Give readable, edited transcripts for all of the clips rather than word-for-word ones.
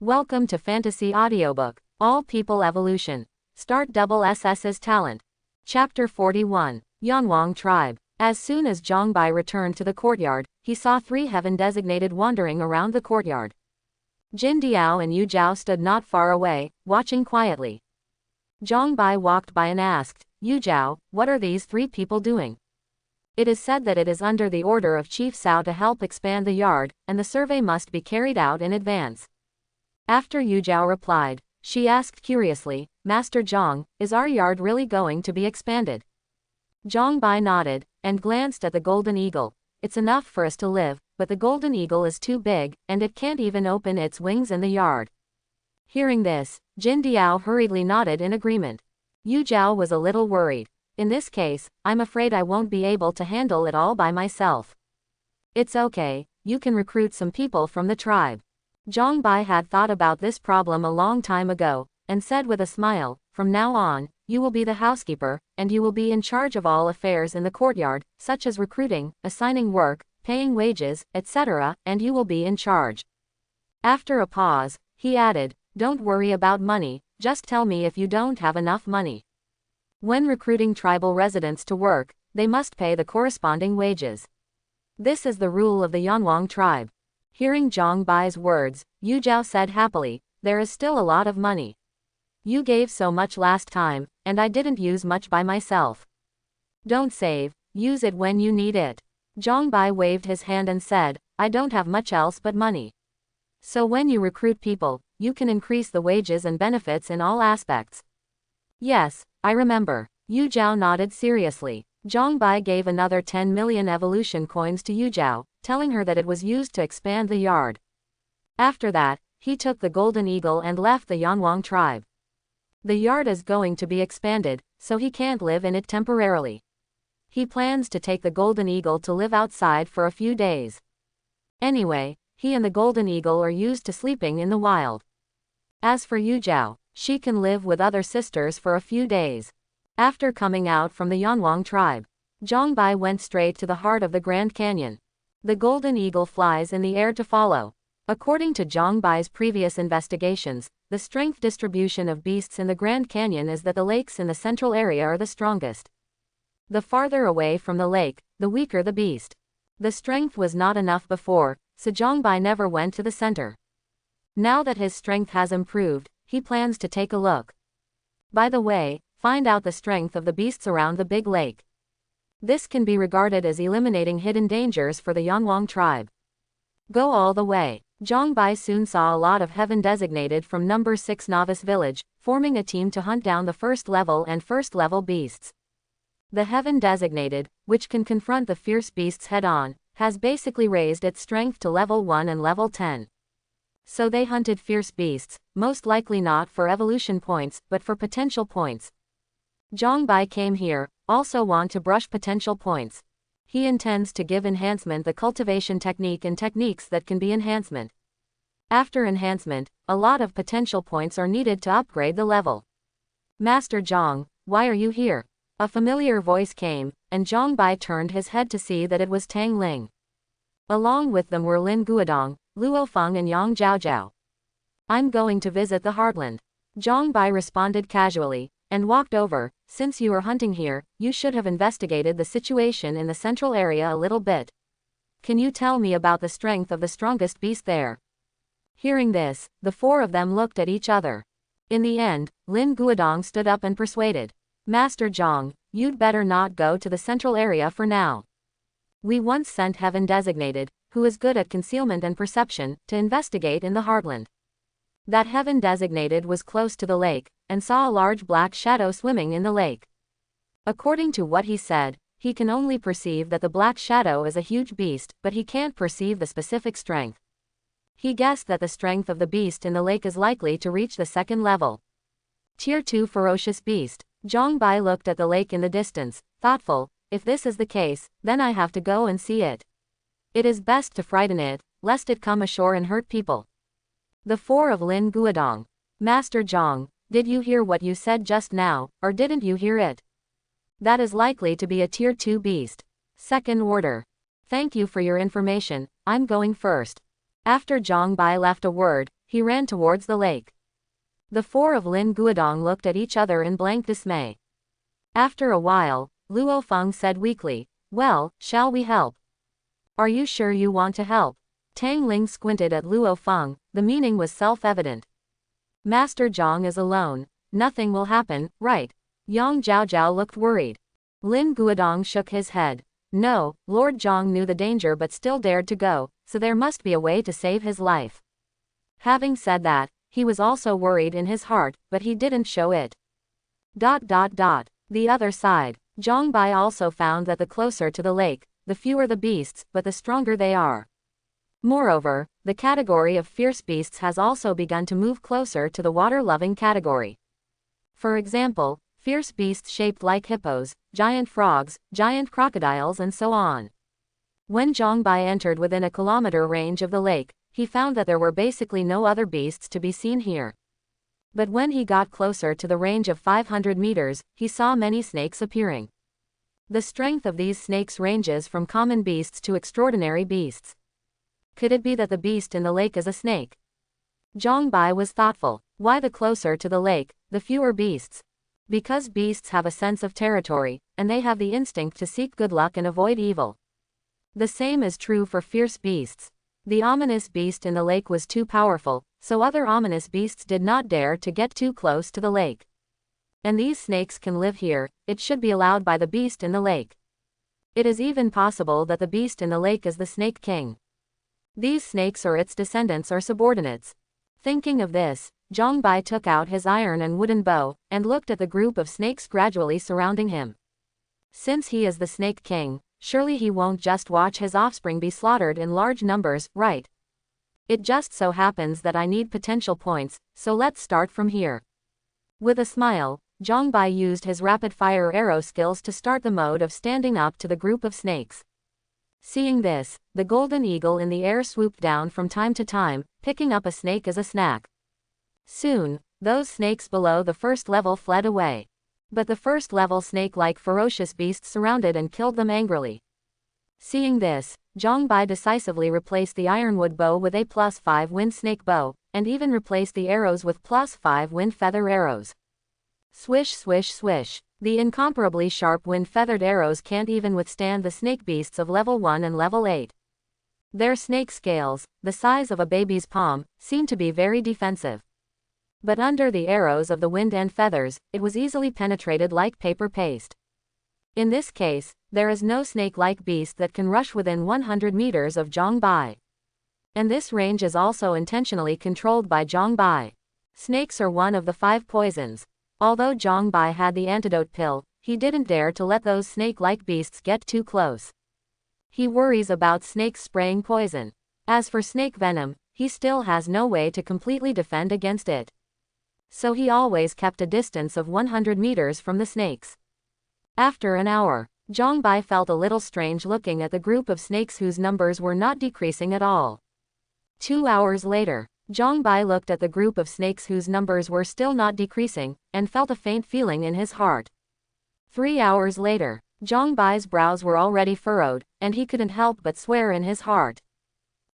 Welcome to Fantasy Audiobook, All People Evolution. Start Double SS's Talent. Chapter 41, Yanwang Tribe. As soon as Zhongbai returned to the courtyard, he saw 3 heaven-designated wandering around the courtyard. Jin Diao and Yu Zhao stood not far away, watching quietly. Zhongbai walked by and asked, Yu Zhao, what are these 3 people doing? It is said that it is under the order of Chief Cao to help expand the yard, and the survey must be carried out in advance. After Yu Zhao replied, she asked curiously, Master Zhong, is our yard really going to be expanded? Zhongbai nodded, and glanced at the golden eagle. It's enough for us to live, but the golden eagle is too big, and it can't even open its wings in the yard. Hearing this, Jin Diao hurriedly nodded in agreement. Yu Zhao was a little worried. In this case, I'm afraid I won't be able to handle it all by myself. It's okay, you can recruit some people from the tribe. Zhongbai had thought about this problem a long time ago, and said with a smile, from now on, you will be the housekeeper, and you will be in charge of all affairs in the courtyard, such as recruiting, assigning work, paying wages, etc., and you will be in charge. After a pause, he added, don't worry about money, just tell me if you don't have enough money. When recruiting tribal residents to work, they must pay the corresponding wages. This is the rule of the Yanwang tribe. Hearing Zhongbai's words, Yu Zhao said happily, there is still a lot of money. You gave so much last time, and I didn't use much by myself. Don't save, use it when you need it. Zhongbai waved his hand and said, I don't have much else but money. So when you recruit people, you can increase the wages and benefits in all aspects. Yes, I remember. Yu Zhao nodded seriously. Zhongbai gave another 10 million evolution coins to Yu Zhao, telling her that it was used to expand the yard. After that, he took the golden eagle and left the Yanwang tribe. The yard is going to be expanded, so he can't live in it temporarily. He plans to take the golden eagle to live outside for a few days. Anyway, he and the golden eagle are used to sleeping in the wild. As for Yu Zhao, she can live with other sisters for a few days. After coming out from the Yanwang tribe, Zhongbai went straight to the heart of the Grand Canyon. The golden eagle flies in the air to follow. According to Zhongbai's previous investigations, the strength distribution of beasts in the Grand Canyon is that the lakes in the central area are the strongest. The farther away from the lake, the weaker the beast. The strength was not enough before, so Zhongbai never went to the center. Now that his strength has improved, he plans to take a look. By the way, find out the strength of the beasts around the big lake. This can be regarded as eliminating hidden dangers for the Yanwang tribe. Go all the way. Zhongbai soon saw a lot of heaven-designated from number 6 novice village, forming a team to hunt down the first level and first level beasts. The heaven-designated, which can confront the fierce beasts head-on, has basically raised its strength to level 1 and level 10. So they hunted fierce beasts, most likely not for evolution points, but for potential points. Zhongbai came here, also want to brush potential points. He intends to give enhancement the cultivation technique and techniques that can be enhancement. After enhancement, a lot of potential points are needed to upgrade the level. Master Zhong, why are you here? A familiar voice came, and Zhongbai turned his head to see that it was Tang Ling. Along with them were Lin Guodong, Luo Feng and Yang Zhaozhao. I'm going to visit the Heartland. Zhongbai responded casually, and walked over. Since you are hunting here, you should have investigated the situation in the central area a little bit. Can you tell me about the strength of the strongest beast there? Hearing this, the 4 of them looked at each other. In the end, Lin Guodong stood up and persuaded. Master Zhong, you'd better not go to the central area for now. We once sent Heaven Designated, who is good at concealment and perception, to investigate in the Heartland. That Heaven Designated was close to the lake, and saw a large black shadow swimming in the lake. According to what he said, he can only perceive that the black shadow is a huge beast, but he can't perceive the specific strength. He guessed that the strength of the beast in the lake is likely to reach the 2nd level. Tier 2 ferocious beast. Zhongbai looked at the lake in the distance, thoughtful, if this is the case, then I have to go and see it. It is best to frighten it, lest it come ashore and hurt people. The 4 of Lin Guodong. Master Zhong, did you hear what you said just now, or didn't you hear it? That is likely to be a tier 2 beast. 2nd order. Thank you for your information, I'm going first. After Zhongbai left a word, he ran towards the lake. The four of Lin Guodong looked at each other in blank dismay. After a while, Luo Feng said weakly, "Well, shall we help?" "Are you sure you want to help?" Tang Ling squinted at Luo Feng, the meaning was self-evident. "Master Zhang is alone. Nothing will happen, right?" Yang Zhaozhao looked worried. Lin Guodong shook his head. No, Lord Zhang knew the danger but still dared to go, so there must be a way to save his life. Having said that, he was also worried in his heart, but he didn't show it. The other side. Zhang Bai also found that the closer to the lake, the fewer the beasts, but the stronger they are. Moreover, the category of fierce beasts has also begun to move closer to the water-loving category. For example, fierce beasts shaped like hippos, giant frogs, giant crocodiles and so on. When Zhang Bai entered within a kilometer range of the lake, he found that there were basically no other beasts to be seen here. But when he got closer to the range of 500 meters, he saw many snakes appearing. The strength of these snakes ranges from common beasts to extraordinary beasts. Could it be that the beast in the lake is a snake? Zhang Bai was thoughtful. Why the closer to the lake, the fewer beasts? Because beasts have a sense of territory, and they have the instinct to seek good luck and avoid evil. The same is true for fierce beasts. The ominous beast in the lake was too powerful, so other ominous beasts did not dare to get too close to the lake. And these snakes can live here, it should be allowed by the beast in the lake. It is even possible that the beast in the lake is the Snake King. These snakes or its descendants are subordinates. Thinking of this, Zhang Bai took out his iron and wooden bow, and looked at the group of snakes gradually surrounding him. Since he is the Snake King, surely he won't just watch his offspring be slaughtered in large numbers, right? It just so happens that I need potential points, so let's start from here. With a smile, Zhang Bai used his rapid-fire arrow skills to start the mode of standing up to the group of snakes. Seeing this, the golden eagle in the air swooped down from time to time, picking up a snake as a snack. Soon, those snakes below the first level fled away. But the first level snake-like ferocious beasts surrounded and killed them angrily. Seeing this, Zhang Bai decisively replaced the ironwood bow with a +5 wind snake bow, and even replaced the arrows with +5 wind feather arrows. Swish swish swish. The incomparably sharp wind-feathered arrows can't even withstand the snake beasts of level 1 and level 8. Their snake scales, the size of a baby's palm, seem to be very defensive. But under the arrows of the wind and feathers, it was easily penetrated like paper paste. In this case, there is no snake-like beast that can rush within 100 meters of Zhang Bai. And this range is also intentionally controlled by Zhang Bai. Snakes are one of the 5 poisons. Although Zhang Bai had the antidote pill, he didn't dare to let those snake-like beasts get too close. He worries about snakes spraying poison. As for snake venom, he still has no way to completely defend against it. So he always kept a distance of 100 meters from the snakes. After an hour, Zhang Bai felt a little strange looking at the group of snakes whose numbers were not decreasing at all. 2 hours later, Zhang Bai looked at the group of snakes whose numbers were still not decreasing, and felt a faint feeling in his heart. 3 hours later, Zhang Bai's brows were already furrowed, and he couldn't help but swear in his heart.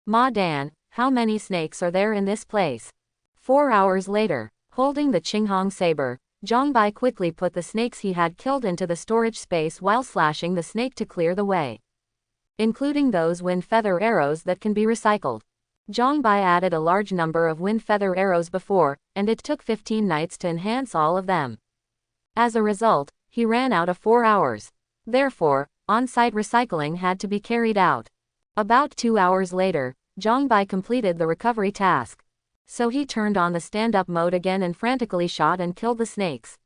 Ma Dan, how many snakes are there in this place? 4 hours later, holding the Jing Hong saber, Zhang Bai quickly put the snakes he had killed into the storage space while slashing the snake to clear the way. Including those wind feather arrows that can be recycled. Zhang Bai added a large number of wind feather arrows before, and it took 15 nights to enhance all of them. As a result, he ran out of 4 hours. Therefore, on-site recycling had to be carried out. About 2 hours later, Zhang Bai completed the recovery task. So he turned on the stand-up mode again and frantically shot and killed the snakes.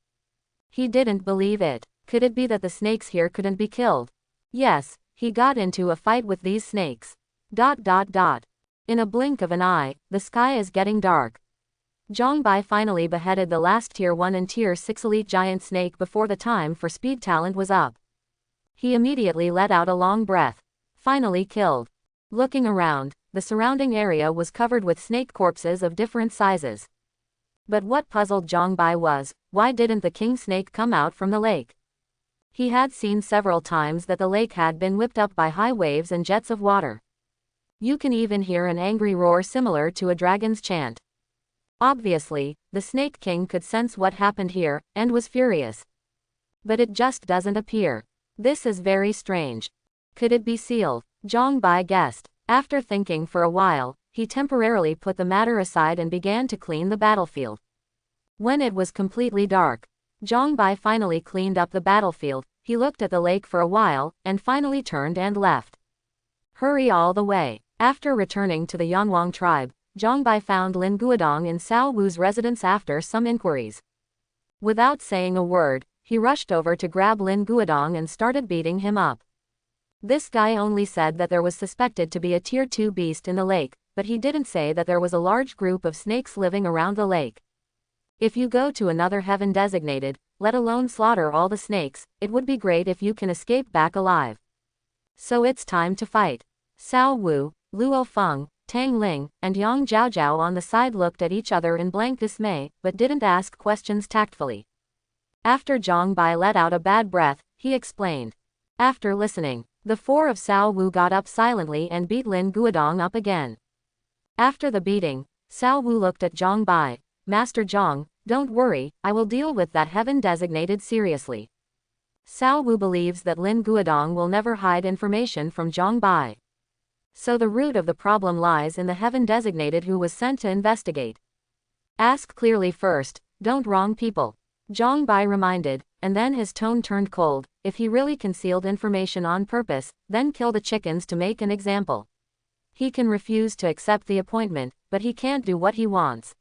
He didn't believe it. Could it be that the snakes here couldn't be killed? Yes, he got into a fight with these snakes. In a blink of an eye, the sky is getting dark. Zhang Bai finally beheaded the last Tier 1 and Tier 6 elite giant snake before the time for speed talent was up. He immediately let out a long breath. Finally killed. Looking around, the surrounding area was covered with snake corpses of different sizes. But what puzzled Zhang Bai was, why didn't the king snake come out from the lake? He had seen several times that the lake had been whipped up by high waves and jets of water. You can even hear an angry roar similar to a dragon's chant. Obviously, the Snake King could sense what happened here, and was furious. But it just doesn't appear. This is very strange. Could it be sealed? Zhang Bai guessed. After thinking for a while, he temporarily put the matter aside and began to clean the battlefield. When it was completely dark, Zhang Bai finally cleaned up the battlefield. He looked at the lake for a while, and finally turned and left. Hurry all the way. After returning to the Yanwang tribe, Zhang Bai found Lin Guodong in Cao Wu's residence after some inquiries. Without saying a word, he rushed over to grab Lin Guodong and started beating him up. This guy only said that there was suspected to be a Tier 2 beast in the lake, but he didn't say that there was a large group of snakes living around the lake. If you go to another heaven designated, let alone slaughter all the snakes, it would be great if you can escape back alive. So it's time to fight. Cao Wu, Luo Feng, Tang Ling, and Yang Zhaozhao on the side looked at each other in blank dismay, but didn't ask questions tactfully. After Zhang Bai let out a bad breath, he explained. After listening, the four of Cao Wu got up silently and beat Lin Guodong up again. After the beating, Cao Wu looked at Zhang Bai. Master Zhang, don't worry, I will deal with that heaven designated seriously. Cao Wu believes that Lin Guodong will never hide information from Zhang Bai. So the root of the problem lies in the heaven designated who was sent to investigate. Ask clearly first, don't wrong people. Zhang Bai reminded, and then his tone turned cold. If he really concealed information on purpose, then kill the chickens to make an example. He can refuse to accept the appointment, but he can't do what he wants.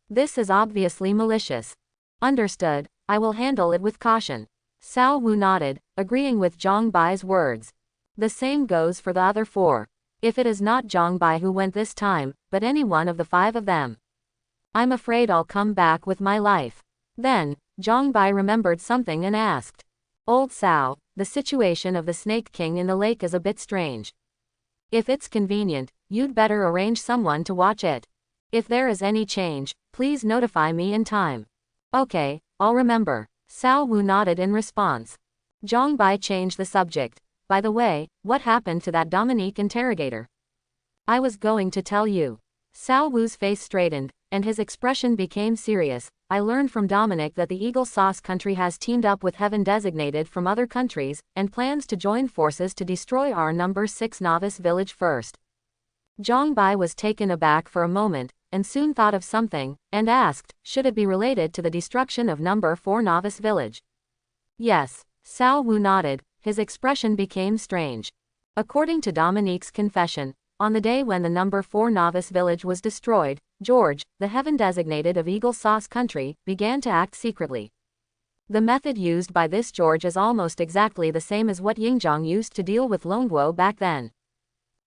This is obviously malicious. Understood, I will handle it with caution. Cao Wu nodded, agreeing with Zhang Bai's words. The same goes for the other four. If it is not Zhang Bai who went this time, but any one of the five of them, I'm afraid I'll come back with my life. Then, Zhang Bai remembered something and asked. Old Cao, the situation of the Snake King in the lake is a bit strange. If it's convenient, you'd better arrange someone to watch it. If there is any change, please notify me in time. Okay, I'll remember. Cao Wu nodded in response. Zhang Bai changed the subject. By the way, what happened to that Dominique interrogator? I was going to tell you. Cao Wu's face straightened, and his expression became serious. I learned from Dominic that the Eagle Sauce country has teamed up with Heaven Designated from other countries, and plans to join forces to destroy our number 6 novice village first. Zhang Bai was taken aback for a moment, and soon thought of something, and asked, should it be related to the destruction of number 4 novice village? Yes. Cao Wu nodded, his expression became strange. According to Dominique's confession, on the day when the number 4 novice village was destroyed, George, the heaven designated of Eagle Sauce country, began to act secretly. The method used by this George is almost exactly the same as what Yingzhong used to deal with Longguo back then.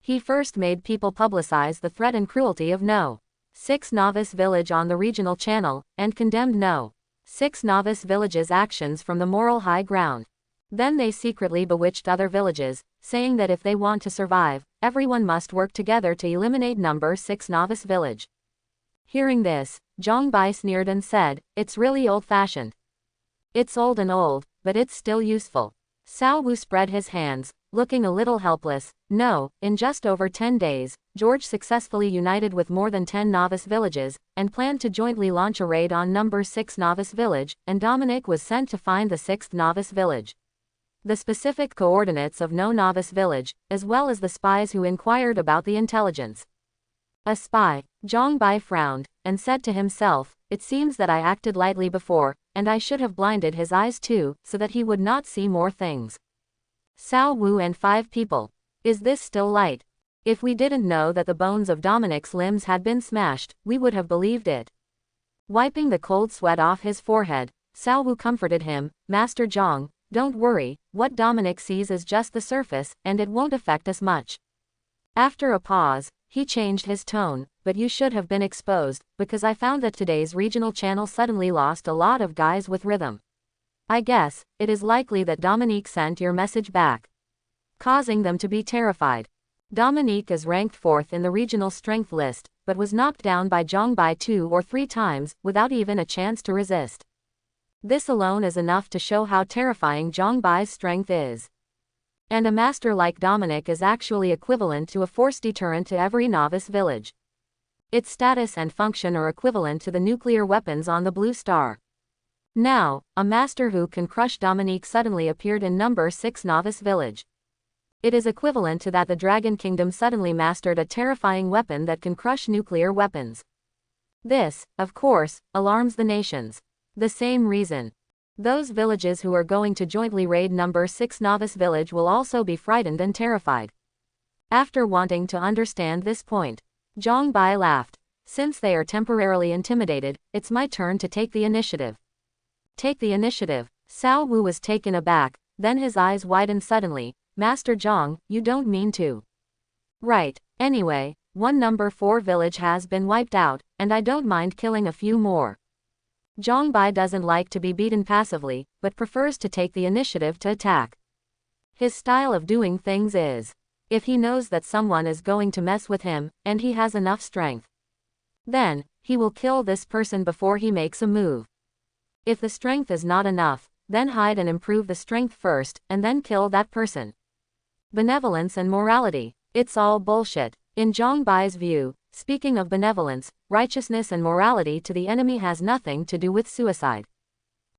He first made people publicize the threat and cruelty of No. 6 novice village on the regional channel, and condemned No. 6 novice village's actions from the moral high ground. Then they secretly bewitched other villages, saying that if they want to survive, everyone must work together to eliminate number 6 novice village. Hearing this, Zhang Bai sneered and said, it's really old-fashioned. It's old and old, but it's still useful. Cao Wu spread his hands, looking a little helpless. No, in just over 10 days, George successfully united with more than 10 novice villages, and planned to jointly launch a raid on number 6 novice village, and Dominic was sent to find the 6th novice village. The specific coordinates of No novice village, as well as the spies who inquired about the intelligence. A spy. Zhang Bai frowned, and said to himself, it seems that I acted lightly before, and I should have blinded his eyes too, so that he would not see more things. Cao Wu and 5 people. Is this still light? If we didn't know that the bones of Dominic's limbs had been smashed, we would have believed it. Wiping the cold sweat off his forehead, Cao Wu comforted him, Master Zhang, don't worry, what Dominic sees is just the surface, and it won't affect us much. After a pause, he changed his tone, but you should have been exposed, because I found that today's regional channel suddenly lost a lot of guys with rhythm. I guess, it is likely that Dominique sent your message back, causing them to be terrified. Dominique is ranked 4th in the regional strength list, but was knocked down by Zhang Bai 2 or 3 times, without even a chance to resist. This alone is enough to show how terrifying Zhang Bai's strength is. And a master like Dominic is actually equivalent to a force deterrent to every novice village. Its status and function are equivalent to the nuclear weapons on the blue star. Now, a master who can crush Dominique suddenly appeared in number 6 Novice Village. It is equivalent to that the Dragon Kingdom suddenly mastered a terrifying weapon that can crush nuclear weapons. This, of course, alarms the nations. The same reason. Those villages who are going to jointly raid number 6 Novice Village will also be frightened and terrified. After wanting to understand this point, Zhang Bai laughed. Since they are temporarily intimidated, it's my turn to take the initiative. Take the initiative. Cao Wu was taken aback, then his eyes widened suddenly. Master Zhang, you don't mean to. Right, anyway, one number 4 village has been wiped out, and I don't mind killing a few more. Zhang Bai doesn't like to be beaten passively, but prefers to take the initiative to attack. His style of doing things is, if he knows that someone is going to mess with him, and he has enough strength, then, he will kill this person before he makes a move. If the strength is not enough, then hide and improve the strength first, and then kill that person. Benevolence and morality, it's all bullshit. In Zhang Bai's view, speaking of benevolence, righteousness and morality to the enemy has nothing to do with suicide.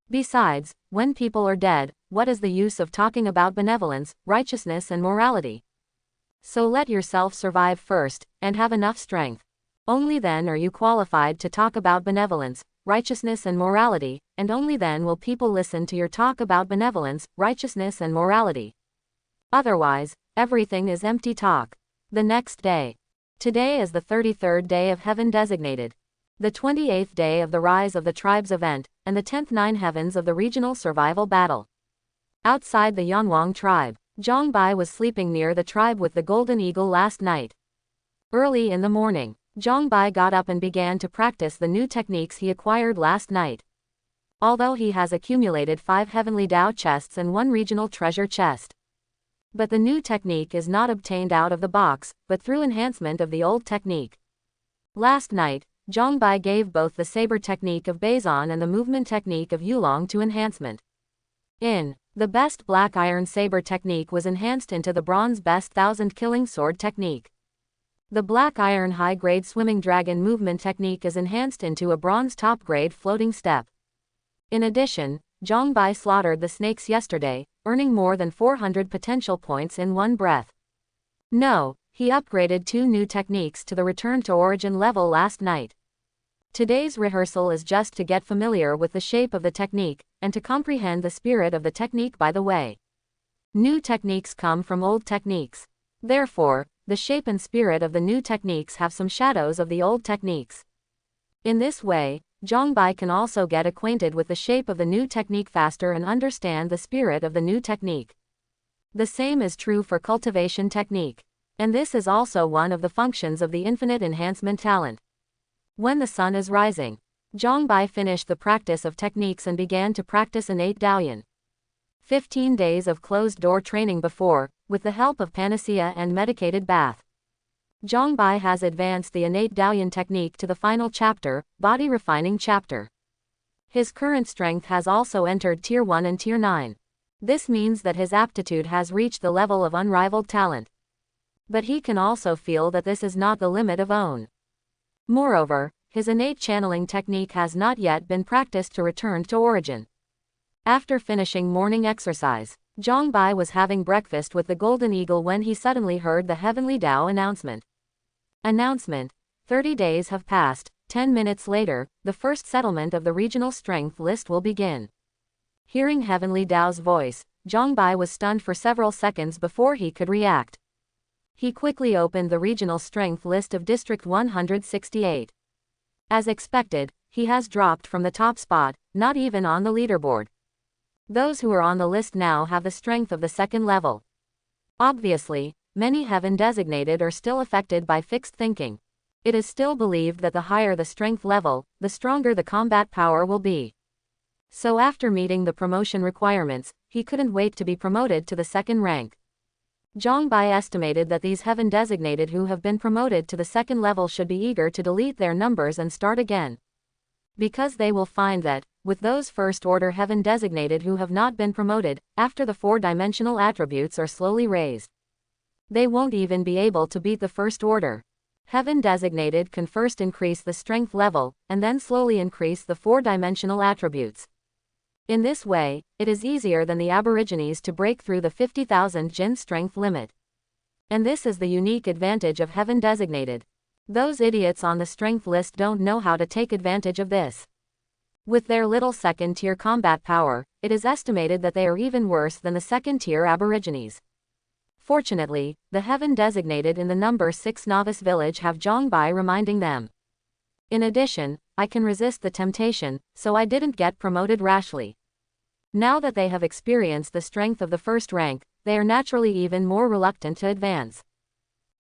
Besides, when people are dead, what is the use of talking about benevolence, righteousness and morality? So let yourself survive first, and have enough strength. Only then are you qualified to talk about benevolence, righteousness and morality, and only then will people listen to your talk about benevolence, righteousness and morality. Otherwise, everything is empty talk. The next day. Today is the 33rd day of heaven designated, the 28th day of the Rise of the Tribes event, and the 10th 9 heavens of the regional survival battle. Outside the Yanwang tribe, Zhang Bai was sleeping near the tribe with the golden eagle last night. Early in the morning, Zhang Bai got up and began to practice the new techniques he acquired last night. Although he has accumulated 5 heavenly Dao chests and 1 regional treasure chest. But the new technique is not obtained out of the box, but through enhancement of the old technique. Last night, Zhang Bai gave both the saber technique of Beizan and the movement technique of Yulong to enhancement. The best black iron saber technique was enhanced into the bronze best 1000 killing sword technique. The black iron high-grade swimming dragon movement technique is enhanced into a bronze top-grade floating step. In addition, Zhang Bai slaughtered the snakes yesterday, earning more than 400 potential points in one breath. No, he upgraded 2 new techniques to the return to origin level last night. Today's rehearsal is just to get familiar with the shape of the technique, and to comprehend the spirit of the technique by the way. New techniques come from old techniques. Therefore, the shape and spirit of the new techniques have some shadows of the old techniques. In this way, Zhang Bai can also get acquainted with the shape of the new technique faster and understand the spirit of the new technique. The same is true for cultivation technique. And this is also one of the functions of the infinite enhancement talent. When the sun is rising, Zhang Bai finished the practice of techniques and began to practice innate Daoyan. 15 days of closed-door training before, with the help of panacea and medicated bath. Zhang Bai has advanced the innate Daoyan technique to the final chapter, body refining chapter. His current strength has also entered Tier 1 and Tier 9. This means that his aptitude has reached the level of unrivaled talent. But he can also feel that this is not the limit of own. Moreover, his innate channeling technique has not yet been practiced to return to origin. After finishing morning exercise, Zhang Bai was having breakfast with the Golden Eagle when he suddenly heard the Heavenly Dao announcement. 30 days have passed. 10 minutes later, the first settlement of the regional strength list will begin. Hearing Heavenly Dao's voice, Zhang Bai was stunned for several seconds before he could react. He quickly opened the regional strength list of District 168. As expected, he has dropped from the top spot, not even on the leaderboard. Those who are on the list now have the strength of the second level. Obviously, many heaven designated are still affected by fixed thinking. It is still believed that the higher the strength level, the stronger the combat power will be. So after meeting the promotion requirements, he couldn't wait to be promoted to the second rank. Zhang Bai estimated that these heaven designated who have been promoted to the second level should be eager to delete their numbers and start again. Because they will find that, with those first order heaven designated who have not been promoted, after the 4-dimensional attributes are slowly raised, they won't even be able to beat the first order. Heaven designated can first increase the strength level, and then slowly increase the 4-dimensional attributes. In this way, it is easier than the Aborigines to break through the 50,000 Jin strength limit. And this is the unique advantage of Heaven designated. Those idiots on the strength list don't know how to take advantage of this. With their little second-tier combat power, it is estimated that they are even worse than the second-tier Aborigines. Fortunately, the Heaven designated in the number 6 novice village have Zhongbai reminding them. In addition, I can resist the temptation, so I didn't get promoted rashly. Now that they have experienced the strength of the first rank, they are naturally even more reluctant to advance.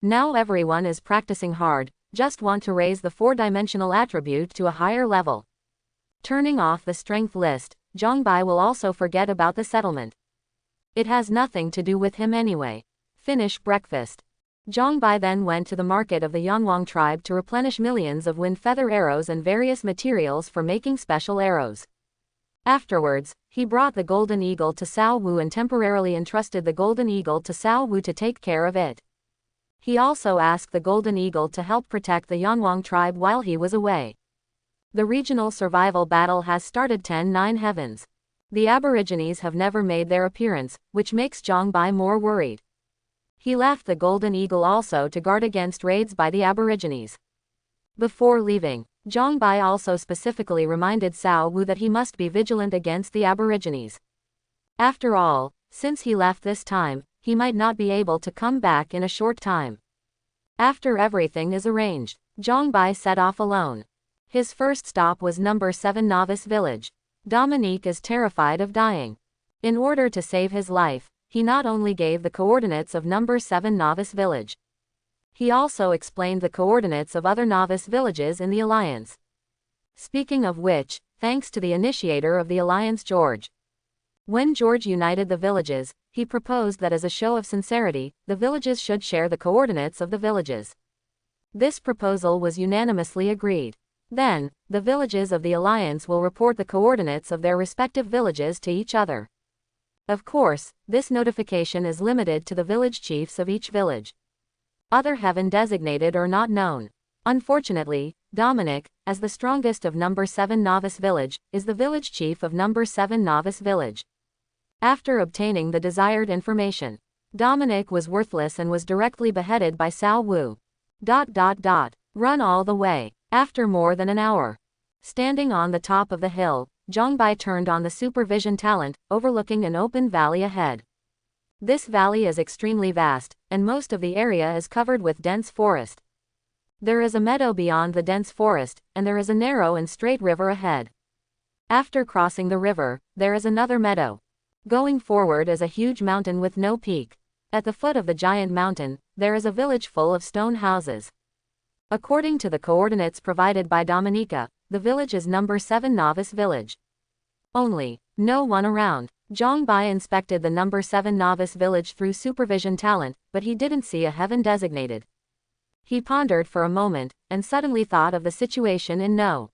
Now everyone is practicing hard, just want to raise the 4-dimensional attribute to a higher level. Turning off the strength list, Zhongbai will also forget about the settlement. It has nothing to do with him anyway. Finish breakfast. Zhongbai then went to the market of the Yanwang tribe to replenish millions of wind feather arrows and various materials for making special arrows. Afterwards, he brought the golden eagle to Cao Wu and temporarily entrusted the golden eagle to Cao Wu to take care of it. He also asked the golden eagle to help protect the Yanwang tribe while he was away. The regional survival battle has started. 10-9 Heavens. The Aborigines have never made their appearance, which makes Zhongbai more worried. He left the golden eagle also to guard against raids by the Aborigines. Before leaving, Zhongbai also specifically reminded Cao Wu that he must be vigilant against the Aborigines. After all, since he left this time, he might not be able to come back in a short time. After everything is arranged, Zhongbai set off alone. His first stop was number 7 novice village. Dominique is terrified of dying. In order to save his life, he not only gave the coordinates of number 7 novice village. He also explained the coordinates of other novice villages in the alliance. Speaking of which, thanks to the initiator of the alliance George. When George united the villages, he proposed that as a show of sincerity, the villages should share the coordinates of the villages. This proposal was unanimously agreed. Then, the villages of the alliance will report the coordinates of their respective villages to each other. Of course, this notification is limited to the village chiefs of each village. Other Heaven designated are not known. Unfortunately, Dominic, as the strongest of number 7 novice village, is the village chief of number 7 novice village. After obtaining the desired information, Dominic was worthless and was directly beheaded by Cao Wu. Run all the way. After more than an hour. Standing on the top of the hill, Zhongbai turned on the supervision talent, overlooking an open valley ahead. This valley is extremely vast, and most of the area is covered with dense forest. There is a meadow beyond the dense forest, and there is a narrow and straight river ahead. After crossing the river, there is another meadow. Going forward is a huge mountain with no peak. At the foot of the giant mountain, there is a village full of stone houses. According to the coordinates provided by Dominica, the village is number 7 novice village. Only, no one around. Zhongbai inspected the number 7 novice village through supervision talent, but he didn't see a Heaven designated. He pondered for a moment, and suddenly thought of the situation in No.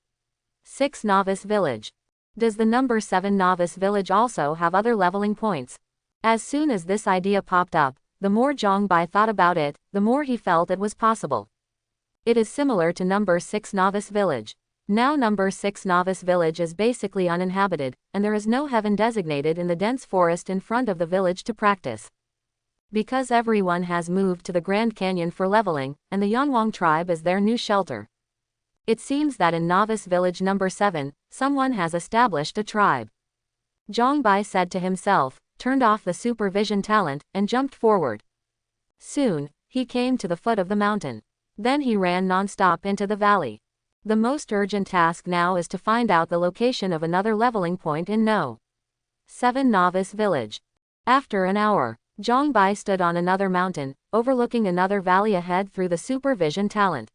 6 novice village. Does the number 7 novice village also have other leveling points? As soon as this idea popped up, the more Zhongbai thought about it, the more he felt it was possible. It is similar to number 6 novice village. Now number 6 novice village is basically uninhabited, and there is no Heaven designated in the dense forest in front of the village to practice. Because everyone has moved to the Grand Canyon for leveling, and the Yanwang tribe is their new shelter. It seems that in novice village number 7, someone has established a tribe. Zhongbai said to himself, turned off the supervision talent, and jumped forward. Soon, he came to the foot of the mountain. Then he ran non-stop into the valley. The most urgent task now is to find out the location of another leveling point in No. 7 novice village. After an hour, Zhongbai stood on another mountain, overlooking another valley ahead through the supervision talent.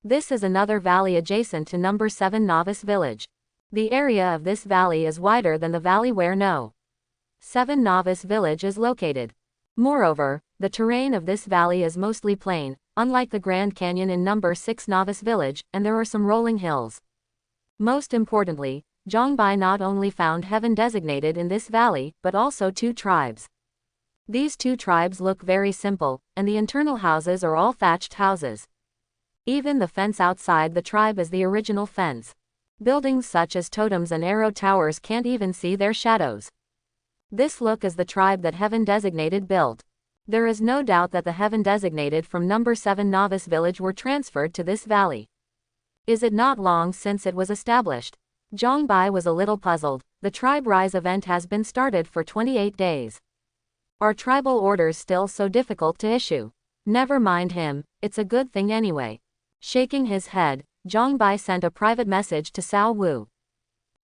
This is another valley adjacent to number 7 novice village. The area of this valley is wider than the valley where No. 7 novice village is located. Moreover, the terrain of this valley is mostly plain, unlike the Grand Canyon in number 6 novice village, and there are some rolling hills. Most importantly, Zhongbai not only found Heaven designated in this valley, but also 2 tribes. These 2 tribes look very simple, and the internal houses are all thatched houses. Even the fence outside the tribe is the original fence. Buildings such as totems and arrow towers can't even see their shadows. This look is the tribe that Heaven Designated built. There is no doubt that the Heaven Designated from number 7 Novice Village were transferred to this valley. Is it not long since it was established? Zhang Bai was a little puzzled. The Tribe Rise event has been started for 28 days. Are tribal orders still so difficult to issue? Never mind him, it's a good thing anyway. Shaking his head, Zhang Bai sent a private message to Cao Wu.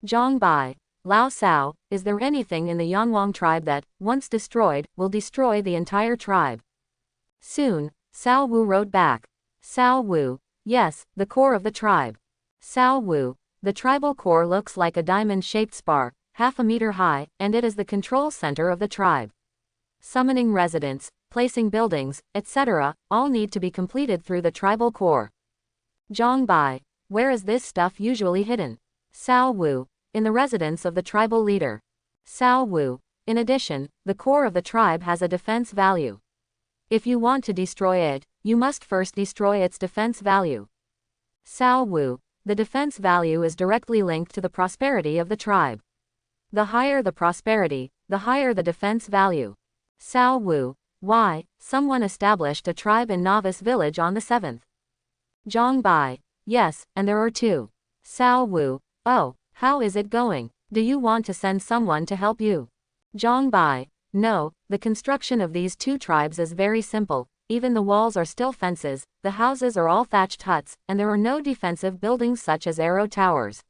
Zhang Bai, Lao Cao, is there anything in the Yanwang tribe that, once destroyed, will destroy the entire tribe? Soon, Cao Wu wrote back. Cao Wu, yes, the core of the tribe. Cao Wu, the tribal core looks like a diamond-shaped spar, half a meter high, and it is the control center of the tribe. Summoning residents, placing buildings, etc., all need to be completed through the tribal core. Zhang Bai, where is this stuff usually hidden? Cao Wu, in the residence of the tribal leader. Cao Wu, in addition, the core of the tribe has a defense value. If you want to destroy it, you must first destroy its defense value. Cao Wu, the defense value is directly linked to the prosperity of the tribe. The higher the prosperity, the higher the defense value. Cao Wu, why, someone established a tribe in Novice Village on the 7th. Zhang Bai, yes, and there are 2. Cao Wu, oh, how is it going? Do you want to send someone to help you? Zhang Bai, no, the construction of these 2 tribes is very simple, even the walls are still fences, the houses are all thatched huts, and there are no defensive buildings such as arrow towers.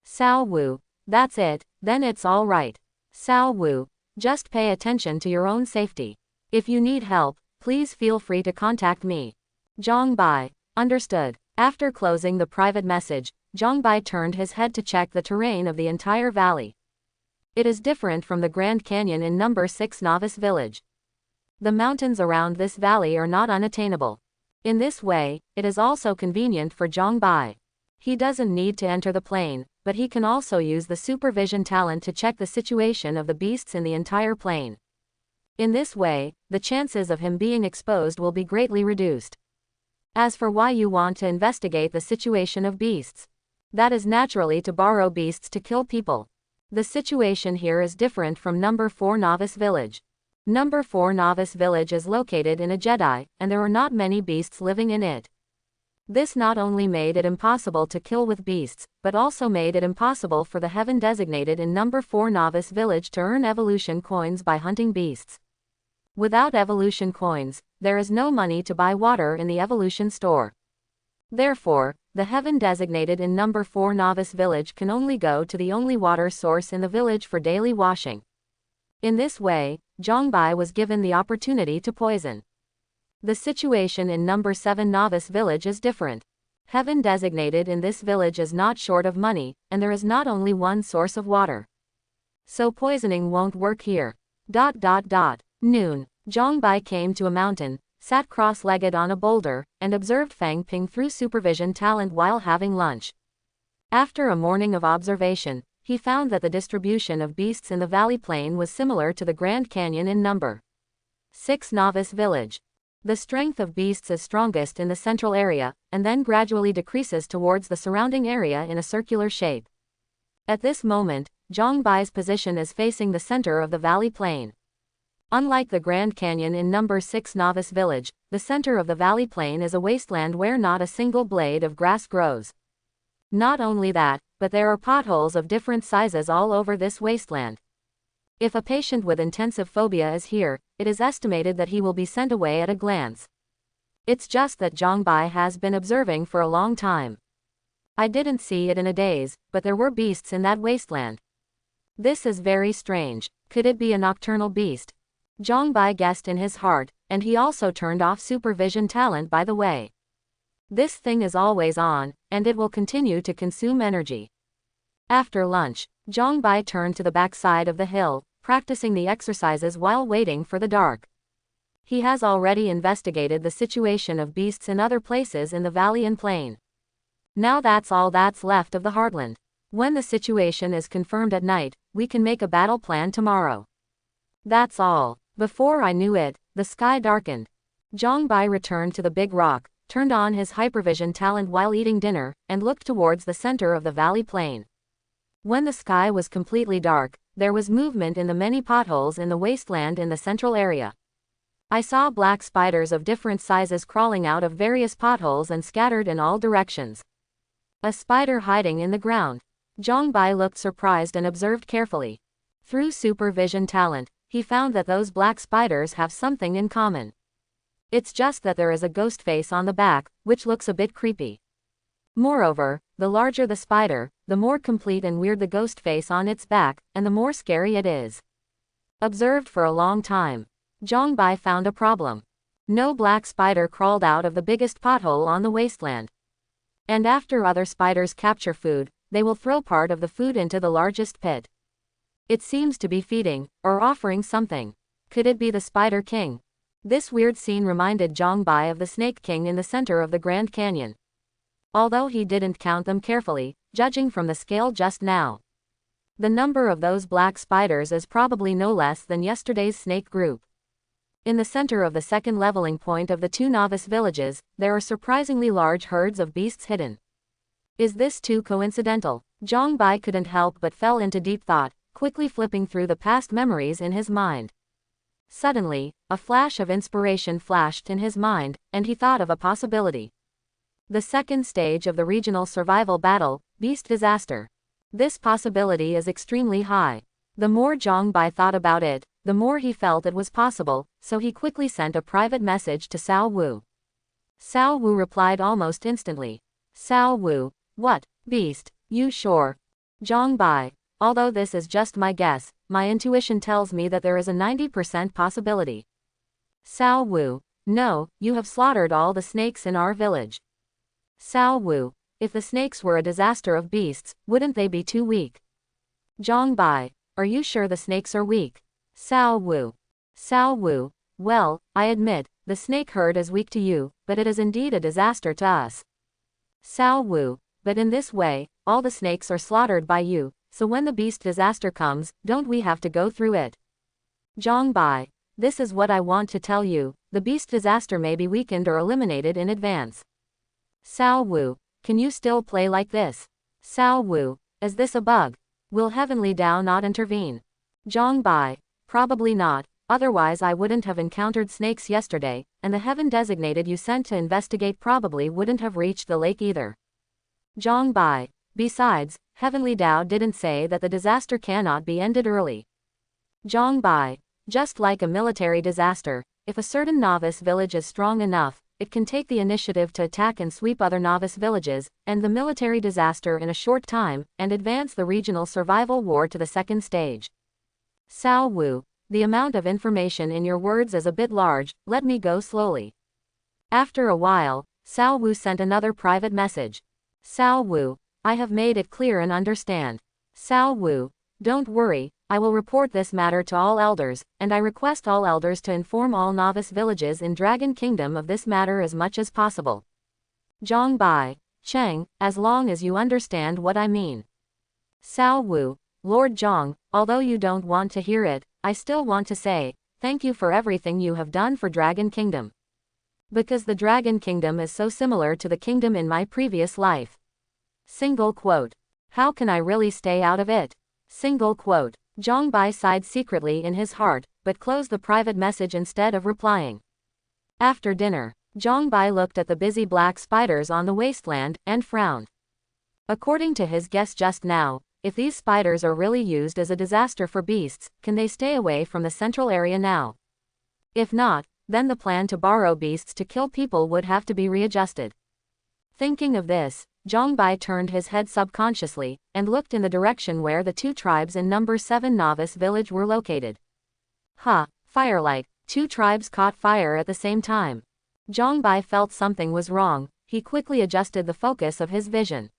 Cao Wu, that's it, then it's all right. Cao Wu, just pay attention to your own safety. If you need help, please feel free to contact me. Zhang Bai, understood. After closing the private message, Zhang Bai turned his head to check the terrain of the entire valley. It is different from the Grand Canyon in number 6 Novice Village. The mountains around this valley are not unattainable. In this way, it is also convenient for Zhang Bai. He doesn't need to enter the plain, but he can also use the supervision talent to check the situation of the beasts in the entire plain. In this way, the chances of him being exposed will be greatly reduced. As for why you want to investigate the situation of beasts, that is naturally to borrow beasts to kill people. The situation here is different from number 4 Novice Village. Number 4 Novice Village is located in a Jedi, and there are not many beasts living in it. This not only made it impossible to kill with beasts, but also made it impossible for the Heaven Designated in number 4 Novice Village to earn evolution coins by hunting beasts. Without evolution coins, there is no money to buy water in the evolution store. Therefore, the Heaven Designated in number 4 Novice Village can only go to the only water source in the village for daily washing. In this way, Zhang Bai was given the opportunity to poison. The situation in number 7 Novice Village is different. Heaven Designated in this village is not short of money, and there is not only one source of water. So poisoning won't work here. Noon, Zhang Bai came to a mountain, sat cross-legged on a boulder, and observed Fang Ping through supervision talent while having lunch. After a morning of observation, he found that the distribution of beasts in the valley plain was similar to the Grand Canyon in number 6 Novice Village. The strength of beasts is strongest in the central area, and then gradually decreases towards the surrounding area in a circular shape. At this moment, Zhang Bai's position is facing the center of the valley plain. Unlike the Grand Canyon in number 6 Novice Village, the center of the valley plain is a wasteland where not a single blade of grass grows. Not only that, but there are potholes of different sizes all over this wasteland. If a patient with intensive phobia is here, it is estimated that he will be sent away at a glance. It's just that Zhang Bai has been observing for a long time. I didn't see it in a daze, but there were beasts in that wasteland. This is very strange. Could it be a nocturnal beast? Zhang Bai guessed in his heart, and he also turned off supervision talent by the way. This thing is always on, and it will continue to consume energy. After lunch, Zhang Bai turned to the backside of the hill, practicing the exercises while waiting for the dark. He has already investigated the situation of beasts in other places in the valley and plain. Now that's all that's left of the heartland. When the situation is confirmed at night, we can make a battle plan tomorrow. That's all. Before I knew it, the sky darkened. Zhang Bai returned to the big rock, turned on his hypervision talent while eating dinner, and looked towards the center of the valley plain. When the sky was completely dark, there was movement in the many potholes in the wasteland in the central area. I saw black spiders of different sizes crawling out of various potholes and scattered in all directions. A spider hiding in the ground. Zhongbai looked surprised and observed carefully. Through supervision talent, he found that those black spiders have something in common. It's just that there is a ghost face on the back, which looks a bit creepy. Moreover, the larger the spider, the more complete and weird the ghost face on its back, and the more scary it is. Observed for a long time, Zhongbai found a problem. No black spider crawled out of the biggest pothole on the wasteland. And after other spiders capture food, they will throw part of the food into the largest pit. It seems to be feeding, or offering something. Could it be the Spider King? This weird scene reminded Zhongbai of the Snake King in the center of the Grand Canyon. Although he didn't count them carefully, judging from the scale just now. The number of those black spiders is probably no less than yesterday's snake group. In the center of the second leveling point of the two novice villages, there are surprisingly large herds of beasts hidden. Is this too coincidental? Zhongbai couldn't help but fell into deep thought, quickly flipping through the past memories in his mind. Suddenly, a flash of inspiration flashed in his mind, and he thought of a possibility. The second stage of the regional survival battle, Beast Disaster. This possibility is extremely high. The more Zhongbai thought about it, the more he felt it was possible, so he quickly sent a private message to Cao Wu. Cao Wu replied almost instantly. Cao Wu, what, beast, you sure? Zhongbai, although this is just my guess, my intuition tells me that there is a 90% possibility. Cao Wu, no, you have slaughtered all the snakes in our village. Cao Wu, if the snakes were a disaster of beasts, wouldn't they be too weak? Zhongbai, are you sure the snakes are weak? Cao Wu, well, I admit, the snake herd is weak to you, but it is indeed a disaster to us. Cao Wu, but in this way, all the snakes are slaughtered by you, so when the beast disaster comes, don't we have to go through it? Zhongbai, this is what I want to tell you, the beast disaster may be weakened or eliminated in advance. Cao Wu, can you still play like this? Cao Wu, is this a bug? Will Heavenly Tao not intervene? Zhongbai, probably not, otherwise I wouldn't have encountered snakes yesterday, and the heaven designated you sent to investigate probably wouldn't have reached the lake either. Zhongbai, besides, Heavenly Tao didn't say that the disaster cannot be ended early. Zhongbai, just like a military disaster, if a certain novice village is strong enough, it can take the initiative to attack and sweep other novice villages, end the military disaster in a short time, and advance the regional survival war to the second stage. Cao Wu, the amount of information in your words is a bit large, let me go slowly. After a while, Cao Wu sent another private message. Cao Wu, I have made it clear and understand. Cao Wu, don't worry, I will report this matter to all elders, and I request all elders to inform all novice villages in Dragon Kingdom of this matter as much as possible. Zhongbai, Cheng, as long as you understand what I mean. Cao Wu, Lord Zhong, although you don't want to hear it, I still want to say, thank you for everything you have done for Dragon Kingdom. Because the Dragon Kingdom is so similar to the kingdom in my previous life. Single quote. How can I really stay out of it? Single quote. Zhongbai sighed secretly in his heart, but closed the private message instead of replying. After dinner, Zhongbai looked at the busy black spiders on the wasteland, and frowned. According to his guess just now, if these spiders are really used as a disaster for beasts, can they stay away from the central area now? If not, then the plan to borrow beasts to kill people would have to be readjusted. Thinking of this, Zhongbai turned his head subconsciously, and looked in the direction where the two tribes in number 7 novice village were located. Firelight, 2 tribes caught fire at the same time. Zhongbai felt something was wrong, he quickly adjusted the focus of his vision.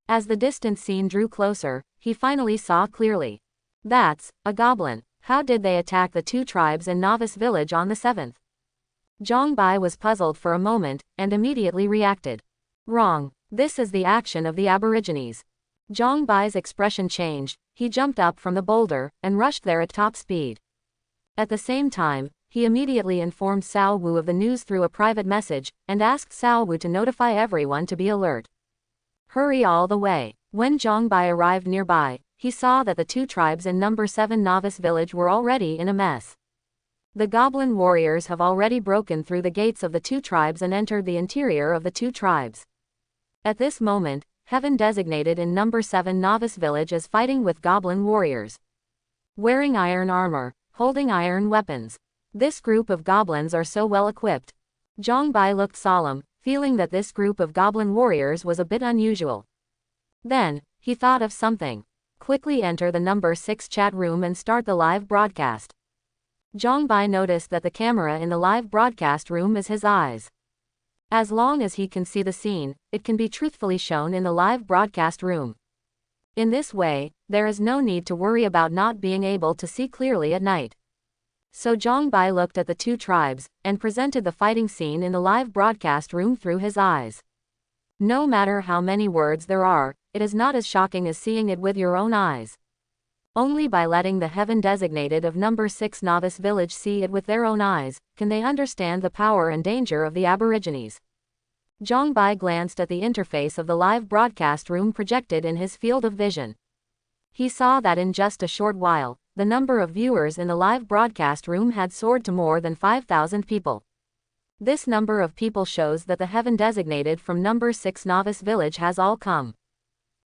As the distant scene drew closer, he finally saw clearly. That's a goblin. How did they attack the 2 tribes in novice village on the 7th? Zhongbai was puzzled for a moment, and immediately reacted. Wrong. This is the action of the Aborigines. Zhongbai's expression changed, he jumped up from the boulder, and rushed there at top speed. At the same time, he immediately informed Cao Wu of the news through a private message, and asked Cao Wu to notify everyone to be alert. Hurry all the way. When Zhang Bai arrived nearby, he saw that the two tribes in number 7 novice village were already in a mess. The goblin warriors have already broken through the gates of the two tribes and entered the interior of the two tribes. At this moment, Heaven designated in number 7 novice village is fighting with goblin warriors. Wearing iron armor, holding iron weapons. This group of goblins are so well equipped. Zhang Bai looked solemn, feeling that this group of goblin warriors was a bit unusual. Then, he thought of something. Quickly enter the number 6 chat room and start the live broadcast. Zhang Bai noticed that the camera in the live broadcast room is his eyes. As long as he can see the scene, it can be truthfully shown in the live broadcast room. In this way, there is no need to worry about not being able to see clearly at night. So Zhang Bai looked at the two tribes, and presented the fighting scene in the live broadcast room through his eyes. No matter how many words there are, it is not as shocking as seeing it with your own eyes. Only by letting the Heaven designated of number 6 novice village see it with their own eyes, can they understand the power and danger of the Aborigines. Zhang Bai glanced at the interface of the live broadcast room projected in his field of vision. He saw that in just a short while, the number of viewers in the live broadcast room had soared to more than 5,000 people. This number of people shows that the Heaven designated from number 6 novice village has all come.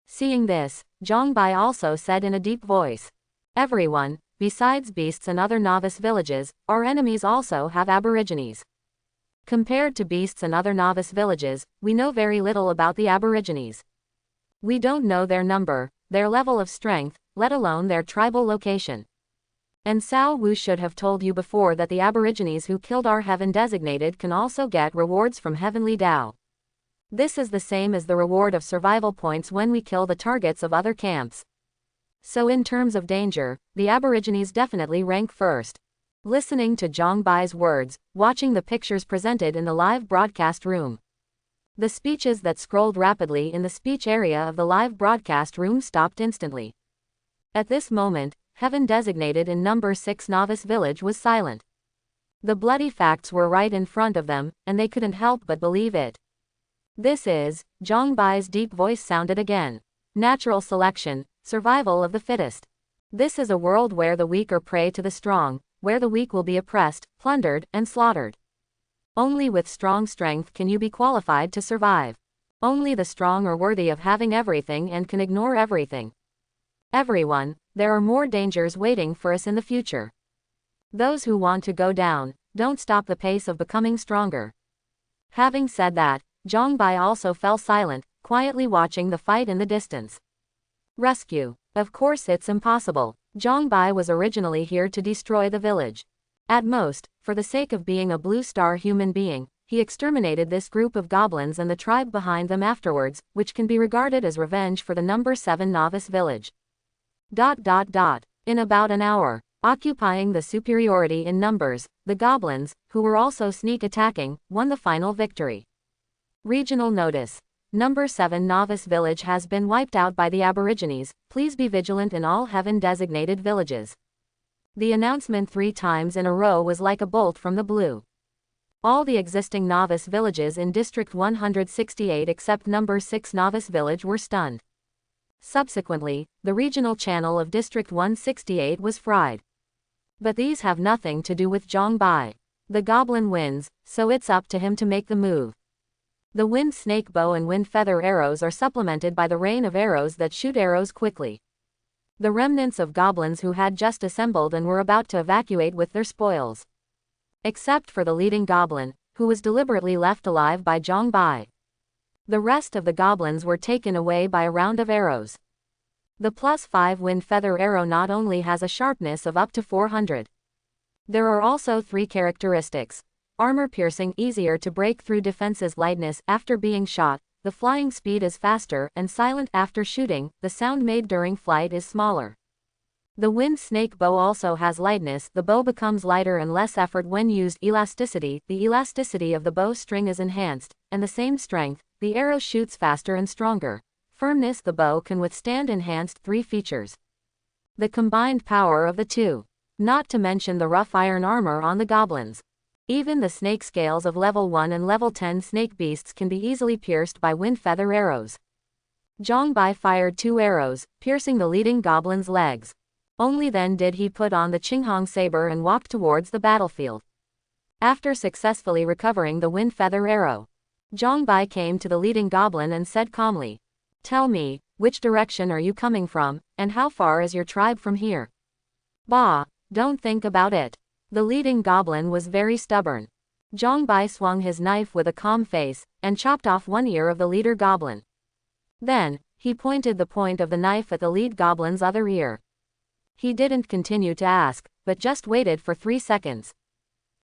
Seeing this, Zhang Bai also said in a deep voice, "Everyone, besides beasts and other novice villages, our enemies also have Aborigines. Compared to beasts and other novice villages, we know very little about the Aborigines. We don't know their number, their level of strength, let alone their tribal location. And Cao Wu should have told you before that the Aborigines who killed our Heaven designated can also get rewards from Heavenly Tao. This is the same as the reward of survival points when we kill the targets of other camps. So in terms of danger, the Aborigines definitely rank first." Listening to Zhang Bai's words, watching the pictures presented in the live broadcast room. The speeches that scrolled rapidly in the speech area of the live broadcast room stopped instantly. At this moment, Heaven designated in number 6 novice village was silent. The bloody facts were right in front of them, and they couldn't help but believe it. This is, Zhang Bai's deep voice sounded again. Natural selection, survival of the fittest. This is a world where the weak are prey to the strong, where the weak will be oppressed, plundered, and slaughtered. Only with strong strength can you be qualified to survive. Only the strong are worthy of having everything and can ignore everything. Everyone, there are more dangers waiting for us in the future. Those who want to go down, don't stop the pace of becoming stronger." Having said that, Zhang Bai also fell silent, quietly watching the fight in the distance. Rescue. Of course it's impossible. Zhang Bai was originally here to destroy the village. At most, for the sake of being a blue star human being, he exterminated this group of goblins and the tribe behind them afterwards, which can be regarded as revenge for the number 7 novice village. In about an hour, occupying the superiority in numbers, the goblins, who were also sneak attacking, won the final victory. Regional notice. Number 7 novice village has been wiped out by the Aborigines, please be vigilant in all Heaven designated villages. The announcement 3 times in a row was like a bolt from the blue. All the existing novice villages in District 168 except number 6 novice village were stunned. Subsequently, the regional channel of District 168 was fried. But these have nothing to do with Zhang Bai. The goblin wins, so it's up to him to make the move. The wind snake bow and wind feather arrows are supplemented by the rain of arrows that shoot arrows quickly. The remnants of goblins who had just assembled and were about to evacuate with their spoils. Except for the leading goblin, who was deliberately left alive by Zhang Bai. The rest of the goblins were taken away by a round of arrows. The +5 wind feather arrow not only has a sharpness of up to 400. There are also 3 characteristics. Armor piercing easier to break through defenses lightness after being shot, the flying speed is faster and silent after shooting, the sound made during flight is smaller. The wind snake bow also has lightness, the bow becomes lighter and less effort when used. Elasticity, the elasticity of the bow string is enhanced, and the same strength, the arrow shoots faster and stronger. Firmness, the bow can withstand enhanced 3 features. The combined power of the two. Not to mention the rough iron armor on the goblins. Even the snake scales of level 1 and level 10 snake beasts can be easily pierced by wind feather arrows. Zhang Bai fired 2 arrows, piercing the leading goblin's legs. Only then did he put on the Jing Hong saber and walk towards the battlefield. After successfully recovering the wind feather arrow, Zhang Bai came to the leading goblin and said calmly, "Tell me, which direction are you coming from, and how far is your tribe from here?" "Bah, don't think about it." The leading goblin was very stubborn. Zhang Bai swung his knife with a calm face, and chopped off one ear of the leader goblin. Then, he pointed the point of the knife at the lead goblin's other ear. He didn't continue to ask, but just waited for 3 seconds.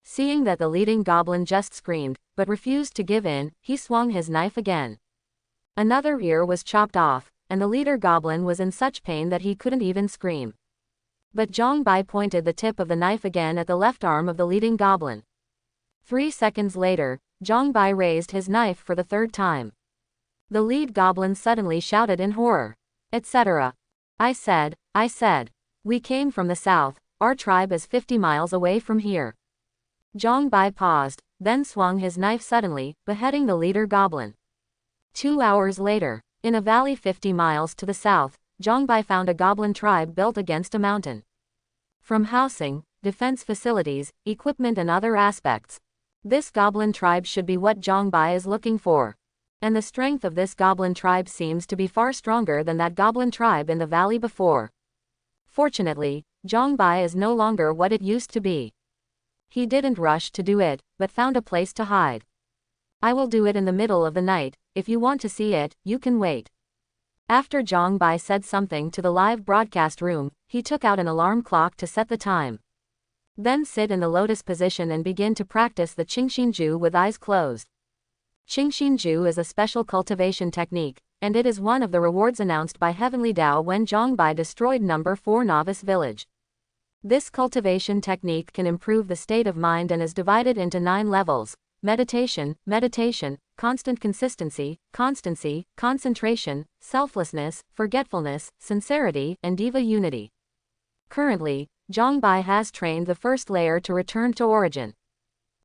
Seeing that the leading goblin just screamed, but refused to give in, he swung his knife again. Another ear was chopped off, and the leader goblin was in such pain that he couldn't even scream. But Zhang Bai pointed the tip of the knife again at the left arm of the leading goblin. 3 seconds later, Zhang Bai raised his knife for the 3rd time. The lead goblin suddenly shouted in horror, "Etc. I said, we came from the south, our tribe is 50 miles away from here." Zhang Bai paused, then swung his knife suddenly, beheading the leader goblin. 2 hours later, in a valley 50 miles to the south, Zhang Bai found a goblin tribe built against a mountain. From housing, defense facilities, equipment and other aspects, this goblin tribe should be what Zhang Bai is looking for. And the strength of this goblin tribe seems to be far stronger than that goblin tribe in the valley before. Fortunately, Zhang Bai is no longer what it used to be. He didn't rush to do it, but found a place to hide. "I will do it in the middle of the night. If you want to see it, you can wait." After Zhang Bai said something to the live broadcast room, he took out an alarm clock to set the time. Then sit in the lotus position and begin to practice the Qingxinju with eyes closed. Qingxinju is a special cultivation technique, and it is one of the rewards announced by Heavenly Tao when Zhang Bai destroyed number 4 novice village. This cultivation technique can improve the state of mind and is divided into 9 levels: meditation, constant consistency, constancy, concentration, selflessness, forgetfulness, sincerity, and diva unity. Currently, Zhang Bai has trained the first layer to return to origin.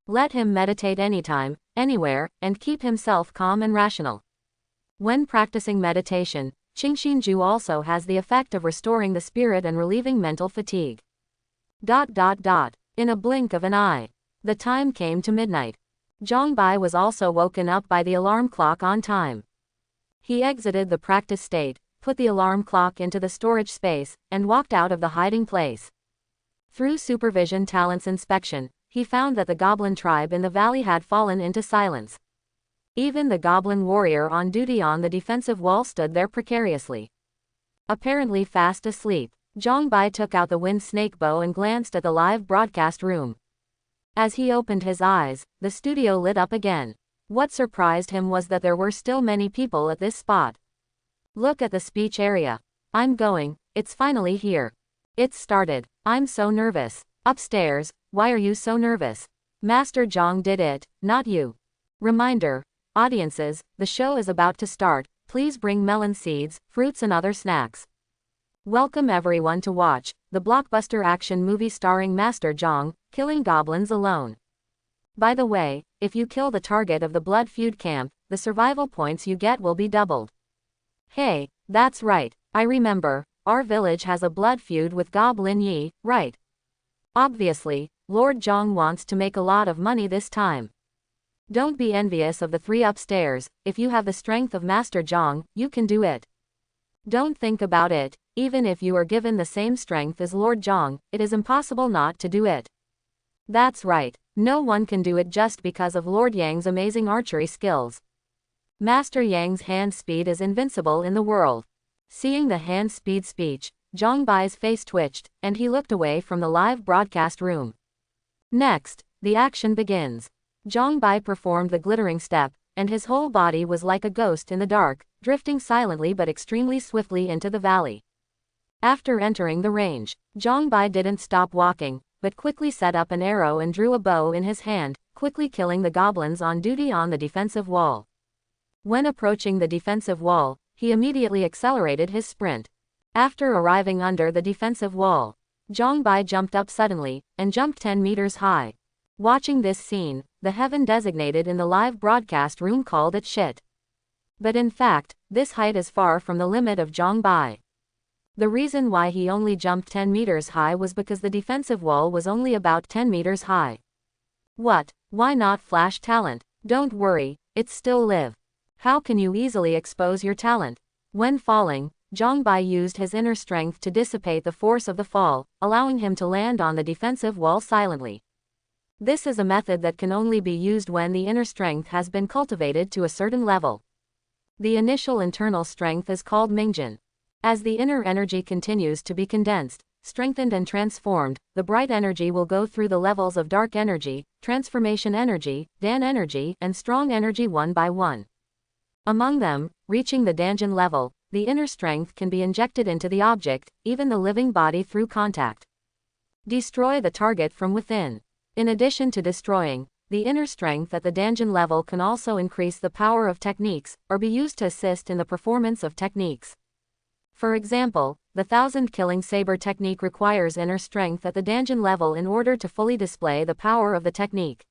Let him meditate anytime, anywhere, and keep himself calm and rational. When practicing meditation, Qingxinju also has the effect of restoring the spirit and relieving mental fatigue. In a blink of an eye, the time came to midnight. Zhang Bai was also woken up by the alarm clock on time. He exited the practice state, put the alarm clock into the storage space, and walked out of the hiding place. Through supervision talents inspection, he found that the goblin tribe in the valley had fallen into silence. Even the goblin warrior on duty on the defensive wall stood there precariously, apparently fast asleep. Zhang Bai took out the wind snake bow and glanced at the live broadcast room. As he opened his eyes, the studio lit up again. What surprised him was that there were still many people at this spot. "Look at the speech area. I'm going, it's finally here. It's started. I'm so nervous." "Upstairs, why are you so nervous?" "Master Zhang did it, not you." Reminder, audiences, the show is about to start. Please bring melon seeds, fruits and other snacks. Welcome everyone to watch the blockbuster action movie starring Master Zhang, Killing Goblins Alone. By the way, if you kill the target of the blood feud camp, the survival points you get will be doubled. Hey, that's right, I remember, our village has a blood feud with Goblin Yi, right? Obviously, Lord Zhang wants to make a lot of money this time. Don't be envious of the 3 upstairs. If you have the strength of Master Zhang, you can do it. Don't think about it. Even if you are given the same strength as Lord Zhang, it is impossible not to do it. That's right, no one can do it just because of Lord Yang's amazing archery skills. Master Yang's hand speed is invincible in the world. Seeing the hand speed speech, Zhang Bai's face twitched, and he looked away from the live broadcast room. Next, the action begins. Zhang Bai performed the glittering step, and his whole body was like a ghost in the dark, drifting silently but extremely swiftly into the valley. After entering the range, Zhang Bai didn't stop walking, but quickly set up an arrow and drew a bow in his hand, quickly killing the goblins on duty on the defensive wall. When approaching the defensive wall, he immediately accelerated his sprint. After arriving under the defensive wall, Zhang Bai jumped up suddenly, and jumped 10 meters high. Watching this scene, the heaven designated in the live broadcast room called it shit. But in fact, this height is far from the limit of Zhang Bai. The reason why he only jumped 10 meters high was because the defensive wall was only about 10 meters high. What? Why not flash talent? Don't worry, it's still live. How can you easily expose your talent? When falling, Zhang Bai used his inner strength to dissipate the force of the fall, allowing him to land on the defensive wall silently. This is a method that can only be used when the inner strength has been cultivated to a certain level. The initial internal strength is called Mingjin. As the inner energy continues to be condensed, strengthened and transformed, the bright energy will go through the levels of dark energy, transformation energy, Dan energy, and strong energy one by one. Among them, reaching the Danjin level, the inner strength can be injected into the object, even the living body through contact. Destroy the target from within. In addition to destroying, the inner strength at the Danjin level can also increase the power of techniques, or be used to assist in the performance of techniques. For example, the 1000 killing saber technique requires inner strength at the Danjin level in order to fully display the power of the technique.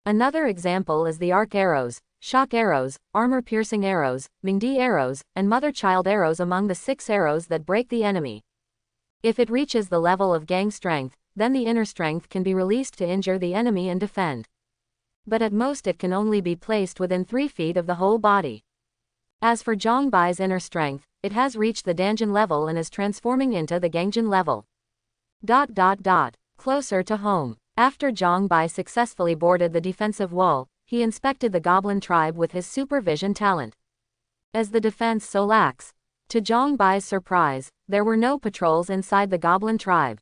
Another example is the arc arrows, shock arrows, armor-piercing arrows, Mingdi arrows, and mother-child arrows among the 6 arrows that break the enemy. If it reaches the level of gang strength, then the inner strength can be released to injure the enemy and defend. But at most it can only be placed within 3 feet of the whole body. As for Zhang Bai's inner strength, it has reached the Danjin level and is transforming into the Gangjin level. Closer to home. After Zhang Bai successfully boarded the defensive wall, he inspected the goblin tribe with his supervision talent. As the defense so lax, to Zhang Bai's surprise, there were no patrols inside the goblin tribe.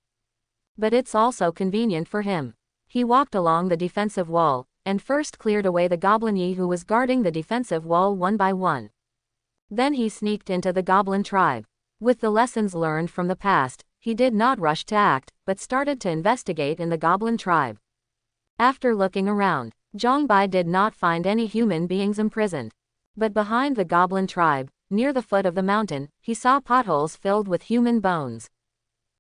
But it's also convenient for him. He walked along the defensive wall, and first cleared away the goblin Yi who was guarding the defensive wall one by one. Then he sneaked into the goblin tribe. With the lessons learned from the past, he did not rush to act, but started to investigate in the goblin tribe. After looking around, Zhang Bai did not find any human beings imprisoned. But behind the goblin tribe, near the foot of the mountain, he saw potholes filled with human bones.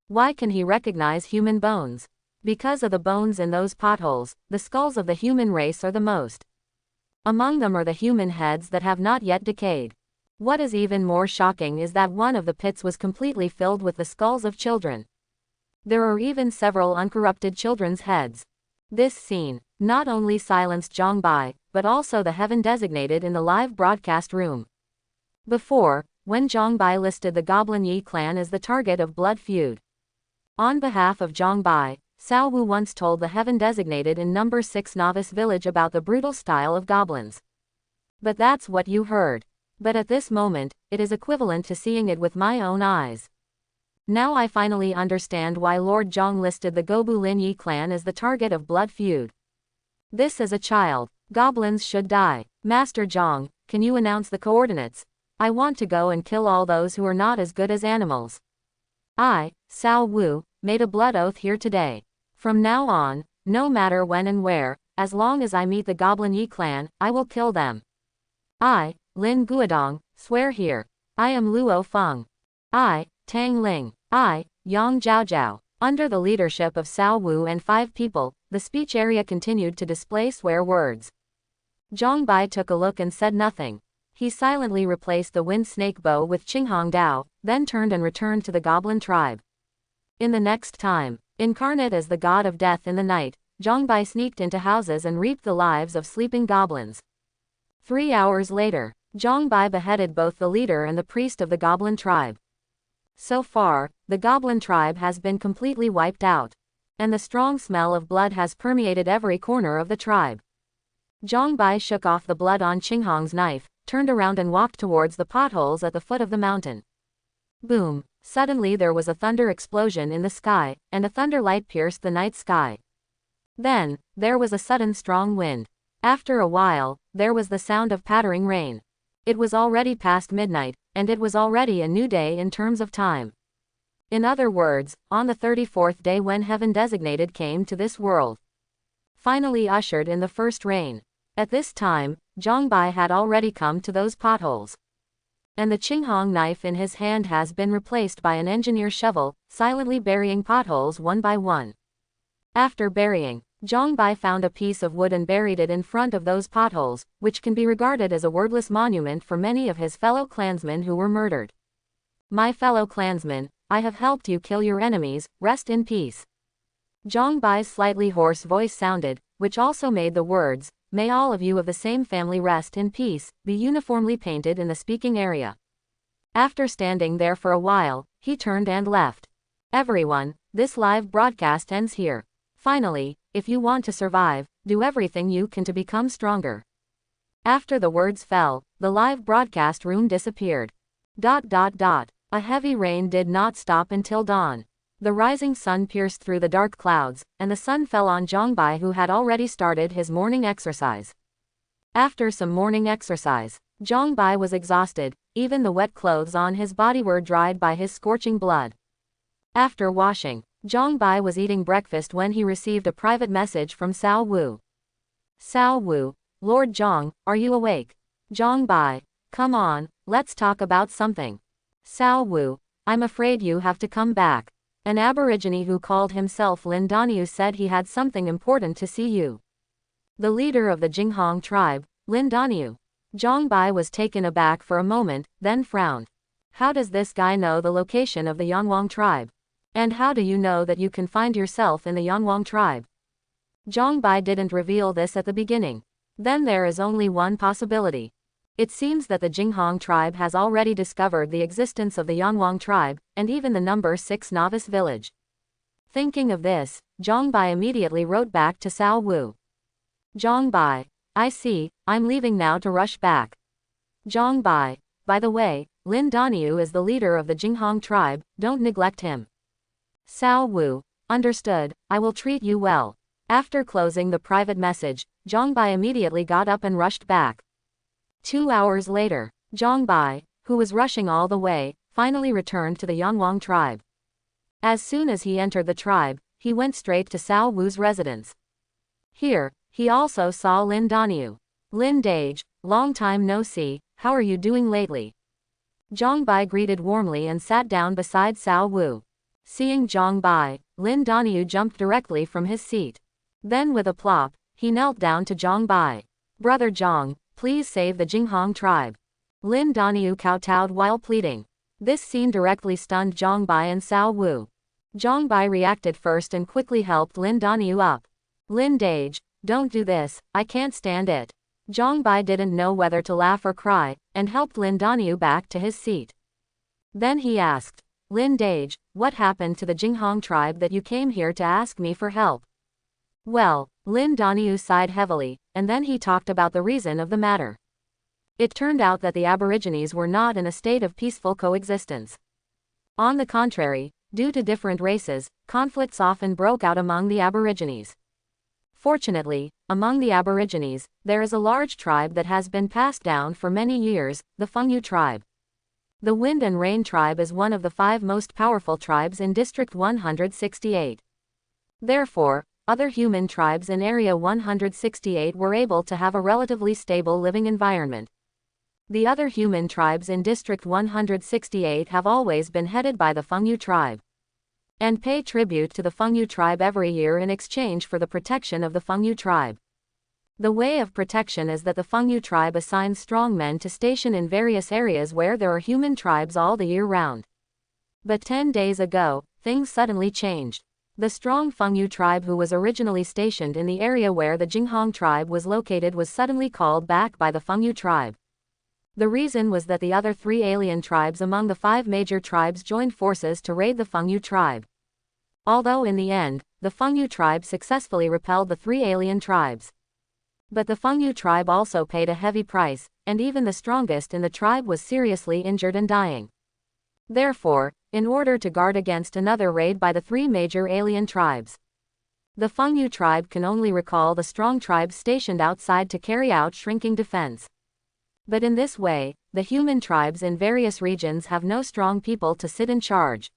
Why can he recognize human bones? Because of the bones in those potholes, the skulls of the human race are the most. Among them are the human heads that have not yet decayed. What is even more shocking is that one of the pits was completely filled with the skulls of children. There are even several uncorrupted children's heads. This scene not only silenced Zhang Bai, but also the heaven designated in the live broadcast room. Before, when Zhang Bai listed the Goblin Yi clan as the target of blood feud. On behalf of Zhang Bai, Cao Wu once told the heaven designated in number 6 novice village about the brutal style of goblins. But that's what you heard. But at this moment, it is equivalent to seeing it with my own eyes. Now I finally understand why Lord Zhang listed the Goblin Yi clan as the target of blood feud. This is a child. Goblins should die. Master Zhang, can you announce the coordinates? I want to go and kill all those who are not as good as animals. I, Cao Wu, made a blood oath here today. From now on, no matter when and where, as long as I meet the Goblin Yi clan, I will kill them. I, Lin Guodong, swear here. I am Luo Feng. I, Tang Ling. I, Yang Zhaozhao. Under the leadership of Cao Wu and 5 people, the speech area continued to display swear words. Zhang Bai took a look and said nothing. He silently replaced the wind snake bow with Jing Hong Dao, then turned and returned to the goblin tribe. In the next time, incarnate as the god of death in the night, Zhang Bai sneaked into houses and reaped the lives of sleeping goblins. 3 hours later, Zhang Bai beheaded both the leader and the priest of the goblin tribe. So far, the goblin tribe has been completely wiped out. And the strong smell of blood has permeated every corner of the tribe. Zhang Bai shook off the blood on Jing Hong's knife, turned around and walked towards the potholes at the foot of the mountain. Boom! Suddenly there was a thunder explosion in the sky, and a thunder light pierced the night sky. Then, there was a sudden strong wind. After a while, there was the sound of pattering rain. It was already past midnight, and it was already a new day in terms of time. In other words, on the 34th day when heaven designated came to this world. Finally ushered in the first rain. At this time, Zhang Bai had already come to those potholes. and the Jing Hong knife in his hand has been replaced by an engineer's shovel, silently burying potholes one by one. After burying, Zhang Bai found a piece of wood and buried it in front of those potholes, which can be regarded as a wordless monument for many of his fellow clansmen who were murdered. My fellow clansmen, I have helped you kill your enemies, rest in peace. Zhang Bai's slightly hoarse voice sounded, which also made the words, "May all of you of the same family rest in peace," be uniformly painted in the speaking area. After standing there for a while, he turned and left. Everyone, this live broadcast ends here. Finally, if you want to survive, do everything you can to become stronger. After the words fell, the live broadcast room disappeared. A heavy rain did not stop until dawn. The rising sun pierced through the dark clouds, and the sun fell on Zhang Bai, who had already started his morning exercise. After some morning exercise, Zhang Bai was exhausted, even the wet clothes on his body were dried by his scorching blood. After washing, Zhang Bai was eating breakfast when he received a private message from Cao Wu. Cao Wu, Lord Zhang, are you awake? Zhang Bai, come on, let's talk about something. Cao Wu, I'm afraid you have to come back. An aborigine who called himself Lin Daniu said he had something important to see you. The leader of the Jing Hong tribe, Lin Daniu. Zhang Bai was taken aback for a moment, then frowned. How does this guy know the location of the Yanwang tribe? And how do you know that you can find yourself in the Yanwang tribe? Zhang Bai didn't reveal this at the beginning. Then there is only one possibility. It seems that the Jing Hong tribe has already discovered the existence of the Yanwang tribe, and even the number 6 novice village. Thinking of this, Zhang Bai immediately wrote back to Cao Wu. Zhang Bai, I see, I'm leaving now to rush back. Zhang Bai, by the way, Lin Daniu is the leader of the Jing Hong tribe, don't neglect him. Cao Wu, understood, I will treat you well. After closing the private message, Zhang Bai immediately got up and rushed back. 2 hours later, Zhang Bai, who was rushing all the way, finally returned to the Yanwang tribe. As soon as he entered the tribe, he went straight to Cao Wu's residence. Here, he also saw Lin Daniu. Lin Dage, long time no see, how are you doing lately? Zhang Bai greeted warmly and sat down beside Cao Wu. Seeing Zhang Bai, Lin Daniu jumped directly from his seat. Then with a plop, he knelt down to Zhang Bai. Brother Zhang, please save the Jing Hong tribe. Lin Daniu kowtowed while pleading. This scene directly stunned Zhang Bai and Cao Wu. Zhang Bai reacted first and quickly helped Lin Daniu up. Lin Dage, don't do this, I can't stand it. Zhang Bai didn't know whether to laugh or cry, and helped Lin Daniu back to his seat. Then he asked, Lin Dage, what happened to the Jing Hong tribe that you came here to ask me for help? Well, Lin Daniu sighed heavily, and then he talked about the reason of the matter. It turned out that the Aborigines were not in a state of peaceful coexistence. On the contrary, due to different races, conflicts often broke out among the Aborigines. Fortunately, among the Aborigines, there is a large tribe that has been passed down for many years, the Fungu tribe. The Wind and Rain tribe is one of the 5 most powerful tribes in District 168. Therefore, other human tribes in Area 168 were able to have a relatively stable living environment. The other human tribes in District 168 have always been headed by the Fungu tribe, and pay tribute to the Fungu tribe every year in exchange for the protection of the Fungu tribe. The way of protection is that the Fungu tribe assigns strong men to station in various areas where there are human tribes all the year round. But 10 days ago, things suddenly changed. The strong Fungu tribe who was originally stationed in the area where the Jing Hong tribe was located was suddenly called back by the Fungu tribe. The reason was that the other 3 alien tribes among the 5 major tribes joined forces to raid the Fungu tribe. Although in the end, the Fungu tribe successfully repelled the 3 alien tribes. But the Fungu tribe also paid a heavy price, and even the strongest in the tribe was seriously injured and dying. Therefore, in order to guard against another raid by the 3 major alien tribes, the Fungu tribe can only recall the strong tribes stationed outside to carry out shrinking defense. But in this way, the human tribes in various regions have no strong people to sit in charge.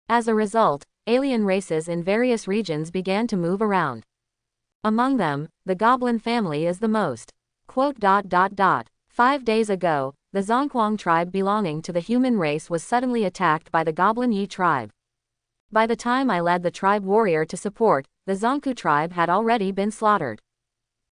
As a result, alien races in various regions began to move around. Among them, the goblin family is the most. 5 days ago, the Zhonghuang tribe belonging to the human race was suddenly attacked by the Goblin Yi tribe. By the time I led the tribe warrior to support, the Zhongku tribe had already been slaughtered.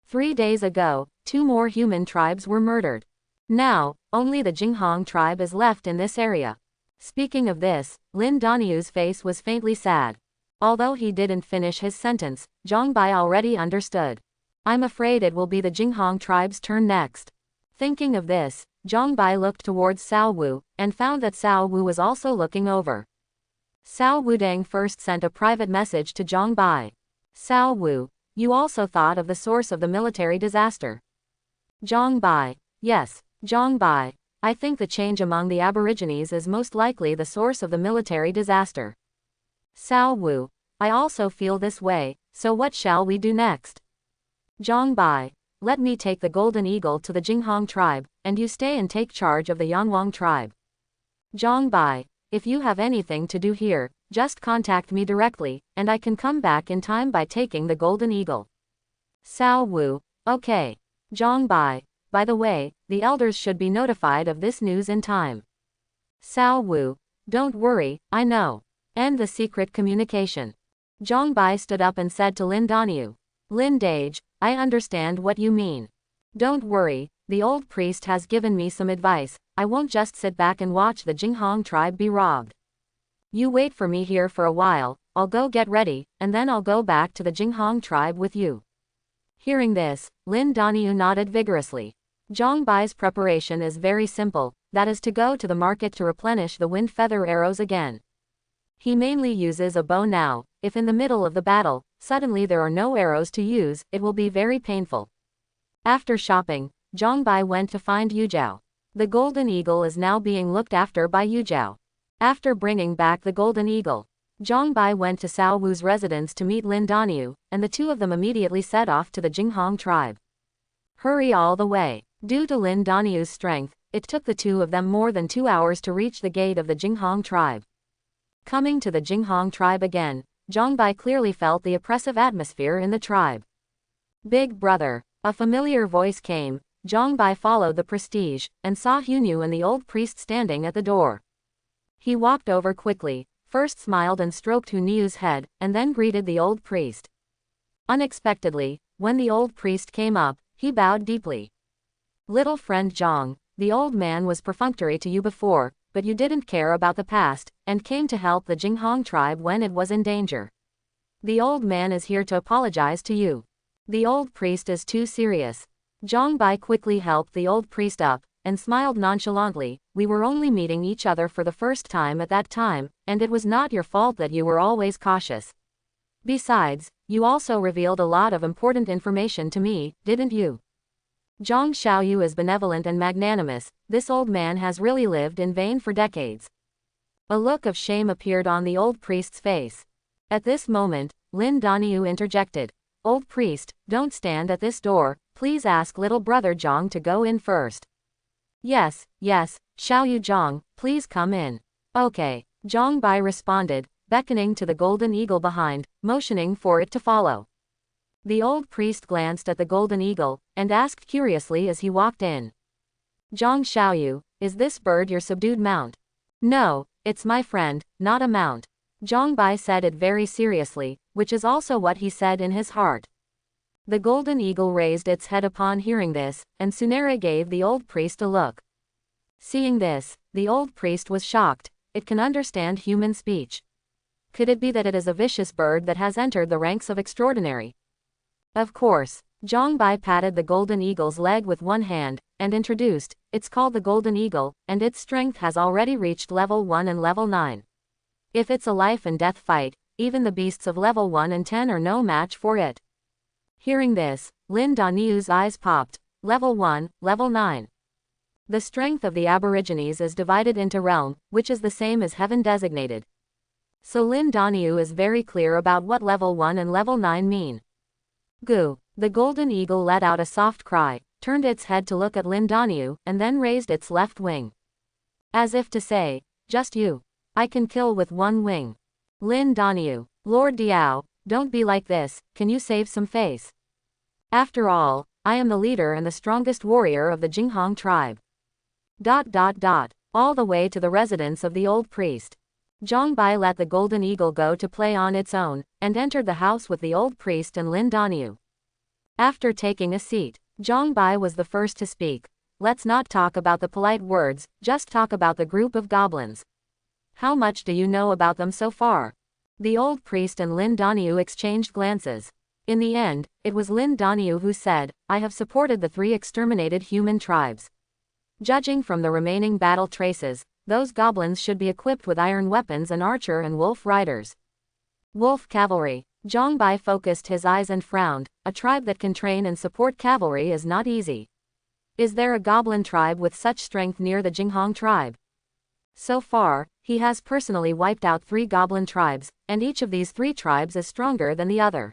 3 days ago, 2 more human tribes were murdered. Now, only the Jing Hong tribe is left in this area. Speaking of this, Lin Danyu's face was faintly sad. Although he didn't finish his sentence, Zhang Bai already understood. I'm afraid it will be the Jing Hong tribe's turn next. Thinking of this, Zhang Bai looked towards Cao Wu, and found that Cao Wu was also looking over. Cao Wudang first sent a private message to Zhang Bai. Cao Wu, you also thought of the source of the military disaster. Zhang Bai, yes, Zhang Bai, I think the change among the Aborigines is most likely the source of the military disaster. Cao Wu, I also feel this way, so what shall we do next? Zhang Bai, let me take the Golden Eagle to the Jing Hong tribe, and you stay and take charge of the Yanwang tribe. Zhang Bai, if you have anything to do here, just contact me directly, and I can come back in time by taking the Golden Eagle. Cao Wu, okay. Zhang Bai, by the way, the elders should be notified of this news in time. Cao Wu, don't worry, I know. End the secret communication. Zhang Bai stood up and said to Lin Danyu. Lin Dage, I understand what you mean. Don't worry, the old priest has given me some advice, I won't just sit back and watch the Jing Hong tribe be robbed. You wait for me here for a while, I'll go get ready, and then I'll go back to the Jing Hong tribe with you. Hearing this, Lin Danyu nodded vigorously. Zhang Bai's preparation is very simple, that is to go to the market to replenish the wind feather arrows again. He mainly uses a bow now. If in the middle of the battle, suddenly there are no arrows to use, it will be very painful. After shopping, Zhang Bai went to find Yu Zhao. The Golden Eagle is now being looked after by Yu Zhao. After bringing back the Golden Eagle, Zhang Bai went to Cao Wu's residence to meet Lin Danyu, and the two of them immediately set off to the Jing Hong tribe. Hurry all the way. Due to Lin Danyu's strength, it took the two of them more than 2 hours to reach the gate of the Jing Hong tribe. Coming to the Jing Hong tribe again, Zhang Bai clearly felt the oppressive atmosphere in the tribe. Big brother, a familiar voice came. Zhang Bai followed the prestige, and saw Hunyu and the old priest standing at the door. He walked over quickly, first smiled and stroked Hunyu's head, and then greeted the old priest. Unexpectedly, when the old priest came up, he bowed deeply. Little friend Zhang, the old man was perfunctory to you before, but you didn't care about the past, and came to help the Jing Hong tribe when it was in danger. The old man is here to apologize to you. The old priest is too serious. Zhang Bai quickly helped the old priest up, and smiled nonchalantly. We were only meeting each other for the first time at that time, and it was not your fault that you were always cautious. Besides, you also revealed a lot of important information to me, didn't you? Zhang Xiaoyu is benevolent and magnanimous. This old man has really lived in vain for decades. A look of shame appeared on the old priest's face. At this moment, Lin Danyu interjected. Old priest, don't stand at this door, please ask little brother Zhang to go in first. Yes, Xiaoyu Zhang, please come in. Okay, Zhang Bai responded, beckoning to the Golden Eagle behind, motioning for it to follow. The old priest glanced at the Golden Eagle, and asked curiously as he walked in. Zhang Xiaoyu, is this bird your subdued mount? No, it's my friend, not a mount. Zhang Bai said it very seriously, which is also what he said in his heart. The Golden Eagle raised its head upon hearing this, and Tsunere gave the old priest a look. Seeing this, the old priest was shocked. It can understand human speech. Could it be that it is a vicious bird that has entered the ranks of extraordinary? Of course. Zhang Bai patted the Golden Eagle's leg with one hand, and introduced, it's called the Golden Eagle, and its strength has already reached level 1 and level 9. If it's a life and death fight, even the beasts of level 1 and 10 are no match for it. Hearing this, Lin Danyu's eyes popped. Level 1, level 9. The strength of the Aborigines is divided into realm, which is the same as heaven designated. So Lin Danyu is very clear about what level 1 and level 9 mean. Goo. The Golden Eagle let out a soft cry, turned its head to look at Lin Danyu, and then raised its left wing. As if to say, just you. I can kill with one wing. Lin Danyu, Lord Diao, don't be like this, can you save some face? After all, I am the leader and the strongest warrior of the Jing Hong tribe. All the way to the residence of the old priest. Zhang Bai let the golden eagle go to play on its own, and entered the house with the old priest and Lin Daniu. After taking a seat, Zhang Bai was the first to speak. Let's not talk about the polite words, just talk about the group of goblins. How much do you know about them so far? The old priest and Lin Daniu exchanged glances. In the end, it was Lin Daniu who said, I have supported the 3 exterminated human tribes. Judging from the remaining battle traces, those goblins should be equipped with iron weapons and archer and wolf riders. Wolf cavalry. Zhang Bai focused his eyes and frowned. A tribe that can train and support cavalry is not easy. Is there a goblin tribe with such strength near the Jing Hong tribe? So far, he has personally wiped out 3 goblin tribes, and each of these 3 tribes is stronger than the other.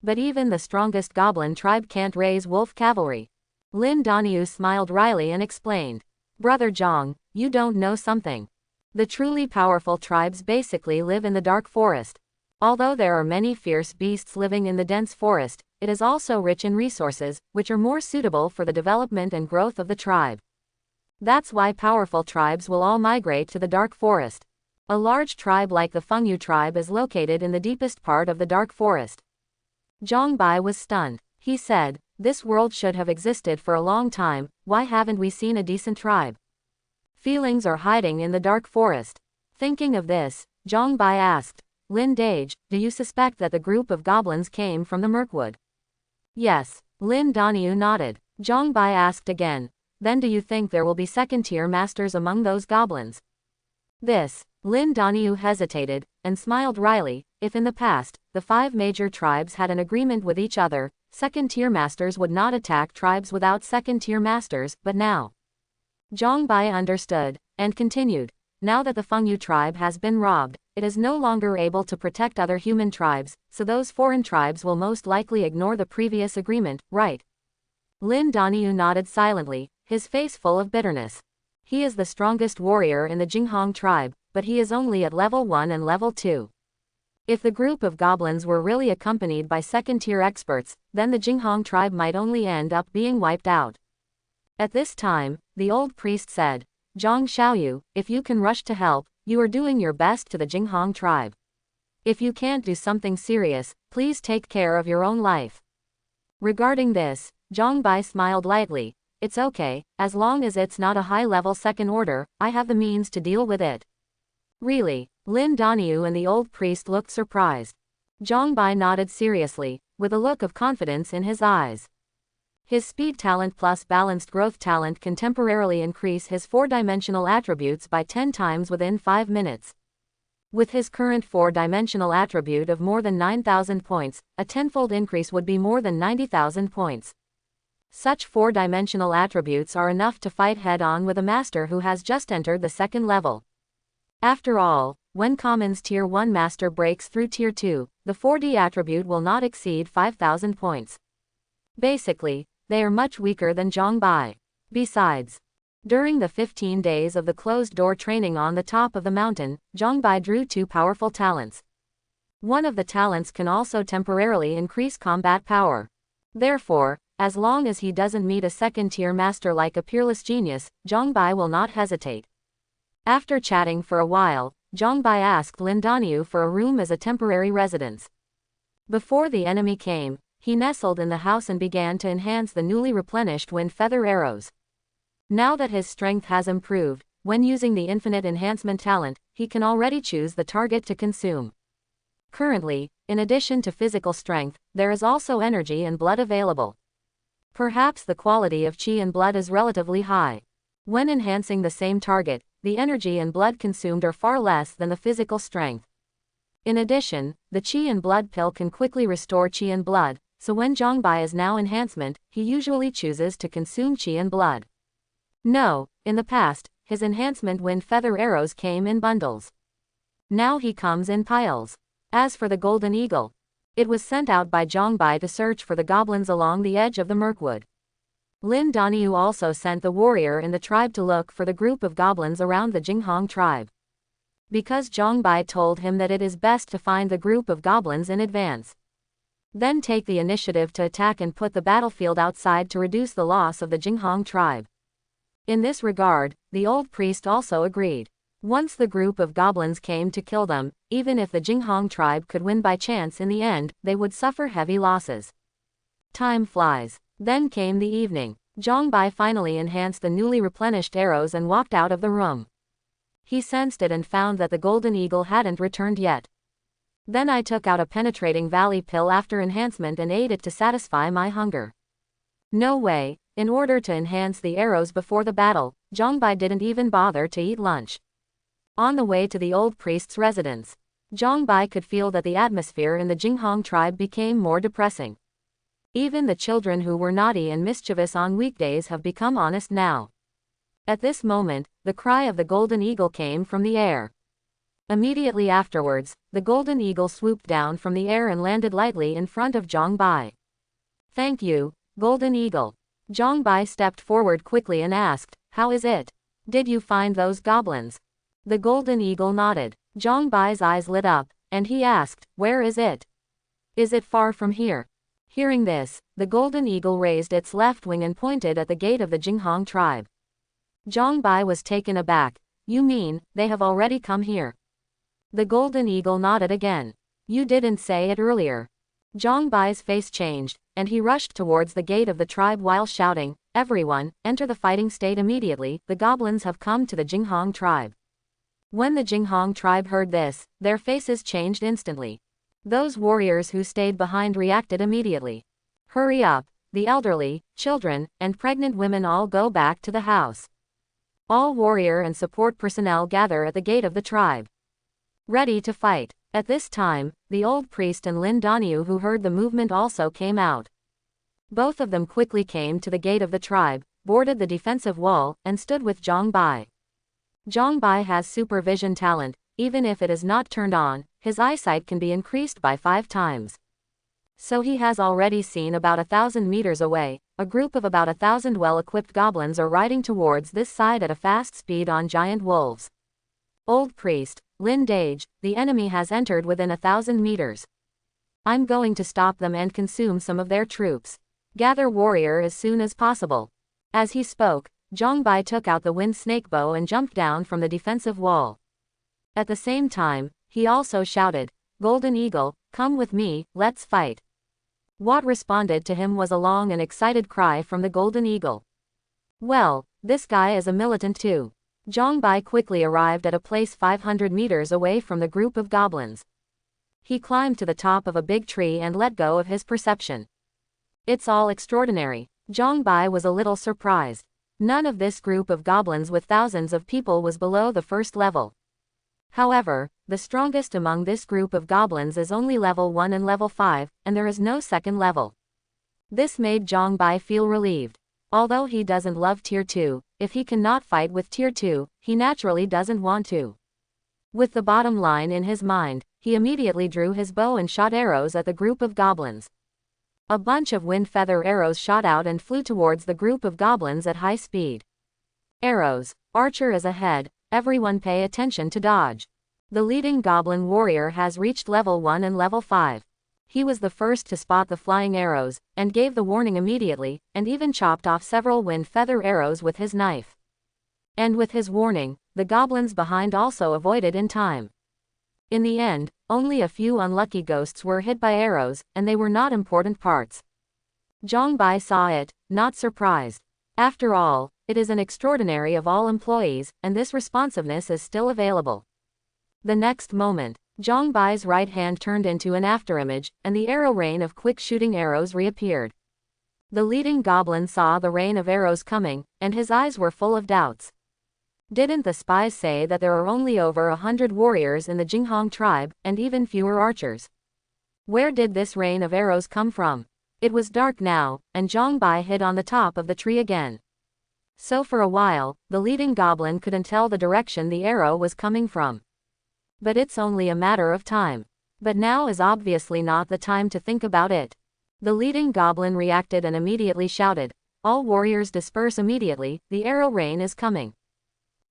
But even the strongest goblin tribe can't raise wolf cavalry. Lin Daniu smiled wryly and explained. Brother Zhang, you don't know something. The truly powerful tribes basically live in the dark forest. Although there are many fierce beasts living in the dense forest, it is also rich in resources, which are more suitable for the development and growth of the tribe. That's why powerful tribes will all migrate to the dark forest. A large tribe like the Fungu tribe is located in the deepest part of the dark forest. Zhang Bai was stunned. He said, this world should have existed for a long time, why haven't we seen a decent tribe? Feelings are hiding in the dark forest. Thinking of this, Zhang Bai asked, Lin Dage, do you suspect that the group of goblins came from the Mirkwood? Yes. Lin Daniu nodded. Zhang Bai asked again, then do you think there will be second-tier masters among those goblins? Lin Daniu hesitated, and smiled wryly. If in the past, the 5 major tribes had an agreement with each other, second-tier masters would not attack tribes without second-tier masters, but now. Zhang Bai understood, and continued, now that the Fungu tribe has been robbed, it is no longer able to protect other human tribes, so those foreign tribes will most likely ignore the previous agreement, right? Lin Daniu nodded silently, his face full of bitterness. He is the strongest warrior in the Jing Hong tribe, but he is only at level 1 and level 2. If the group of goblins were really accompanied by second-tier experts, then the Jing Hong tribe might only end up being wiped out. At this time, the old priest said, Zhang Xiaoyu, if you can rush to help, you are doing your best to the Jing Hong tribe. If you can't do something serious, please take care of your own life. Regarding this, Zhang Bai smiled lightly. It's okay, as long as it's not a high-level second order, I have the means to deal with it. Really? Lin Daniu and the old priest looked surprised. Zhang Bai nodded seriously, with a look of confidence in his eyes. His speed talent plus balanced growth talent can temporarily increase his 4-dimensional attributes by 10 times within 5 minutes. With his current 4-dimensional attribute of more than 9,000 points, a tenfold increase would be more than 90,000 points. Such 4-dimensional attributes are enough to fight head-on with a master who has just entered the 2nd level. After all, when Common's Tier 1 master breaks through Tier 2, the 4D attribute will not exceed 5,000 points. Basically, they are much weaker than Zhang Bai. Besides, during the 15 days of the closed-door training on the top of the mountain, Zhang Bai drew 2 powerful talents. One of the talents can also temporarily increase combat power. Therefore, as long as he doesn't meet a second-tier master like a peerless genius, Zhang Bai will not hesitate. After chatting for a while, Zhang Bai asked Lin Daniu for a room as a temporary residence. Before the enemy came, he nestled in the house and began to enhance the newly replenished wind feather arrows. Now that his strength has improved, when using the infinite enhancement talent, he can already choose the target to consume. Currently, in addition to physical strength, there is also energy and blood available. Perhaps the quality of qi and blood is relatively high. When enhancing the same target, the energy and blood consumed are far less than the physical strength. In addition, the qi and blood pill can quickly restore qi and blood, so when Zhang Bai is now enhancement, he usually chooses to consume qi and blood. No, in the past, his enhancement wind feather arrows came in bundles. Now he comes in piles. As for the golden eagle, it was sent out by Zhang Bai to search for the goblins along the edge of the Mirkwood. Lin Daniu also sent the warrior in the tribe to look for the group of goblins around the Jing Hong tribe. Because Zhang Bai told him that it is best to find the group of goblins in advance. Then take the initiative to attack and put the battlefield outside to reduce the loss of the Jing Hong tribe. In this regard, the old priest also agreed. Once the group of goblins came to kill them, even if the Jing Hong tribe could win by chance in the end, they would suffer heavy losses. Time flies. Then came the evening. Zhang Bai finally enhanced the newly replenished arrows and walked out of the room. He sensed it and found that the golden eagle hadn't returned yet. Then I took out a penetrating valley pill after enhancement and ate it to satisfy my hunger. No way. In order to enhance the arrows before the battle, Zhang Bai didn't even bother to eat lunch. On the way to the old priest's residence, Zhang Bai could feel that the atmosphere in the Jing Hong tribe became more depressing. Even the children who were naughty and mischievous on weekdays have become honest now. At this moment, the cry of the golden eagle came from the air. Immediately afterwards, the golden eagle swooped down from the air and landed lightly in front of Zhang Bai. "Thank you, golden eagle." Zhang Bai stepped forward quickly and asked, "How is it? Did you find those goblins?" The golden eagle nodded. Zhang Bai's eyes lit up, and he asked, "Where is it? Is it far from here?" Hearing this, the golden eagle raised its left wing and pointed at the gate of the Jing Hong tribe. Zhang Bai was taken aback. "You mean, they have already come here?" The golden eagle nodded again. "You didn't say it earlier." Zhang Bai's face changed, and he rushed towards the gate of the tribe while shouting, "Everyone, enter the fighting state immediately, the goblins have come to the Jing Hong tribe." When the Jing Hong tribe heard this, their faces changed instantly. Those warriors who stayed behind reacted immediately. "Hurry up, the elderly, children, and pregnant women all go back to the house. All warrior and support personnel gather at the gate of the tribe, ready to fight." At this time, the old priest and Lin Doniu who heard the movement also came out. Both of them quickly came to the gate of the tribe, boarded the defensive wall, and stood with Zhang Bai. Zhang Bai has supervision talent. Even if it is not turned on, his eyesight can be increased by 5 times. So he has already seen about 1,000 meters away, a group of about 1,000 well-equipped goblins are riding towards this side at a fast speed on giant wolves. "Old priest, Lin Dage, the enemy has entered within 1,000 meters. I'm going to stop them and consume some of their troops. Gather warrior as soon as possible." As he spoke, Zhang Bai took out the wind snake bow and jumped down from the defensive wall. At the same time, he also shouted, "Golden Eagle, come with me, let's fight." What responded to him was a long and excited cry from the Golden Eagle. "Well, this guy is a militant too." Zhang Bai quickly arrived at a place 500 meters away from the group of goblins. He climbed to the top of a big tree and let go of his perception. "It's all extraordinary." Zhang Bai was a little surprised. None of this group of goblins with thousands of people was below the first level. However, the strongest among this group of goblins is only level 1 and level 5, and there is no second level. This made Zhang Bai feel relieved. Although he doesn't love Tier 2, if he cannot fight with Tier 2, he naturally doesn't want to. With the bottom line in his mind, he immediately drew his bow and shot arrows at the group of goblins. A bunch of wind feather arrows shot out and flew towards the group of goblins at high speed. Arrows. Archer is ahead, everyone pay attention to dodge. The leading goblin warrior has reached level 1 and level 5. He was the first to spot the flying arrows, and gave the warning immediately, and even chopped off several wind feather arrows with his knife. And with his warning, the goblins behind also avoided in time. In the end, only a few unlucky ghosts were hit by arrows, and they were not important parts. Zhang Bai saw it, not surprised. After all, it is an extraordinary of all employees, and this responsiveness is still available. The next moment, Zhang Bai's right hand turned into an afterimage, and the arrow rain of quick shooting arrows reappeared. The leading goblin saw the rain of arrows coming, and his eyes were full of doubts. Didn't the spies say that there are only over 100 warriors in the Jing Hong tribe, and even fewer archers? Where did this rain of arrows come from? It was dark now, and Zhang Bai hid on the top of the tree again. So for a while, the leading goblin couldn't tell the direction the arrow was coming from. But it's only a matter of time. But now is obviously not the time to think about it. The leading goblin reacted and immediately shouted, "All warriors disperse immediately, the arrow rain is coming."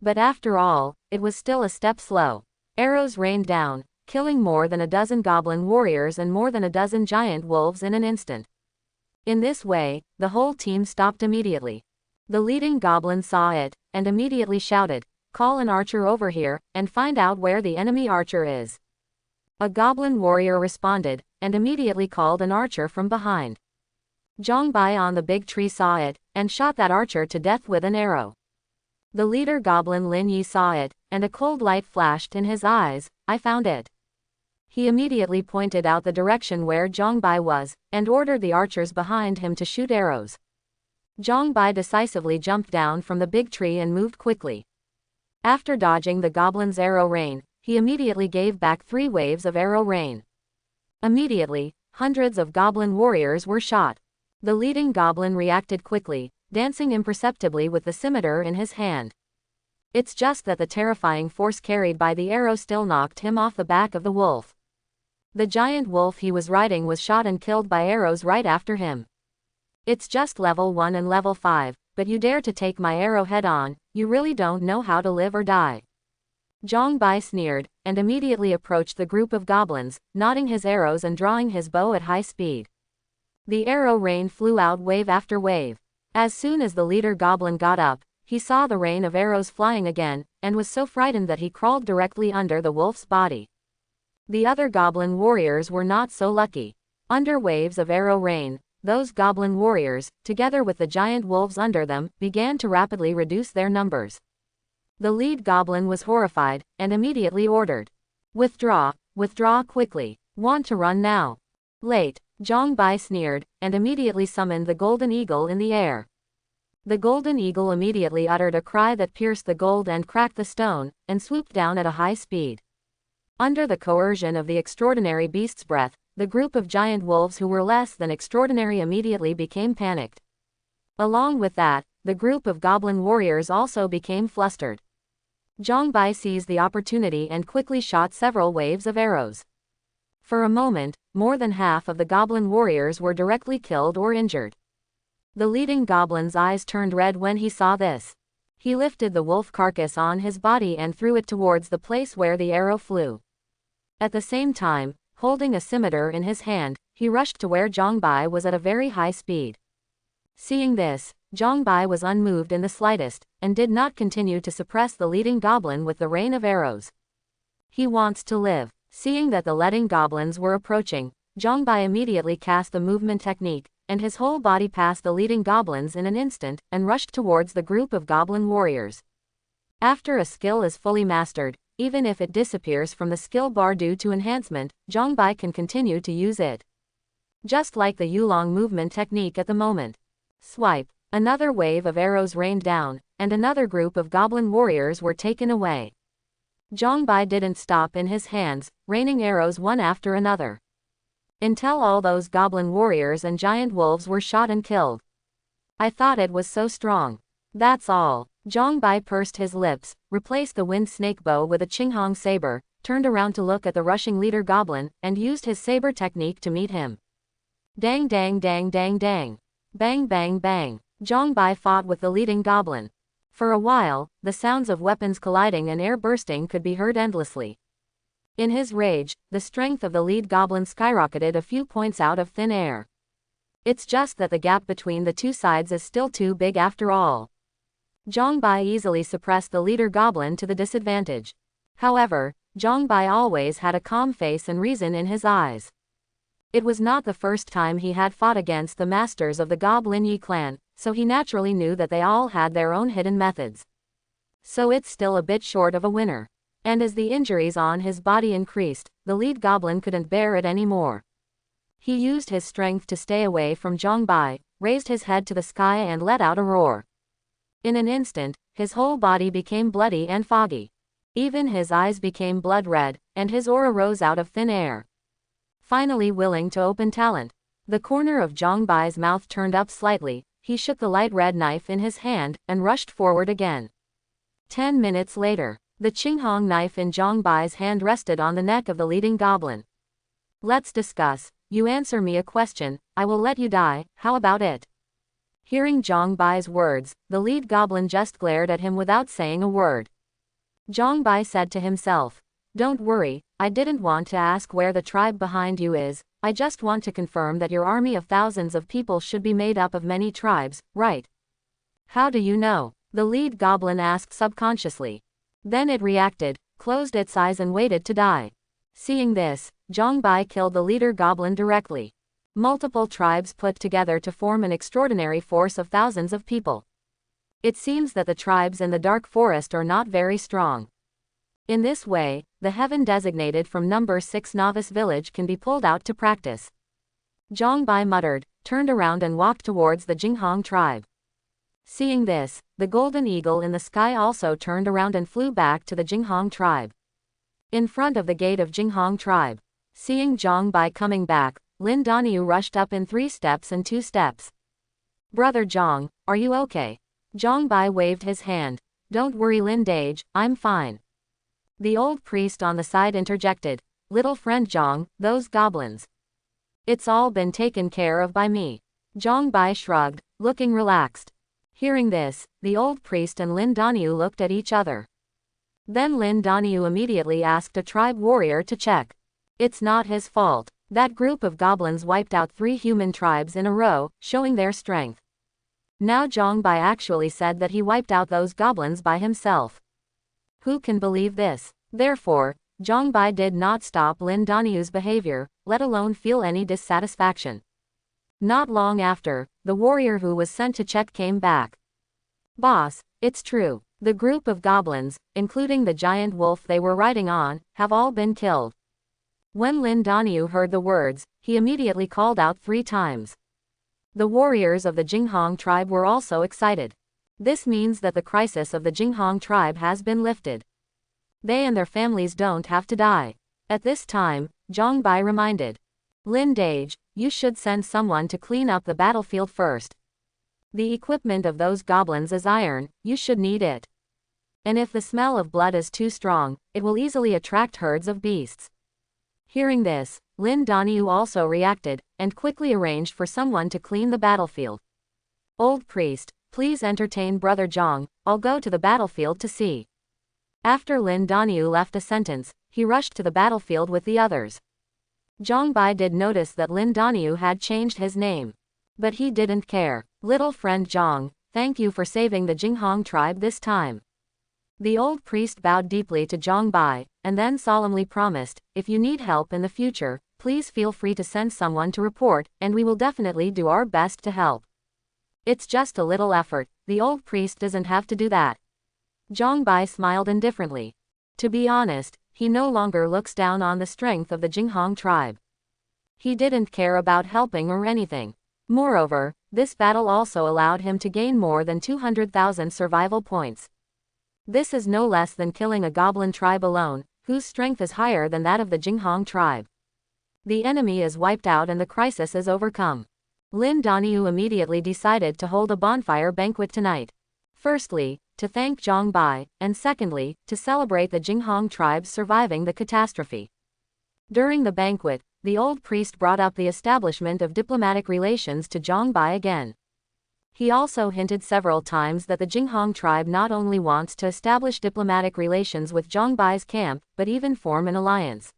But after all, it was still a step slow. Arrows rained down, killing more than a dozen goblin warriors and more than a dozen giant wolves in an instant. In this way, the whole team stopped immediately. The leading goblin saw it, and immediately shouted, "Call an archer over here, and find out where the enemy archer is." A goblin warrior responded, and immediately called an archer from behind. Zhongbai on the big tree saw it, and shot that archer to death with an arrow. The leader goblin Lin Yi saw it, and a cold light flashed in his eyes. "I found it." He immediately pointed out the direction where Zhongbai was, and ordered the archers behind him to shoot arrows. Zhongbai decisively jumped down from the big tree and moved quickly. After dodging the goblin's arrow rain, he immediately gave back 3 waves of arrow rain. Immediately, hundreds of goblin warriors were shot. The leading goblin reacted quickly, dancing imperceptibly with the scimitar in his hand. It's just that the terrifying force carried by the arrow still knocked him off the back of the wolf. The giant wolf he was riding was shot and killed by arrows right after him. "It's just level 1 and level 5, but you dare to take my arrow head on, you really don't know how to live or die." Zhongbai sneered, and immediately approached the group of goblins, nodding his arrows and drawing his bow at high speed. The arrow rain flew out wave after wave. As soon as the leader goblin got up, he saw the rain of arrows flying again, and was so frightened that he crawled directly under the wolf's body. The other goblin warriors were not so lucky. Under waves of arrow rain, those goblin warriors, together with the giant wolves under them, began to rapidly reduce their numbers. The lead goblin was horrified, and immediately ordered, "Withdraw, withdraw quickly. Want to run now?" "Late." Zhongbai sneered, and immediately summoned the golden eagle in the air. The golden eagle immediately uttered a cry that pierced the gold and cracked the stone, and swooped down at a high speed. Under the coercion of the extraordinary beast's breath, the group of giant wolves who were less than extraordinary immediately became panicked. Along with that, the group of goblin warriors also became flustered. Zhongbai seized the opportunity and quickly shot several waves of arrows. For a moment, more than half of the goblin warriors were directly killed or injured. The leading goblin's eyes turned red when he saw this. He lifted the wolf carcass on his body and threw it towards the place where the arrow flew. At the same time, holding a scimitar in his hand, he rushed to where Zhongbai was at a very high speed. Seeing this, Zhongbai was unmoved in the slightest, and did not continue to suppress the leading goblin with the rain of arrows. He wants to live. Seeing that the leading goblins were approaching, Zhongbai immediately cast the movement technique, and his whole body passed the leading goblins in an instant, and rushed towards the group of goblin warriors. After a skill is fully mastered, even if it disappears from the skill bar due to enhancement, Zhongbai can continue to use it. Just like the Yulong movement technique at the moment. Swipe. Another wave of arrows rained down, and another group of goblin warriors were taken away. Zhongbai didn't stop in his hands, raining arrows one after another, until all those goblin warriors and giant wolves were shot and killed. "I thought it was so strong. That's all." Zhongbai pursed his lips, replaced the wind snake bow with a Jing Hong saber, turned around to look at the rushing leader goblin, and used his saber technique to meet him. Dang dang dang dang dang. Bang bang bang. Zhongbai fought with the leading goblin. For a while, the sounds of weapons colliding and air bursting could be heard endlessly. In his rage, the strength of the lead goblin skyrocketed a few points out of thin air. It's just that the gap between the two sides is still too big after all. Zhongbai easily suppressed the leader goblin to the disadvantage. However, Zhongbai always had a calm face and reason in his eyes. It was not the first time he had fought against the masters of the Goblin Yi clan, so he naturally knew that they all had their own hidden methods. So it's still a bit short of a winner. And as the injuries on his body increased, the lead goblin couldn't bear it anymore. He used his strength to stay away from Zhongbai, raised his head to the sky and let out a roar. In an instant, his whole body became bloody and foggy. Even his eyes became blood red, and his aura rose out of thin air. Finally willing to open talent. The corner of Zhongbai's mouth turned up slightly, he shook the light red knife in his hand, and rushed forward again. 10 minutes later, the Jing Hong knife in Zhongbai's hand rested on the neck of the leading goblin. "Let's discuss. You answer me a question, I will let you die, how about it?" Hearing Zhongbai's words, the lead goblin just glared at him without saying a word. Zhongbai said to himself, "Don't worry, I didn't want to ask where the tribe behind you is, I just want to confirm that your army of thousands of people should be made up of many tribes, right?" How do you know? The lead goblin asked subconsciously. Then it reacted, closed its eyes and waited to die. Seeing this, Zhang Bai killed the leader goblin directly. Multiple tribes put together to form an extraordinary force of thousands of people. It seems that the tribes in the dark forest are not very strong. In this way, the heaven designated from number 6 novice village can be pulled out to practice. Zhang Bai muttered, turned around and walked towards the Jing Hong tribe. Seeing this, the golden eagle in the sky also turned around and flew back to the Jing Hong tribe. In front of the gate of Jing Hong tribe, seeing Zhang Bai coming back, Lin Daniu rushed up in 3 steps and 2 steps. Brother Zhang, are you okay? Zhang Bai waved his hand. Don't worry Lin Dage, I'm fine. The old priest on the side interjected, little friend Zhang, those goblins. It's all been taken care of by me. Zhang Bai shrugged, looking relaxed. Hearing this, the old priest and Lin Daniu looked at each other. Then Lin Daniu immediately asked a tribe warrior to check. It's not his fault. That group of goblins wiped out 3 human tribes in a row, showing their strength. Now Zhang Bai actually said that he wiped out those goblins by himself. Who can believe this? Therefore, Zhang Bai did not stop Lin Daniu's behavior, let alone feel any dissatisfaction. Not long after, the warrior who was sent to check came back. Boss, it's true. The group of goblins, including the giant wolf they were riding on, have all been killed. When Lin Daniu heard the words, he immediately called out 3 times. The warriors of the Jing Hong tribe were also excited. This means that the crisis of the Jing Hong tribe has been lifted. They and their families don't have to die. At this time, Zhang Bai reminded. Lin Dage, you should send someone to clean up the battlefield first. The equipment of those goblins is iron, you should need it. And if the smell of blood is too strong, it will easily attract herds of beasts. Hearing this, Lin Daniu also reacted, and quickly arranged for someone to clean the battlefield. Old priest, please entertain Brother Zhang, I'll go to the battlefield to see. After Lin Daniu left a sentence, he rushed to the battlefield with the others. Zhang Bai did notice that Lin Daniu had changed his name. But he didn't care. Little friend Zhang, thank you for saving the Jing Hong tribe this time. The old priest bowed deeply to Zhang Bai, and then solemnly promised, if you need help in the future, please feel free to send someone to report, and we will definitely do our best to help. It's just a little effort, the old priest doesn't have to do that. Zhang Bai smiled indifferently. To be honest, he no longer looks down on the strength of the Jing Hong tribe. He didn't care about helping or anything. Moreover, this battle also allowed him to gain more than 200,000 survival points. This is no less than killing a goblin tribe alone, whose strength is higher than that of the Jing Hong tribe. The enemy is wiped out and the crisis is overcome. Lin Daniu immediately decided to hold a bonfire banquet tonight. Firstly, to thank Zhang Bai, and secondly, to celebrate the Jing Hong tribes surviving the catastrophe. During the banquet, the old priest brought up the establishment of diplomatic relations to Zhang Bai again. He also hinted several times that the Jing Hong tribe not only wants to establish diplomatic relations with Zhang Bai's camp, but even form an alliance.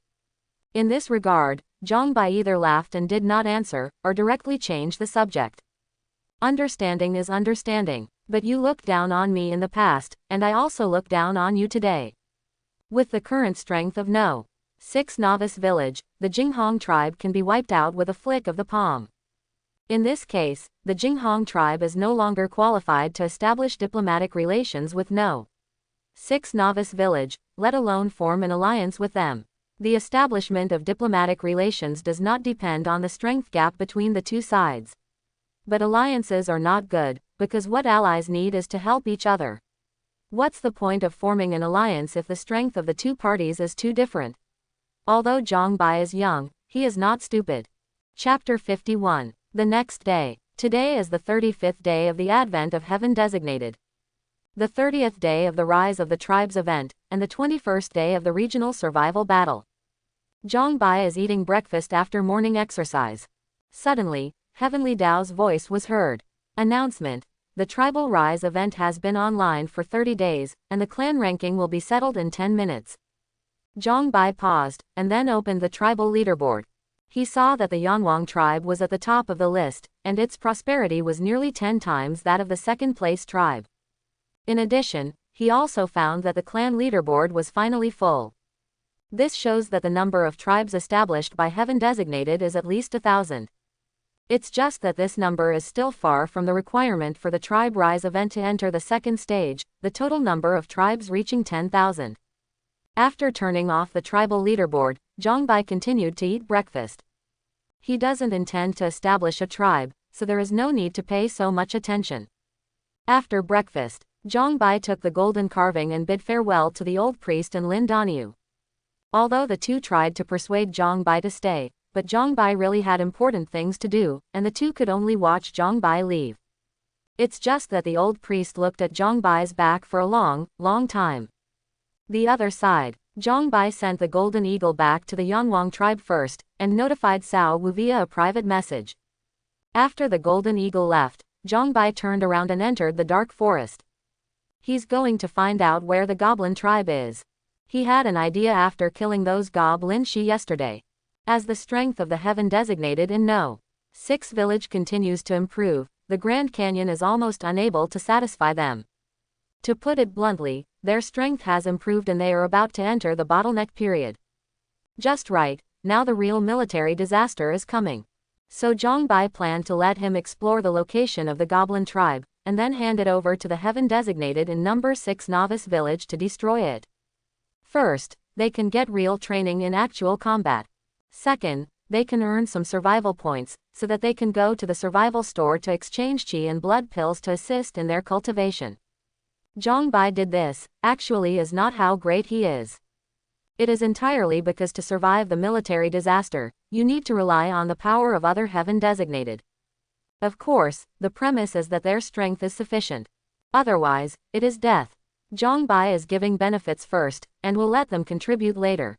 In this regard, Zhang Bai either laughed and did not answer, or directly changed the subject. Understanding is understanding, but you looked down on me in the past, and I also look down on you today. With the current strength of No. 6 novice village, the Jing Hong tribe can be wiped out with a flick of the palm. In this case, the Jing Hong tribe is no longer qualified to establish diplomatic relations with No. 6 novice village, let alone form an alliance with them. The establishment of diplomatic relations does not depend on the strength gap between the two sides. But alliances are not good, because what allies need is to help each other. What's the point of forming an alliance if the strength of the two parties is too different? Although Zhang Bai is young, he is not stupid. Chapter 51. The next day. Today is the 35th day of the Advent of Heaven designated. The 30th day of the Rise of the Tribes event, and the 21st day of the Regional Survival Battle. Zhang Bai is eating breakfast after morning exercise. Suddenly, Heavenly Dao's voice was heard. Announcement. The Tribal Rise event has been online for 30 days, and the clan ranking will be settled in 10 minutes. Zhang Bai paused, and then opened the tribal leaderboard. He saw that the Yanwang tribe was at the top of the list, and its prosperity was nearly 10 times that of the second-place tribe. In addition, he also found that the clan leaderboard was finally full. This shows that the number of tribes established by Heaven Designated is at least 1,000. It's just that this number is still far from the requirement for the Tribe Rise event to enter the second stage, the total number of tribes reaching 10,000. After turning off the tribal leaderboard, Zhongbai continued to eat breakfast. He doesn't intend to establish a tribe, so there is no need to pay so much attention. After breakfast, Zhongbai took the golden carving and bid farewell to the old priest and Lin Daniu. Although the two tried to persuade Zhongbai to stay, but Zhongbai really had important things to do, and the two could only watch Zhongbai leave. It's just that the old priest looked at Zhongbai's back for a long, long time. The other side, Zhongbai sent the golden eagle back to the Yanwang tribe first, and notified Cao Wu via a private message. After the golden eagle left, Zhongbai turned around and entered the dark forest. He's going to find out where the goblin tribe is. He had an idea after killing those goblin she yesterday. As the strength of the Heaven Designated in No. 6 village continues to improve, the Grand Canyon is almost unable to satisfy them. To put it bluntly, their strength has improved and they are about to enter the bottleneck period. Just right, now the real military disaster is coming. So Zhongbai planned to let him explore the location of the goblin tribe, and then hand it over to the Heaven Designated in number 6 novice village to destroy it. First, they can get real training in actual combat. Second, they can earn some survival points, so that they can go to the survival store to exchange chi and blood pills to assist in their cultivation. Zhongbai did this, actually is not how great he is. It is entirely because to survive the military disaster, you need to rely on the power of other Heaven Designated. Of course, the premise is that their strength is sufficient. Otherwise, it is death. Zhongbai is giving benefits first, and will let them contribute later.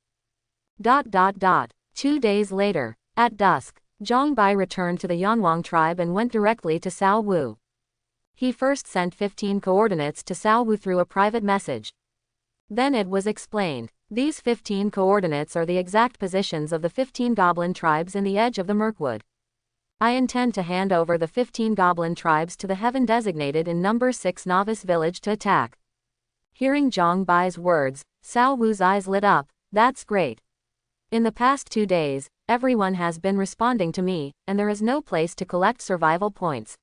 2 days later, at dusk, Zhongbai returned to the Yanwang tribe and went directly to Cao Wu. He first sent 15 coordinates to Cao Wu through a private message. Then it was explained, these 15 coordinates are the exact positions of the 15 goblin tribes in the edge of the Mirkwood. I intend to hand over the 15 goblin tribes to the Heaven Designated in number 6 novice village to attack. Hearing Zhongbai's words, Cao Wu's eyes lit up. That's great. In the past 2 days, everyone has been responding to me, and there is no place to collect survival points.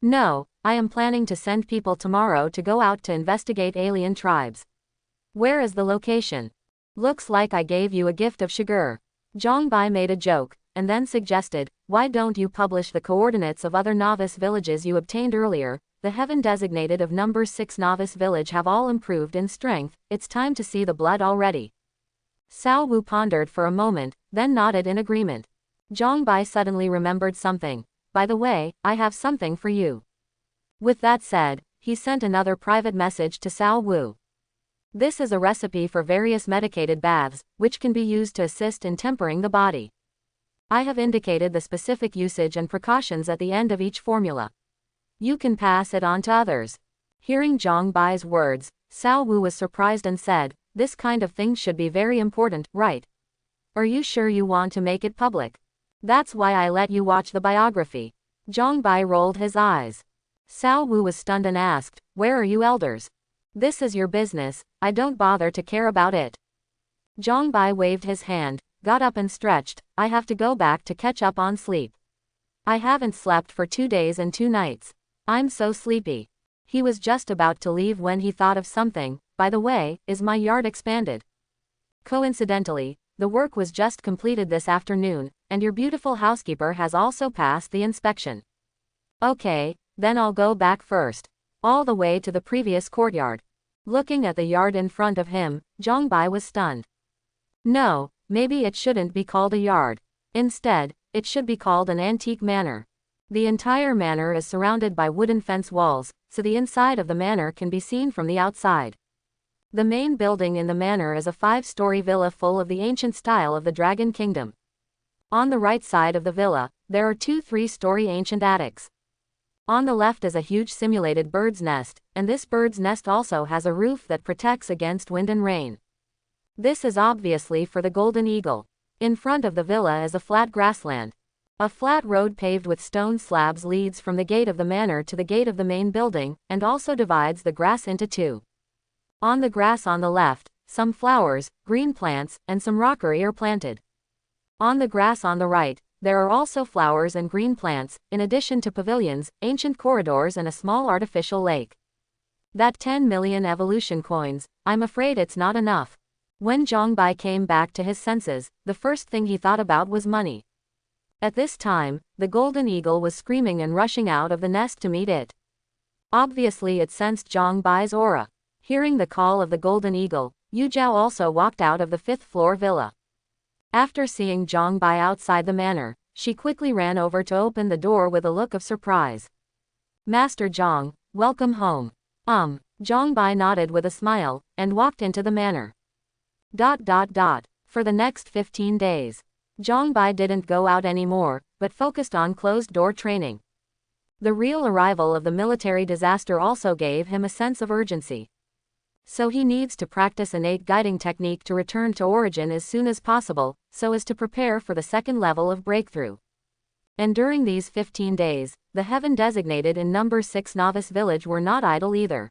No, I am planning to send people tomorrow to go out to investigate alien tribes. Where is the location? Looks like I gave you a gift of sugar. Zhongbai made a joke, and then suggested, why don't you publish the coordinates of other novice villages you obtained earlier? The Heaven Designated of number 6 novice village have all improved in strength, it's time to see the blood already. Cao Wu pondered for a moment, then nodded in agreement. Zhongbai suddenly remembered something. By the way, I have something for you. With that said, he sent another private message to Cao Wu. This is a recipe for various medicated baths, which can be used to assist in tempering the body. I have indicated the specific usage and precautions at the end of each formula. You can pass it on to others. Hearing Zhongbai's words, Cao Wu was surprised and said, this kind of thing should be very important, right? Are you sure you want to make it public? That's why I let you watch the biography. Zhongbai rolled his eyes. Cao Wu was stunned and asked, where are you elders? This is your business, I don't bother to care about it. Zhongbai waved his hand, got up and stretched, I have to go back to catch up on sleep. I haven't slept for 2 days and 2 nights. I'm so sleepy. He was just about to leave when he thought of something. By the way, is my yard expanded? Coincidentally, the work was just completed this afternoon, and your beautiful housekeeper has also passed the inspection. Okay, then I'll go back first. All the way to the previous courtyard. Looking at the yard in front of him, Zhongbai was stunned. No, maybe it shouldn't be called a yard. Instead, it should be called an antique manor. The entire manor is surrounded by wooden fence walls, so the inside of the manor can be seen from the outside. The main building in the manor is a 5-story villa full of the ancient style of the Dragon Kingdom. On the right side of the villa, there are 2 3-story ancient attics. On the left is a huge simulated bird's nest, and this bird's nest also has a roof that protects against wind and rain. This is obviously for the golden eagle. In front of the villa is a flat grassland. A flat road paved with stone slabs leads from the gate of the manor to the gate of the main building, and also divides the grass into two. On the grass on the left, some flowers, green plants, and some rockery are planted. On the grass on the right, there are also flowers and green plants, in addition to pavilions, ancient corridors and a small artificial lake. That 10 million evolution coins, I'm afraid it's not enough. When Zhongbai came back to his senses, the first thing he thought about was money. At this time, the golden eagle was screaming and rushing out of the nest to meet it. Obviously it sensed Zhongbai's aura. Hearing the call of the golden eagle, Yu Zhao also walked out of the 5th-floor villa. After seeing Zhongbai outside the manor, she quickly ran over to open the door with a look of surprise. Master Zhong, welcome home. Zhongbai nodded with a smile, and walked into the manor. For the next 15 days. Zhongbai didn't go out anymore, but focused on closed-door training. The real arrival of the military disaster also gave him a sense of urgency. So he needs to practice innate guiding technique to return to origin as soon as possible, so as to prepare for the second level of breakthrough. And during these 15 days, the heaven designated in number 6 novice village were not idle either.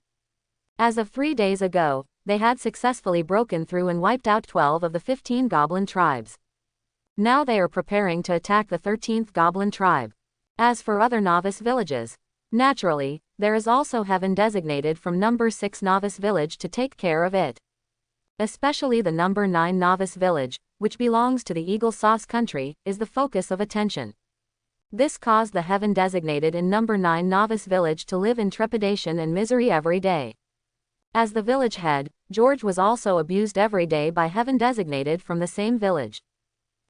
As of 3 days ago, they had successfully broken through and wiped out 12 of the 15 goblin tribes. Now they are preparing to attack the 13th goblin tribe. As for other novice villages, naturally, there is also heaven designated from number 6 novice village to take care of it. Especially the number 9 novice village, which belongs to the Eagle Sauce country, is the focus of attention. This caused the heaven designated in number 9 novice village to live in trepidation and misery every day. As the village head, George was also abused every day by heaven designated from the same village.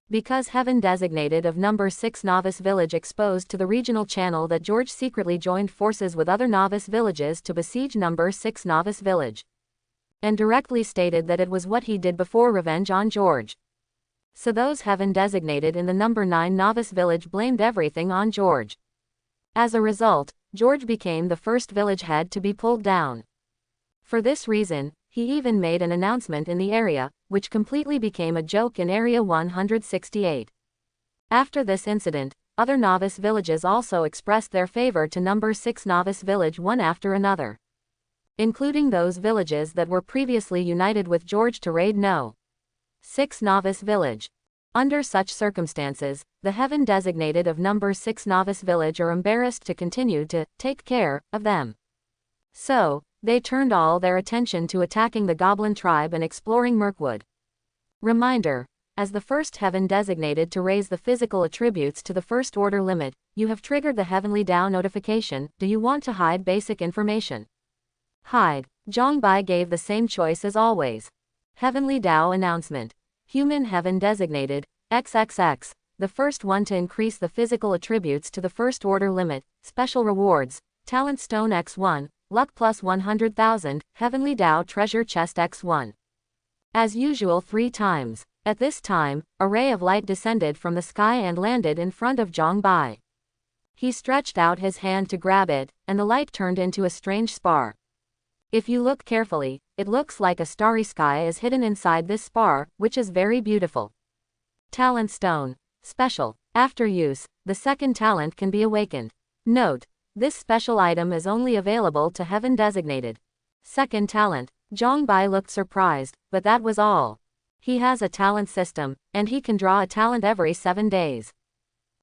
Because heaven designated of number 6 novice village exposed to the regional channel that George secretly joined forces with other novice villages to besiege number 6 novice village. And directly stated that it was what he did before revenge on George. So those heaven designated in the number 9 novice village blamed everything on George. As a result, George became the first village head to be pulled down. For this reason, he even made an announcement in the area, which completely became a joke in Area 168. After this incident, other novice villages also expressed their favor to number 6 novice village one after another. Including those villages that were previously united with George to raid No. 6 novice village. Under such circumstances, the heaven designated of number 6 novice village are embarrassed to continue to take care of them. So, they turned all their attention to attacking the goblin tribe and exploring Mirkwood. Reminder: as the first heaven designated to raise the physical attributes to the first order limit, you have triggered the heavenly Dao notification. Do you want to hide basic information? Hide. Zhongbai gave the same choice as always. Heavenly Dao announcement. Human heaven designated, XXX, the first one to increase the physical attributes to the first order limit. Special rewards: Talent Stone X1, Luck plus 100,000, Heavenly Dao Treasure Chest X1. As usual 3 times. At this time, a ray of light descended from the sky and landed in front of Zhongbai. He stretched out his hand to grab it, and the light turned into a strange spar. If you look carefully, it looks like a starry sky is hidden inside this spar, which is very beautiful. Talent Stone. Special. After use, the second talent can be awakened. Note: this special item is only available to heaven designated. Second talent. Zhongbai looked surprised, but that was all. He has a talent system, and he can draw a talent every 7 days.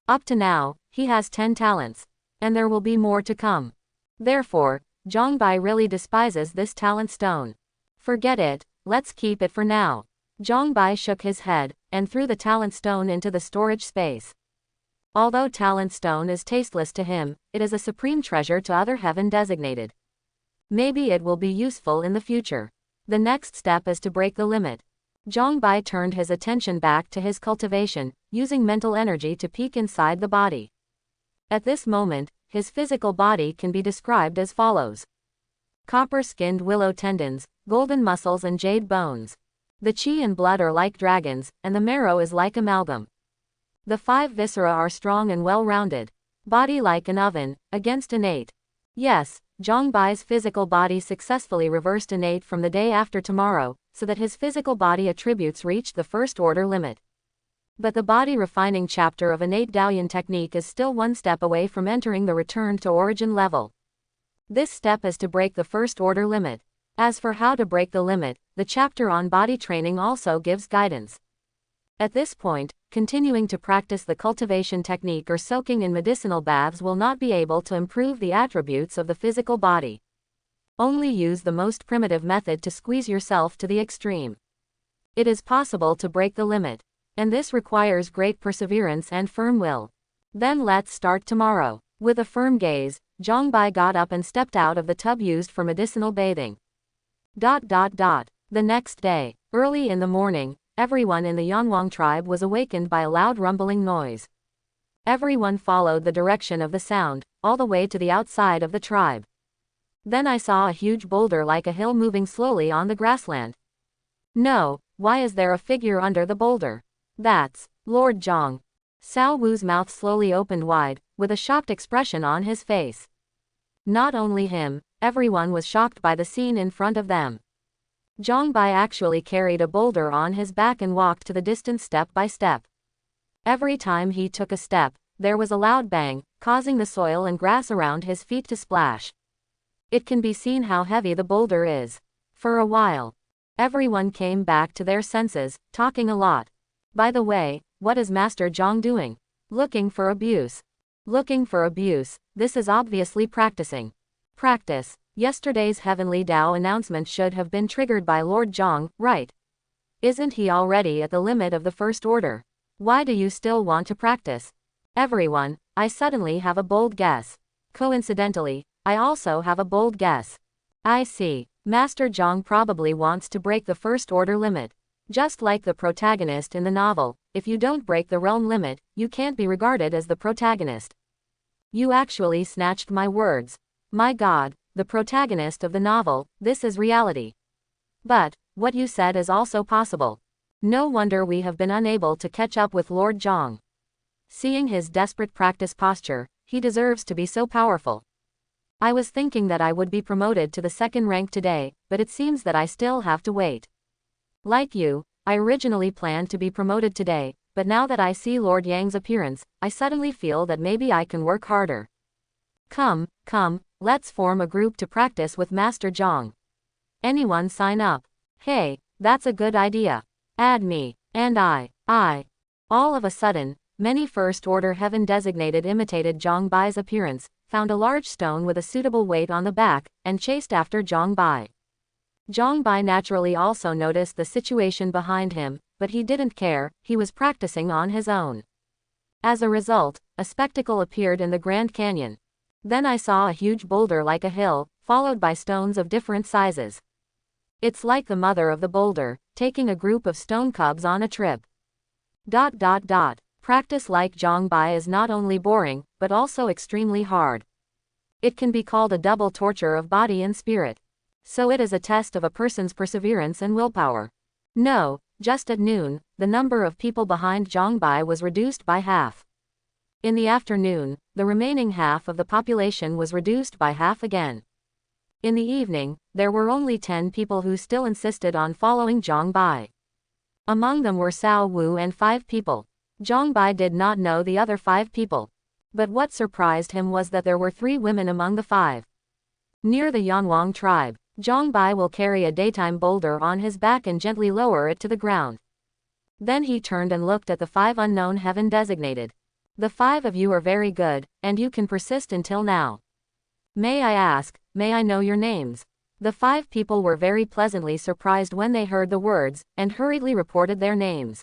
Up to now, he has 10 talents. And there will be more to come. Therefore, Zhongbai really despises this talent stone. Forget it, let's keep it for now. Zhongbai shook his head, and threw the talent stone into the storage space. Although talent stone is tasteless to him, it is a supreme treasure to other heaven designated. Maybe it will be useful in the future. The next step is to break the limit. Zhongbai turned his attention back to his cultivation, using mental energy to peek inside the body. At this moment, his physical body can be described as follows: copper-skinned willow tendons, golden muscles and jade bones. The chi and blood are like dragons, and the marrow is like amalgam. The 5 viscera are strong and well-rounded. Body like an oven, against innate. Yes, Zhongbai's physical body successfully reversed innate from the day after tomorrow, so that his physical body attributes reached the first order limit. But the body refining chapter of innate Daoyan technique is still one step away from entering the return to origin level. This step is to break the first order limit. As for how to break the limit, the chapter on body training also gives guidance. At this point, continuing to practice the cultivation technique or soaking in medicinal baths will not be able to improve the attributes of the physical body. Only use the most primitive method to squeeze yourself to the extreme. It is possible to break the limit, and this requires great perseverance and firm will. Then let's start tomorrow. With a firm gaze, Zhongbai got up and stepped out of the tub used for medicinal bathing. The next day, early in the morning, everyone in the Yanwang tribe was awakened by a loud rumbling noise. Everyone followed the direction of the sound, all the way to the outside of the tribe. Then I saw a huge boulder like a hill moving slowly on the grassland. No, why is there a figure under the boulder? That's Lord Zhang. Cao Wu's mouth slowly opened wide, with a shocked expression on his face. Not only him, everyone was shocked by the scene in front of them. Zhongbai actually carried a boulder on his back and walked to the distance step by step. Every time he took a step, there was a loud bang, causing the soil and grass around his feet to splash. It can be seen how heavy the boulder is. For a while, everyone came back to their senses, talking a lot. By the way, what is Master Zhang doing? Looking for abuse. Looking for abuse, this is obviously practicing. Practice. Yesterday's Heavenly Dao announcement should have been triggered by Lord Zhang, right? Isn't he already at the limit of the first order? Why do you still want to practice? Everyone, I suddenly have a bold guess. Coincidentally, I also have a bold guess. I see. Master Zhang probably wants to break the first order limit. Just like the protagonist in the novel, if you don't break the realm limit, you can't be regarded as the protagonist. You actually snatched my words. My God, the protagonist of the novel, this is reality. But, what you said is also possible. No wonder we have been unable to catch up with Lord Zhang. Seeing his desperate practice posture, he deserves to be so powerful. I was thinking that I would be promoted to the second rank today, but it seems that I still have to wait. Like you, I originally planned to be promoted today, but now that I see Lord Yang's appearance, I suddenly feel that maybe I can work harder. Come, let's form a group to practice with Master Zhang. Anyone sign up? Hey, that's a good idea. Add me, and I. All of a sudden, many First Order Heaven designated imitated Zhongbai's appearance, found a large stone with a suitable weight on the back, and chased after Zhongbai. Zhongbai naturally also noticed the situation behind him, but he didn't care, he was practicing on his own. As a result, a spectacle appeared in the Grand Canyon. Then I saw a huge boulder like a hill, followed by stones of different sizes. It's like the mother of the boulder, taking a group of stone cubs on a trip. Practice like Zhongbai is not only boring, but also extremely hard. It can be called a double torture of body and spirit. So it is a test of a person's perseverance and willpower. No, just at noon, the number of people behind Zhongbai was reduced by half. In the afternoon, the remaining half of the population was reduced by half again. In the evening, there were only 10 people who still insisted on following Zhongbai. Among them were Cao Wu and 5 people. Zhongbai did not know the other 5 people. But what surprised him was that there were 3 women among the 5. Near the Yanwang tribe, Zhongbai will carry a daytime boulder on his back and gently lower it to the ground. Then he turned and looked at the 5 unknown heaven designated. The 5 of you are very good, and you can persist until now. May I ask, may I know your names? The 5 people were very pleasantly surprised when they heard the words, and hurriedly reported their names.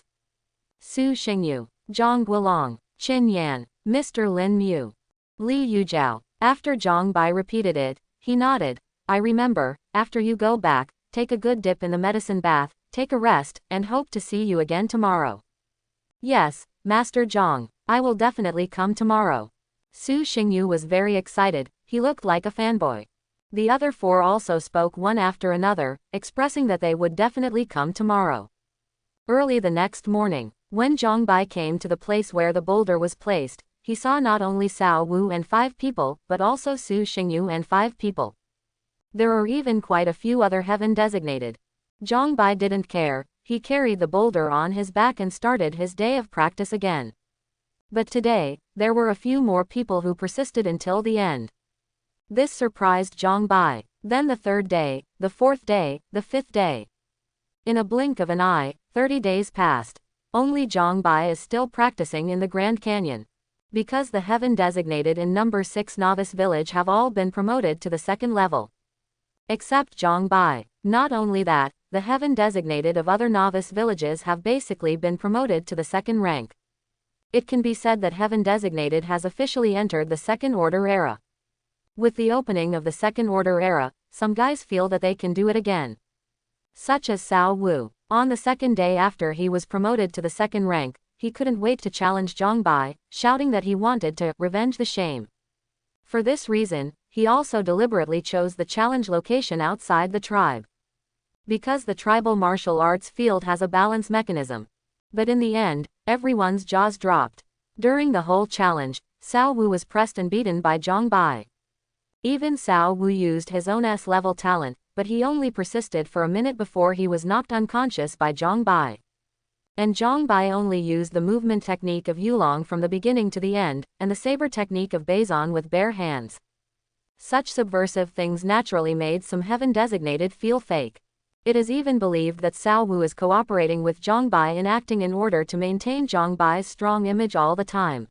Su Xingyu, Zhang Guilong, Qin Yan, Mr. Lin Mu, Li Yujiao. After Zhongbai repeated it, he nodded. I remember, after you go back, take a good dip in the medicine bath, take a rest, and hope to see you again tomorrow. Yes, Master Zhang, I will definitely come tomorrow. Su Xingyu was very excited, he looked like a fanboy. The other 4 also spoke one after another, expressing that they would definitely come tomorrow. Early the next morning, when Zhongbai came to the place where the boulder was placed, he saw not only Cao Wu and 5 people, but also Su Xingyu and 5 people. There are even quite a few other heaven designated. Zhongbai didn't care, He carried the boulder on his back and started his day of practice again. But today, there were a few more people who persisted until the end. This surprised Zhang Bai. Then the third day, the fourth day, the fifth day. In a blink of an eye, 30 days passed. Only Zhang Bai is still practicing in the Grand Canyon. Because the heaven designated in number 6 novice village have all been promoted to the second level. Except Zhang Bai. Not only that, the heaven designated of other novice villages have basically been promoted to the second rank. It can be said that heaven designated has officially entered the second order era. With the opening of the second order era, some guys feel that they can do it again. Such as Cao Wu. On the second day after he was promoted to the second rank, he couldn't wait to challenge Zhang Bai, shouting that he wanted to revenge the shame. For this reason, he also deliberately chose the challenge location outside the tribe. Because the tribal martial arts field has a balance mechanism. But in the end, everyone's jaws dropped. During the whole challenge, Cao Wu was pressed and beaten by Zhang Bai. Even Cao Wu used his own S-level talent, but he only persisted for a minute before he was knocked unconscious by Zhang Bai. And Zhang Bai only used the movement technique of Yulong from the beginning to the end, and the saber technique of Baizan with bare hands. Such subversive things naturally made some heaven designated feel fake. It is even believed that Cao Wu is cooperating with Zhang Bai in acting in order to maintain Zhang Bai's strong image all the time.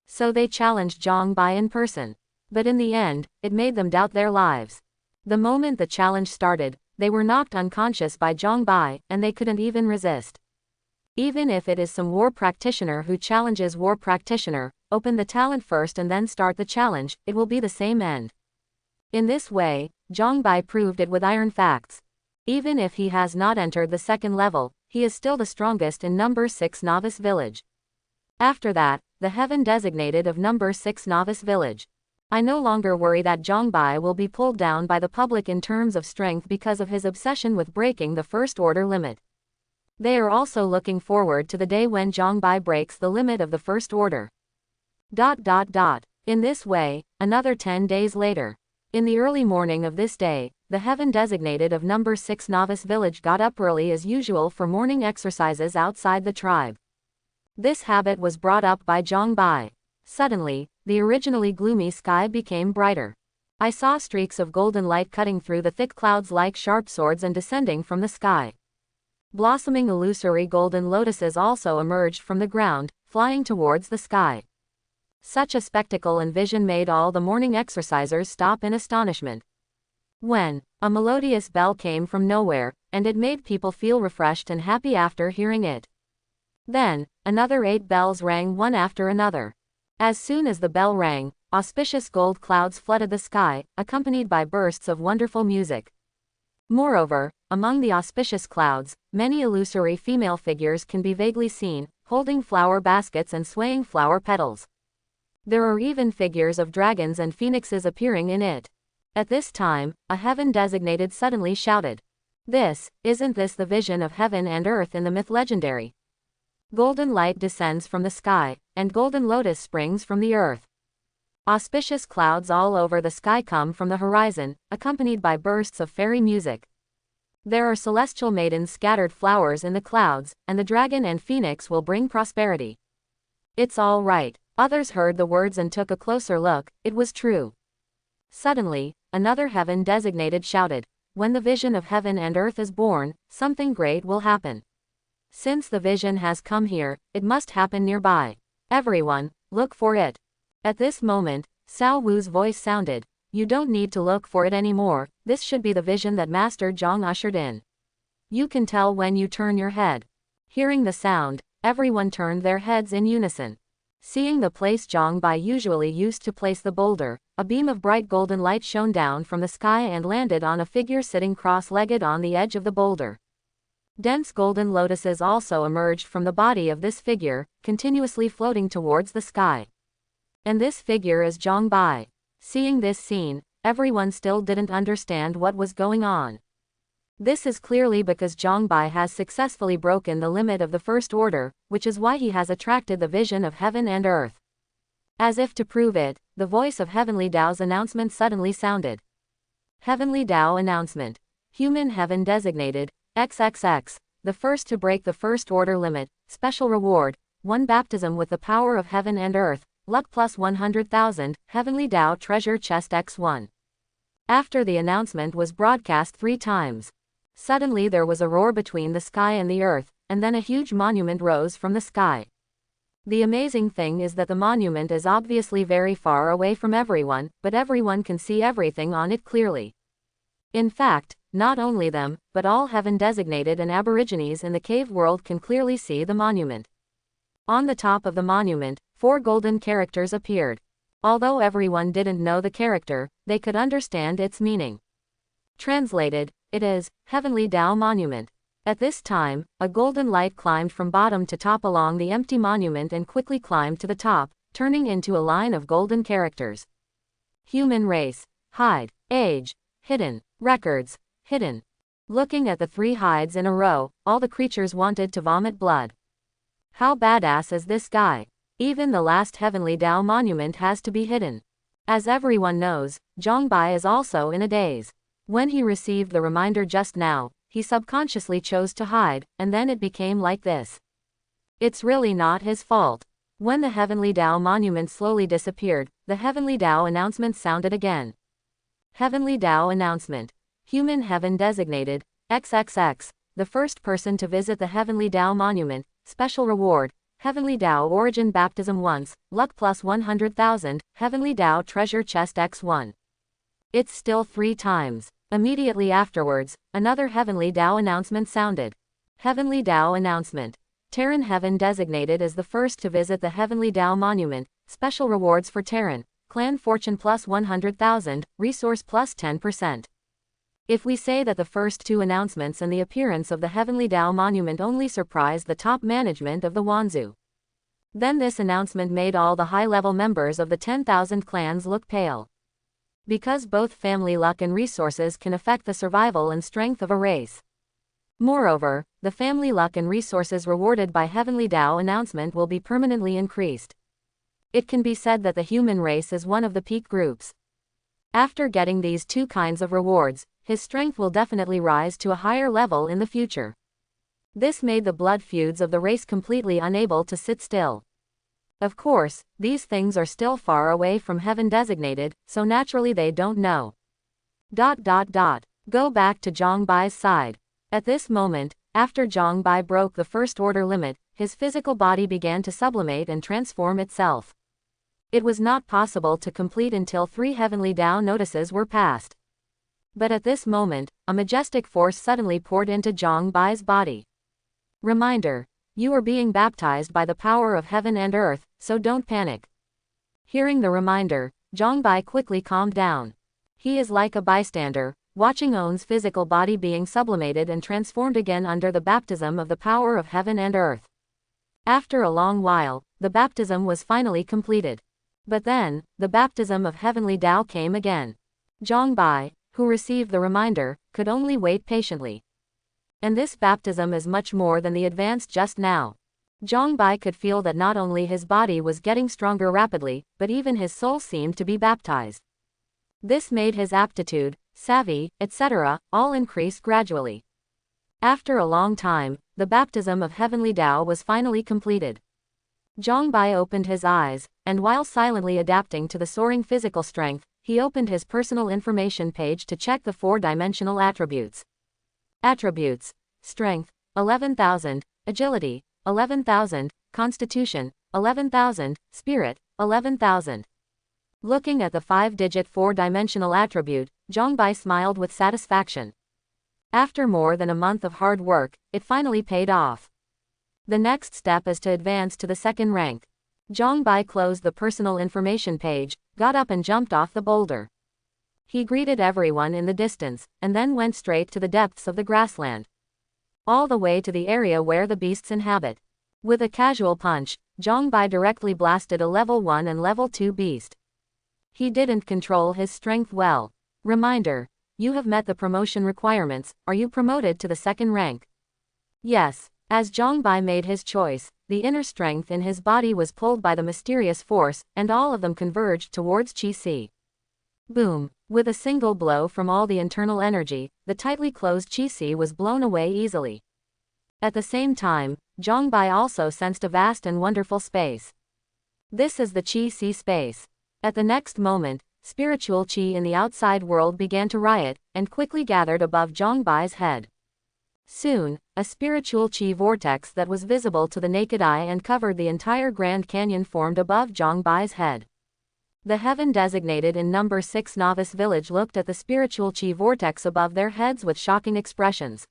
So they challenged Zhang Bai in person. But in the end, it made them doubt their lives. The moment the challenge started, they were knocked unconscious by Zhang Bai, and they couldn't even resist. Even if it is some war practitioner who challenges war practitioner, open the talent first and then start the challenge, it will be the same end. In this way, Zhang Bai proved it with iron facts. Even if he has not entered the second level, he is still the strongest in number 6 novice village. After that, the heaven designated of number 6 novice village. I no longer worry that Zhang Bai will be pulled down by the public in terms of strength because of his obsession with breaking the first order limit. They are also looking forward to the day when Zhang Bai breaks the limit of the first order. In this way, another 10 days later. In the early morning of this day, the heaven designated of number 6 novice village got up early as usual for morning exercises outside the tribe. This habit was brought up by Zhang Bai. Suddenly, the originally gloomy sky became brighter. I saw streaks of golden light cutting through the thick clouds like sharp swords and descending from the sky. Blossoming illusory golden lotuses also emerged from the ground, flying towards the sky. Such a spectacle and vision made all the morning exercisers stop in astonishment. When a melodious bell came from nowhere, and it made people feel refreshed and happy after hearing it. Then, another 8 bells rang one after another. As soon as the bell rang, auspicious gold clouds flooded the sky, accompanied by bursts of wonderful music. Moreover, among the auspicious clouds, many illusory female figures can be vaguely seen, holding flower baskets and swaying flower petals. There are even figures of dragons and phoenixes appearing in it. At this time, a heaven designated suddenly shouted, Isn't this the vision of heaven and earth in the myth legendary? Golden light descends from the sky, and golden lotus springs from the earth. Auspicious clouds all over the sky come from the horizon, accompanied by bursts of fairy music. There are celestial maidens scattered flowers in the clouds, and the dragon and phoenix will bring prosperity. It's all right. Others heard the words and took a closer look, it was true. Suddenly, another heaven designated shouted, When the vision of heaven and earth is born, something great will happen. Since the vision has come here, it must happen nearby. Everyone, look for it. At this moment, Cao Wu's voice sounded, You don't need to look for it anymore, this should be the vision that Master Zhang ushered in. You can tell when you turn your head. Hearing the sound, everyone turned their heads in unison. Seeing the place Zhang Bai usually used to place the boulder, a beam of bright golden light shone down from the sky and landed on a figure sitting cross-legged on the edge of the boulder. Dense golden lotuses also emerged from the body of this figure, continuously floating towards the sky. And this figure is Zhang Bai. Seeing this scene, everyone still didn't understand what was going on. This is clearly because Zhang Bai has successfully broken the limit of the first order, which is why he has attracted the vision of heaven and earth. As if to prove it, the voice of Heavenly Tao's announcement suddenly sounded. Heavenly Tao announcement. Human heaven designated, XXX. the first to break the first order limit, special reward, 1 baptism with the power of heaven and earth, luck plus 100,000, heavenly Tao treasure chest x1. After the announcement was broadcast 3 times. Suddenly there was a roar between the sky and the earth, and then a huge monument rose from the sky. The amazing thing is that the monument is obviously very far away from everyone, but everyone can see everything on it clearly. In fact, not only them, but all heaven-designated and aborigines in the cave world can clearly see the monument. On the top of the monument, 4 golden characters appeared. Although everyone didn't know the character, they could understand its meaning. Translated, it is, Heavenly Tao Monument. At this time, a golden light climbed from bottom to top along the empty monument and quickly climbed to the top, turning into a line of golden characters. Human race. Hide. Age. Hidden. Records. Hidden. Looking at the 3 hides in a row, all the creatures wanted to vomit blood. How badass is this guy? Even the last Heavenly Tao monument has to be hidden. As everyone knows, Zhongbai is also in a daze. When he received the reminder just now, he subconsciously chose to hide, and then it became like this. It's really not his fault. When the Heavenly Tao monument slowly disappeared, the Heavenly Tao announcement sounded again. Heavenly Tao announcement. Human heaven designated, XXX, the first person to visit the Heavenly Tao monument, special reward, Heavenly Tao origin baptism once, luck plus 100,000, Heavenly Tao treasure chest x1. It's still 3 times. Immediately afterwards, another Heavenly Tao announcement sounded. Heavenly Tao announcement. Terran heaven designated as the first to visit the Heavenly Tao monument, special rewards for Terran, clan fortune plus 100,000, resource plus 10%. If we say that the first 2 announcements and the appearance of the Heavenly Tao monument only surprised the top management of the Wanzhou, then this announcement made all the high-level members of the 10,000 clans look pale. Because both family luck and resources can affect the survival and strength of a race. Moreover, the family luck and resources rewarded by Heavenly Tao announcement will be permanently increased. It can be said that the human race is one of the peak groups. After getting these 2 kinds of rewards, his strength will definitely rise to a higher level in the future. This made the blood feuds of the race completely unable to sit still. Of course, these things are still far away from heaven designated, so naturally they don't know. Go back to Zhongbai's side. At this moment, after Zhongbai broke the first order limit, his physical body began to sublimate and transform itself. It was not possible to complete until 3 Heavenly Tao notices were passed. But at this moment, a majestic force suddenly poured into Zhongbai's body. Reminder. You are being baptized by the power of heaven and earth, so don't panic. Hearing the reminder, Zhongbai quickly calmed down. He is like a bystander, watching On's physical body being sublimated and transformed again under the baptism of the power of heaven and earth. After a long while, the baptism was finally completed. But then, the baptism of Heavenly Tao came again. Zhongbai, who received the reminder, could only wait patiently. And this baptism is much more than the advanced just now. Zhongbai could feel that not only his body was getting stronger rapidly, but even his soul seemed to be baptized. This made his aptitude, savvy, etc., all increase gradually. After a long time, the baptism of Heavenly Tao was finally completed. Zhongbai opened his eyes, and while silently adapting to the soaring physical strength, he opened his personal information page to check the 4-dimensional attributes. Attributes: Strength, 11,000, Agility, 11,000, Constitution, 11,000, Spirit, 11,000. Looking at the 5-digit 4-dimensional attribute, Zhongbai smiled with satisfaction. After more than a month of hard work, it finally paid off. The next step is to advance to the 2nd rank. Zhongbai closed the personal information page, got up and jumped off the boulder. He greeted everyone in the distance, and then went straight to the depths of the grassland. All the way to the area where the beasts inhabit. With a casual punch, Zhongbai directly blasted a level 1 and level 2 beast. He didn't control his strength well. Reminder. You have met the promotion requirements. Are you promoted to the 2nd rank? Yes. As Zhongbai made his choice, the inner strength in his body was pulled by the mysterious force, and all of them converged towards Qi. Boom. With a single blow from all the internal energy, the tightly closed Qi was blown away easily. At the same time, Zhongbai also sensed a vast and wonderful space. This is the Qi Si space. At the next moment, spiritual Qi in the outside world began to riot, and quickly gathered above Zhongbai's head. Soon, a spiritual Qi vortex that was visible to the naked eye and covered the entire Grand Canyon formed above Zhongbai's head. The heaven designated in number 6 novice village looked at the spiritual Qi vortex above their heads with shocking expressions.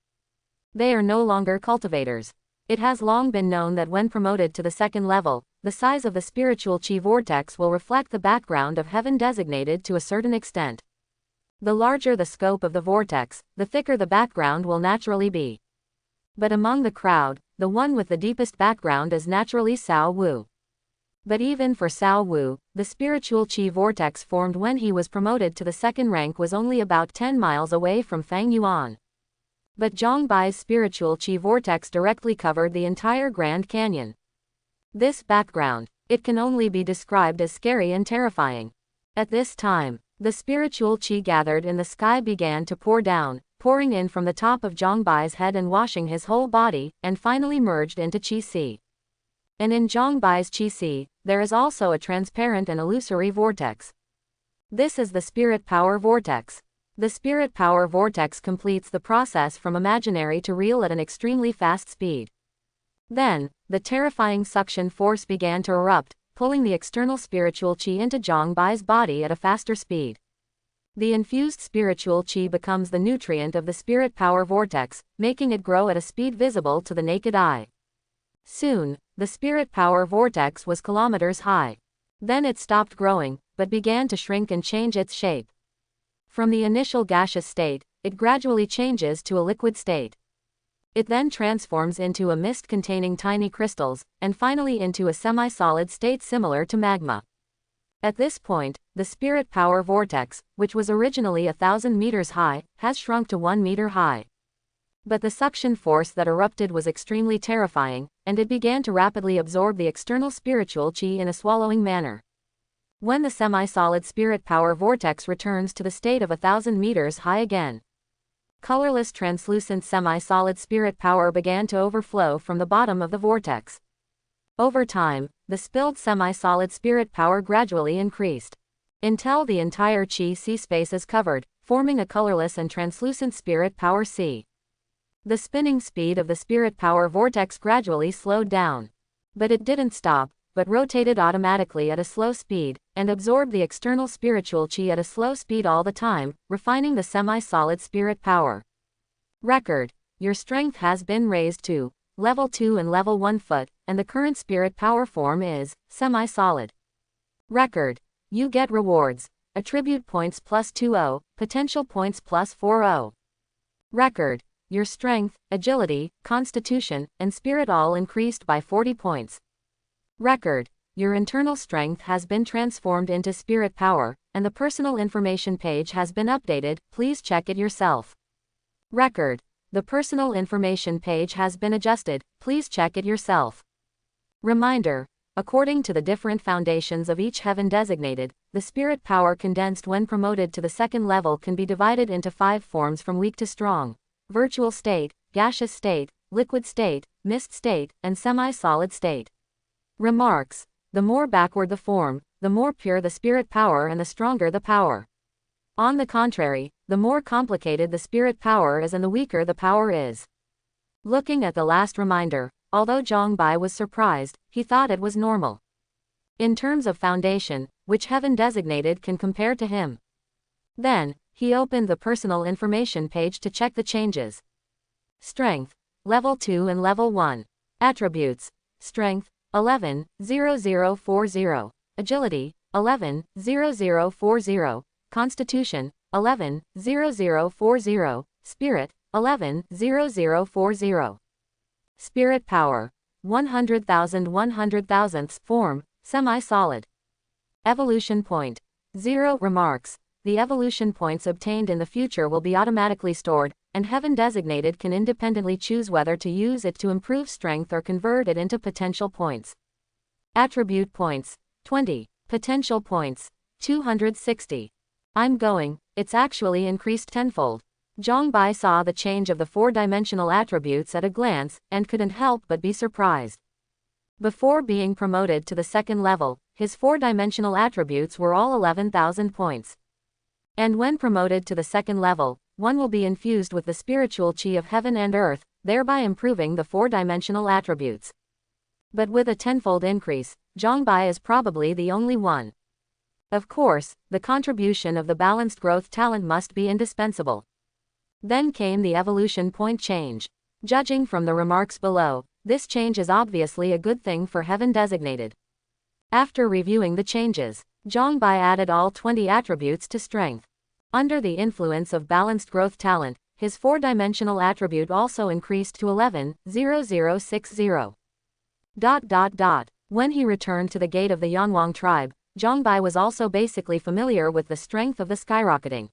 They are no longer cultivators. It has long been known that when promoted to the second level, the size of the spiritual Qi vortex will reflect the background of heaven designated to a certain extent. The larger the scope of the vortex, the thicker the background will naturally be. But among the crowd, the one with the deepest background is naturally Cao Wu. But even for Cao Wu, the spiritual Qi vortex formed when he was promoted to the second rank was only about 10 miles away from Fang Yuan. But Zhongbai's spiritual Qi vortex directly covered the entire Grand Canyon. This background, it can only be described as scary and terrifying. At this time, the spiritual Qi gathered in the sky began to pour down, pouring in from the top of Zhongbai's head and washing his whole body, and finally merged into Qi Si. And in Zhongbai's Qi Si, there is also a transparent and illusory vortex. This is the spirit power vortex. The spirit power vortex completes the process from imaginary to real at an extremely fast speed. Then, the terrifying suction force began to erupt, pulling the external spiritual Qi into Zhongbai's body at a faster speed. The infused spiritual Qi becomes the nutrient of the spirit power vortex, making it grow at a speed visible to the naked eye. Soon, the spirit power vortex was kilometers high. Then it stopped growing, but began to shrink and change its shape. From the initial gaseous state, it gradually changes to a liquid state. It then transforms into a mist containing tiny crystals, and finally into a semi-solid state similar to magma. At this point, the spirit power vortex, which was originally 1,000 meters high, has shrunk to 1 meter high. But the suction force that erupted was extremely terrifying, and it began to rapidly absorb the external spiritual Qi in a swallowing manner. When the semi-solid spirit power vortex returns to the state of 1,000 meters high again, colorless translucent semi-solid spirit power began to overflow from the bottom of the vortex. Over time, the spilled semi-solid spirit power gradually increased, until the entire Qi Si space is covered, forming a colorless and translucent spirit power sea. The spinning speed of the spirit power vortex gradually slowed down. But it didn't stop, but rotated automatically at a slow speed, and absorbed the external spiritual Qi at a slow speed all the time, refining the semi-solid spirit power. Record: your strength has been raised to level 2 and level 1 foot, and the current spirit power form is semi-solid. Record: you get rewards: attribute points plus 20, potential points plus 40. Record: your strength, agility, constitution, and spirit all increased by 40 points. Record: your internal strength has been transformed into spirit power, and the personal information page has been updated, please check it yourself. Record: the personal information page has been adjusted, please check it yourself. Reminder: according to the different foundations of each heaven designated, the spirit power condensed when promoted to the second level can be divided into 5 forms from weak to strong: virtual state, gaseous state, liquid state, mist state, and semi-solid state. Remarks: the more backward the form, the more pure the spirit power and the stronger the power. On the contrary, the more complicated the spirit power is and the weaker the power is. Looking at the last reminder, although Zhongbai was surprised, he thought it was normal. In terms of foundation, which heaven designated can compare to him? Then, he opened the personal information page to check the changes. Strength: level 2 and level 1. Attributes: strength 11,0040. Agility 11,0040. Constitution 11,0040. Spirit 11,0040. Spirit power 100,000 100,000ths. Form semi-solid. Evolution point 0. Remarks: the evolution points obtained in the future will be automatically stored, and heaven designated can independently choose whether to use it to improve strength or convert it into potential points. Attribute points 20. Potential points 260. I'm going, it's actually increased tenfold. Zhang Bai saw the change of the four-dimensional attributes at a glance, and couldn't help but be surprised. Before being promoted to the second level, his four-dimensional attributes were all 11,000 points. And when promoted to the second level, one will be infused with the spiritual chi of heaven and earth, thereby improving the four-dimensional attributes. But with a tenfold increase, Zhang Bai is probably the only one. Of course, the contribution of the balanced growth talent must be indispensable. Then came the evolution point change. Judging from the remarks below, this change is obviously a good thing for heaven designated. After reviewing the changes, Zhang Bai added all 20 attributes to strength. Under the influence of balanced growth talent, his four-dimensional attribute also increased to 11,060. When he returned to the gate of the Yanwang tribe, Zhang Bai was also basically familiar with the strength of the skyrocketing.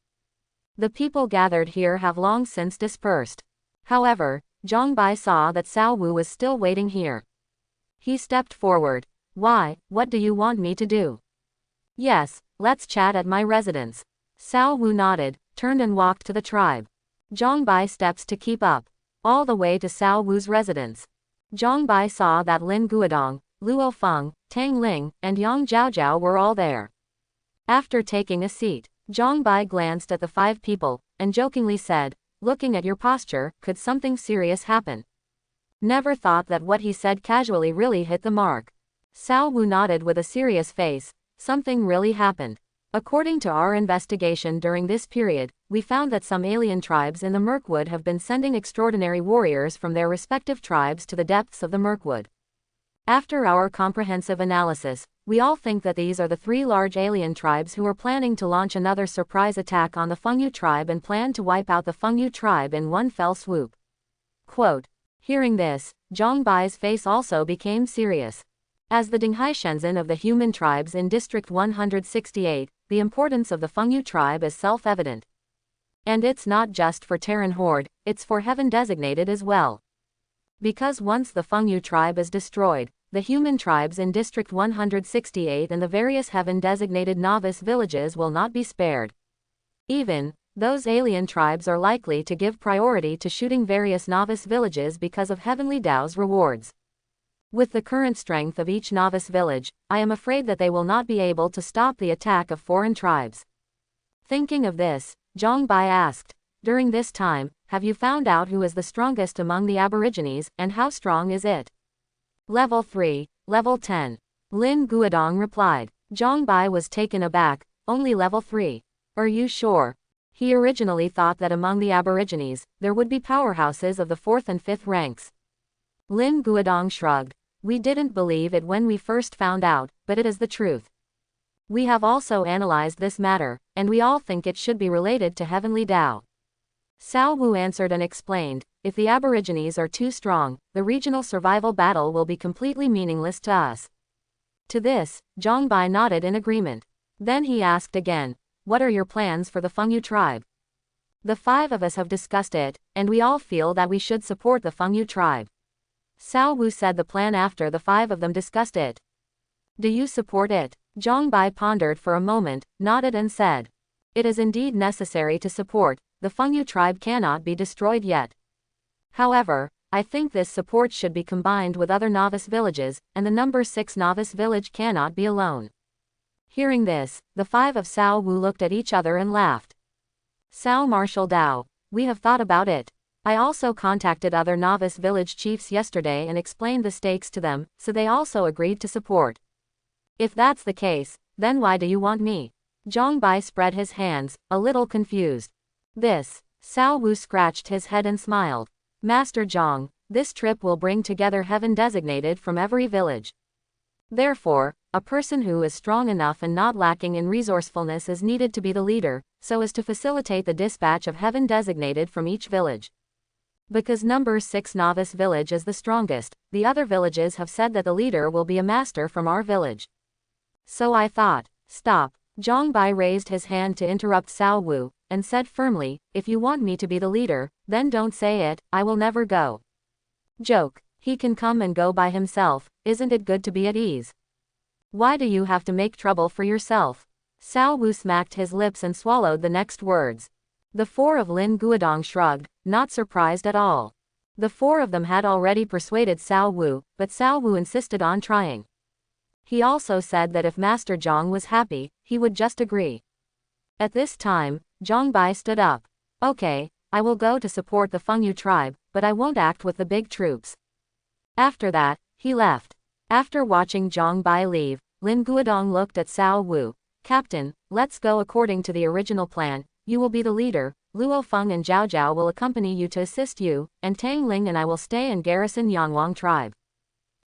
The people gathered here have long since dispersed. However, Zhang Bai saw that Cao Wu was still waiting here. He stepped forward. Why, what do you want me to do? Yes, let's chat at my residence. Cao Wu nodded, turned and walked to the tribe. Zhang Bai steps to keep up. All the way to Cao Wu's residence. Zhang Bai saw that Lin Guodong, Luo Feng, Tang Ling, and Yang Zhaozhao were all there. After taking a seat, Zhang Bai glanced at the 5 people, and jokingly said, "Looking at your posture, could something serious happen?" Never thought that what he said casually really hit the mark. Cao Wu nodded with a serious face. Something really happened. According to our investigation during this period, we found that some alien tribes in the Mirkwood have been sending extraordinary warriors from their respective tribes to the depths of the Mirkwood. After our comprehensive analysis, we all think that these are the 3 large alien tribes who are planning to launch another surprise attack on the Fungu tribe and plan to wipe out the Fungu tribe in one fell swoop. Quote. Hearing this, Zhang Bai's face also became serious. As the Dinghai Shenzhen of the human tribes in District 168, the importance of the Fungu tribe is self-evident. And it's not just for Terran Horde, it's for heaven designated as well. Because once the Fungu tribe is destroyed, the human tribes in District 168 and the various heaven-designated novice villages will not be spared. Even, those alien tribes are likely to give priority to shooting various novice villages because of Heavenly Dao's rewards. With the current strength of each novice village, I am afraid that they will not be able to stop the attack of foreign tribes. Thinking of this, Zhang Bai asked, during this time, have you found out who is the strongest among the Aborigines, and how strong is it? Level 3, Level 10. Lin Guodong replied. Zhang Bai was taken aback, only Level 3. Are you sure? He originally thought that among the Aborigines, there would be powerhouses of the 4th and 5th ranks. Lin Guodong shrugged. We didn't believe it when we first found out, but it is the truth. We have also analyzed this matter, and we all think it should be related to Heavenly Dao. Cao Wu answered and explained, if the Aborigines are too strong, the regional survival battle will be completely meaningless to us. To this, Zhang Bai nodded in agreement. Then he asked again, what are your plans for the Fungu tribe? The 5 of us have discussed it, and we all feel that we should support the Fungu tribe. Cao Wu said the plan after the 5 of them discussed it. Do you support it? Zhang Bai pondered for a moment, nodded and said. It is indeed necessary to support, the Fungu tribe cannot be destroyed yet. However, I think this support should be combined with other novice villages, and the number 6 novice village cannot be alone. Hearing this, the 5 of Cao Wu looked at each other and laughed. Cao Marshal Dao, we have thought about it. I also contacted other novice village chiefs yesterday and explained the stakes to them, so they also agreed to support. If that's the case, then why do you want me? Zhang Bai spread his hands, a little confused. This. Cao Wu scratched his head and smiled. Master Zhang, this trip will bring together heaven designated from every village. Therefore, a person who is strong enough and not lacking in resourcefulness is needed to be the leader, so as to facilitate the dispatch of heaven designated from each village. Because number 6 novice village is the strongest, the other villages have said that the leader will be a master from our village. So I thought, stop. Zhang Bai raised his hand to interrupt Cao Wu, and said firmly, if you want me to be the leader, then don't say it, I will never go. Joke, he can come and go by himself, isn't it good to be at ease? Why do you have to make trouble for yourself? Cao Wu smacked his lips and swallowed the next words. The four of Lin Guodong shrugged, not surprised at all. The four of them had already persuaded Cao Wu, but Cao Wu insisted on trying. He also said that if Master Zhang was happy, he would just agree. At this time, Zhang Bai stood up. Okay, I will go to support the Fungu tribe, but I won't act with the big troops. After that, he left. After watching Zhang Bai leave, Lin Guodong looked at Cao Wu. Captain, let's go according to the original plan. You will be the leader, Luo Feng and Zhao Zhao will accompany you to assist you, and Tang Ling and I will stay and garrison Yangwang tribe.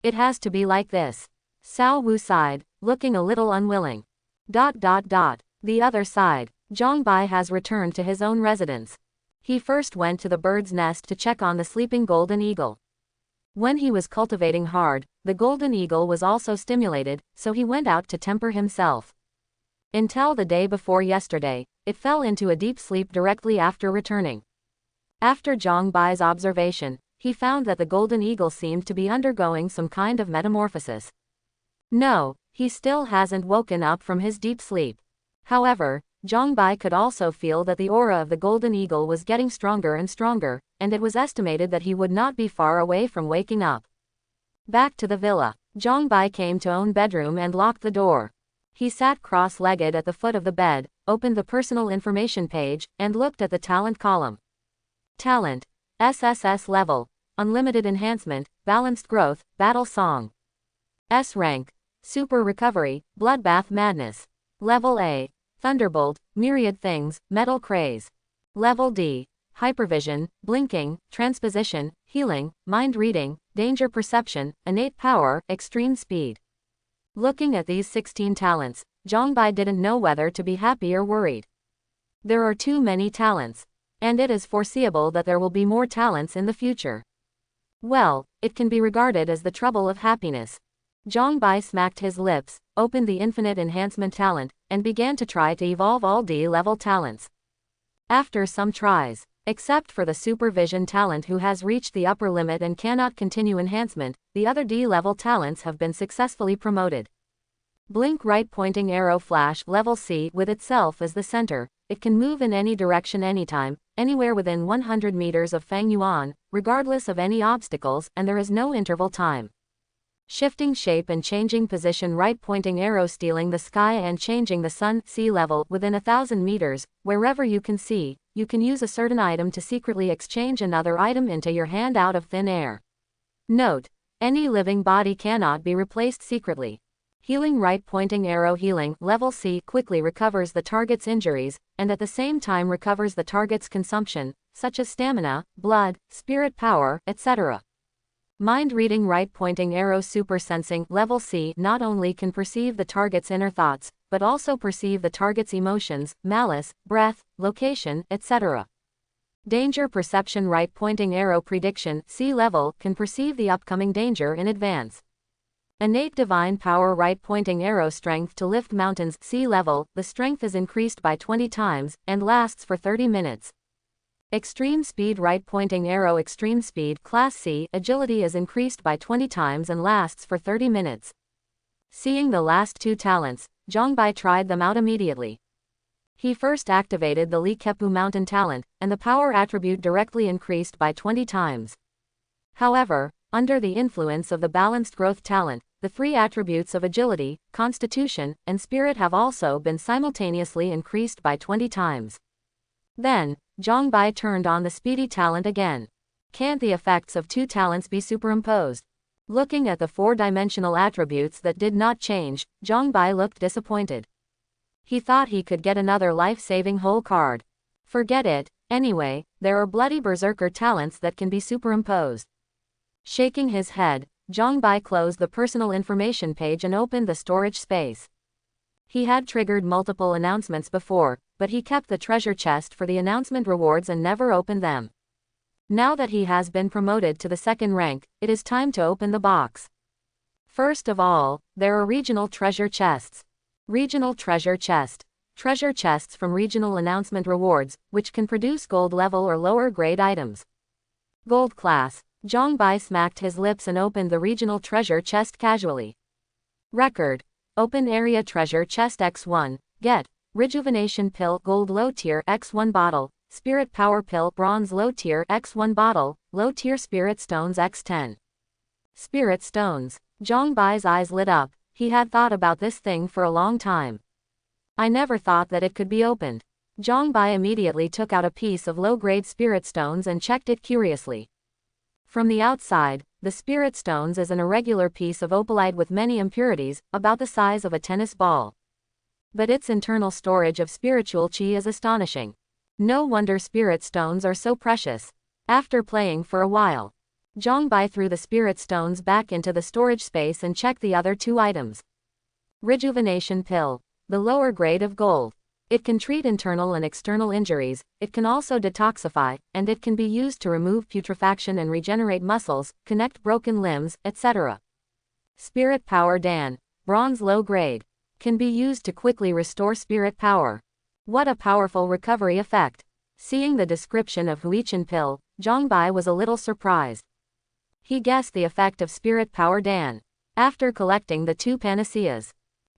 It has to be like this. Cao Wu sighed, looking a little unwilling. The other side, Zhang Bai has returned to his own residence. He first went to the bird's nest to check on the sleeping golden eagle. When he was cultivating hard, the golden eagle was also stimulated, so he went out to temper himself. Until the day before yesterday, it fell into a deep sleep directly after returning. After Zhang Bai's observation, he found that the golden eagle seemed to be undergoing some kind of metamorphosis. No, he still hasn't woken up from his deep sleep. However, Zhang Bai could also feel that the aura of the golden eagle was getting stronger and stronger, and it was estimated that he would not be far away from waking up. Back to the villa, Zhang Bai came to own bedroom and locked the door. He sat cross-legged at the foot of the bed, opened the personal information page, and looked at the talent column. Talent, SSS level, unlimited enhancement, balanced growth, battle song. S rank, super recovery, bloodbath madness. Level A, thunderbolt, myriad things, metal craze. Level D, hypervision, blinking, transposition, healing, mind reading, danger perception, innate power, extreme speed. Looking at these 16 talents, Zhang Bai didn't know whether to be happy or worried. There are too many talents, and it is foreseeable that there will be more talents in the future. Well, it can be regarded as the trouble of happiness. Zhang Bai smacked his lips, opened the infinite enhancement talent, and began to try to evolve all D-level talents. After some tries, except for the supervision talent who has reached the upper limit and cannot continue enhancement, the other D-level talents have been successfully promoted. Blink right pointing arrow flash level C with itself as the center, it can move in any direction anytime, anywhere within 100 meters of Feng Yuan, regardless of any obstacles, and there is no interval time. Shifting shape and changing position right pointing arrow stealing the sky and changing the sun, sea level, within 1,000 meters, wherever you can see, you can use a certain item to secretly exchange another item into your hand out of thin air. Note: any living body cannot be replaced secretly. Healing right pointing arrow healing, level C quickly recovers the target's injuries, and at the same time recovers the target's consumption, such as stamina, blood, spirit power, etc. Mind reading right pointing arrow super sensing level C not only can perceive the target's inner thoughts, but also perceive the target's emotions, malice, breath, location, etc. Danger perception right pointing arrow prediction C level can perceive the upcoming danger in advance. Innate divine power right pointing arrow strength to lift mountains C level, the strength is increased by 20 times, and lasts for 30 minutes. Extreme speed right pointing arrow extreme speed class C agility is increased by 20 times and lasts for 30 minutes. Seeing the last two talents, Zhang Bai tried them out immediately. He first activated the Li Kepu mountain talent, and the power attribute directly increased by 20 times. However, under the influence of the balanced growth talent, the three attributes of agility, constitution, and spirit have also been simultaneously increased by 20 times. Then, Zhang Bai turned on the speedy talent again. Can't the effects of two talents be superimposed? Looking at the four-dimensional attributes that did not change, Zhang Bai looked disappointed. He thought he could get another life-saving hole card. Forget it, anyway, there are bloody berserker talents that can be superimposed. Shaking his head, Zhang Bai closed the personal information page and opened the storage space. He had triggered multiple announcements before, but he kept the treasure chest for the announcement rewards and never opened them. Now that he has been promoted to the second rank, it is time to open the box. First of all, there are regional treasure chests. Regional treasure chest. Treasure chests from regional announcement rewards, which can produce gold level or lower grade items. Gold class. Zhang Bai smacked his lips and opened the regional treasure chest casually. Record. Open area treasure chest X1. Get. Rejuvenation pill gold low tier X1 bottle. Spirit Power Pill Bronze Low Tier X1 Bottle, Low Tier Spirit Stones X10. Spirit Stones. Zhang Bai's eyes lit up. He had thought about this thing for a long time. I never thought that it could be opened. Zhang Bai immediately took out a piece of low-grade spirit stones and checked it curiously. From the outside, the spirit stones is an irregular piece of opalite with many impurities, about the size of a tennis ball. But its internal storage of spiritual qi is astonishing. No wonder spirit stones are so precious. After playing for a while, Zhang Bai threw the spirit stones back into the storage space and checked the other two items. Rejuvenation Pill. The lower grade of gold. It can treat internal and external injuries, it can also detoxify, and it can be used to remove putrefaction and regenerate muscles, connect broken limbs, etc. Spirit Power Dan. Bronze low grade. Can be used to quickly restore spirit power. What a powerful recovery effect. Seeing the description of Huichin Pill, Zhang Bai was a little surprised. He guessed the effect of Spirit Power Dan. After collecting the two panaceas,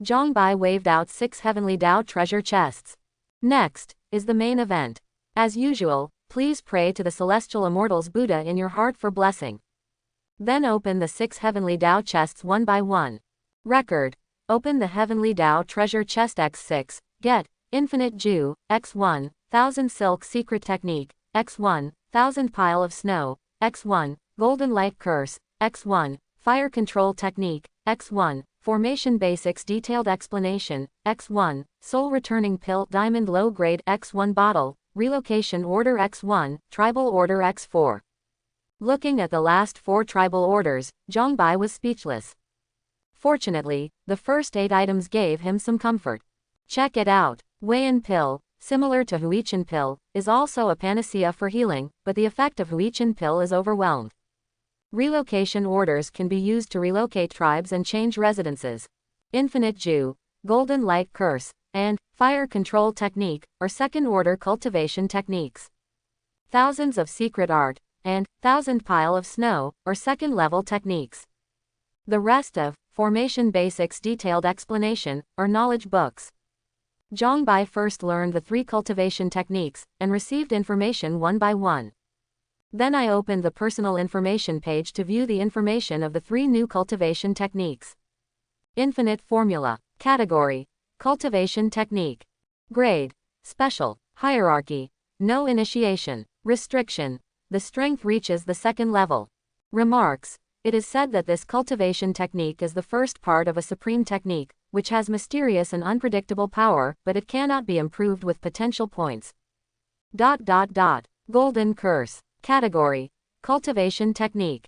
Zhang Bai waved out 6 heavenly Dao treasure chests. Next is the main event. As usual, please pray to the celestial immortals Buddha in your heart for blessing. Then open the 6 heavenly Dao chests one by one. Record. Open the heavenly Dao treasure chest X6, get, infinite Jew, X1, 1000 silk secret technique, X1, 1000 pile of snow, X1, golden light curse, X1, fire control technique, X1, formation basics detailed explanation, X1, soul returning pill diamond low grade X1 bottle, relocation order X1, tribal order X4. Looking at the last 4 tribal orders, Zhang Bai was speechless. Fortunately, the first 8 items gave him some comfort. Check it out. Weiyan Pill, similar to Huichin Pill, is also a panacea for healing, but the effect of Huichin Pill is overwhelmed. Relocation orders can be used to relocate tribes and change residences. Infinite Jew, Golden Light Curse, and Fire Control Technique are second-order cultivation techniques. Thousands of Secret Art, and 1000 Pile of Snow are second-level techniques. The rest of Formation Basics Detailed Explanation are knowledge books. Zhang Bai first learned the 3 cultivation techniques, and received information one by one. Then I opened the personal information page to view the information of the 3 new cultivation techniques. Infinite Formula. Category. Cultivation Technique. Grade. Special. Hierarchy. No initiation. Restriction. The strength reaches the 2nd level. Remarks. It is said that this cultivation technique is the first part of a supreme technique, which has mysterious and unpredictable power, but it cannot be improved with potential points. Golden Curse. Category. Cultivation Technique.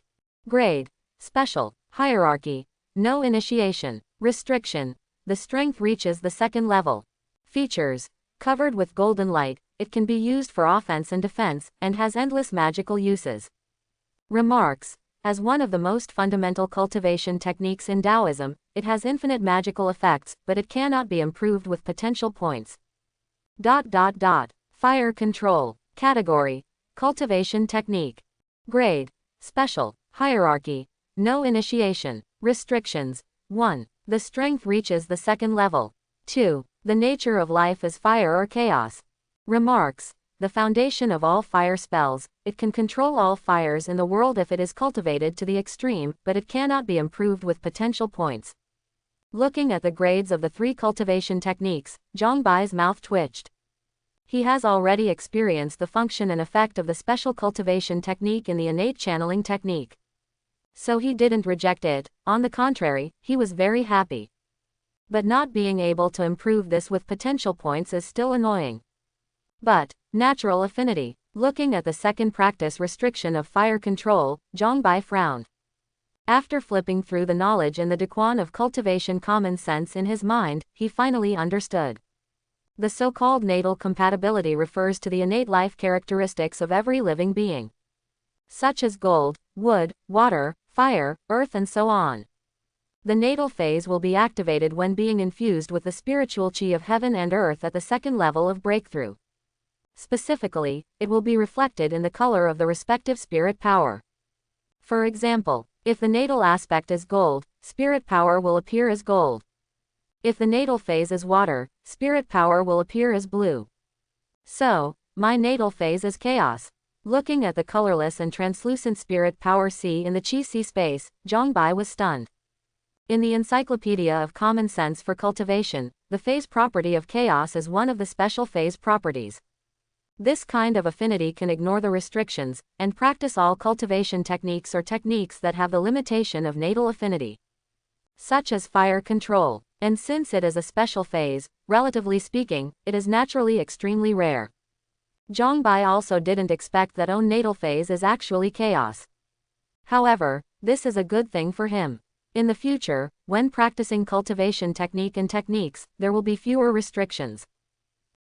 Grade. Special. Hierarchy. No initiation. Restriction. The strength reaches the 2nd level. Features. Covered with golden light, it can be used for offense and defense, and has endless magical uses. Remarks. As one of the most fundamental cultivation techniques in Taoism, it has infinite magical effects, but it cannot be improved with potential points. Fire Control. Category. Cultivation Technique. Grade. Special. Hierarchy. No initiation. Restrictions. 1. The strength reaches the 2nd level. 2. The nature of life is fire or chaos. Remarks. The foundation of all fire spells, it can control all fires in the world if it is cultivated to the extreme, but it cannot be improved with potential points. Looking at the grades of the 3 cultivation techniques, Zhang Bai's mouth twitched. He has already experienced the function and effect of the special cultivation technique in the innate channeling technique. So he didn't reject it, on the contrary, he was very happy. But not being able to improve this with potential points is still annoying. But, natural affinity. Looking at the 2nd practice restriction of fire control, Zhang Bai frowned. After flipping through the knowledge in the Daquan of cultivation common sense in his mind, he finally understood. The so-called natal compatibility refers to the innate life characteristics of every living being, such as gold, wood, water, fire, earth and so on. The natal phase will be activated when being infused with the spiritual chi of heaven and earth at the 2nd level of breakthrough. Specifically, it will be reflected in the color of the respective spirit power. For example, if the natal aspect is gold, spirit power will appear as gold. If the natal phase is water, spirit power will appear as blue. So, My natal phase is chaos. Looking at the colorless and translucent spirit power sea in the Chi-Si space, Zhongbai was stunned. In the Encyclopedia of Common Sense for Cultivation, the phase property of chaos is one of the special phase properties. This kind of affinity can ignore the restrictions, and practice all cultivation techniques or techniques that have the limitation of natal affinity, such as fire control. And since it is a special phase, relatively speaking, it is naturally extremely rare. Zhongbai also didn't expect that own natal phase is actually chaos. However, this is a good thing for him. In the future, when practicing cultivation technique and techniques, there will be fewer restrictions.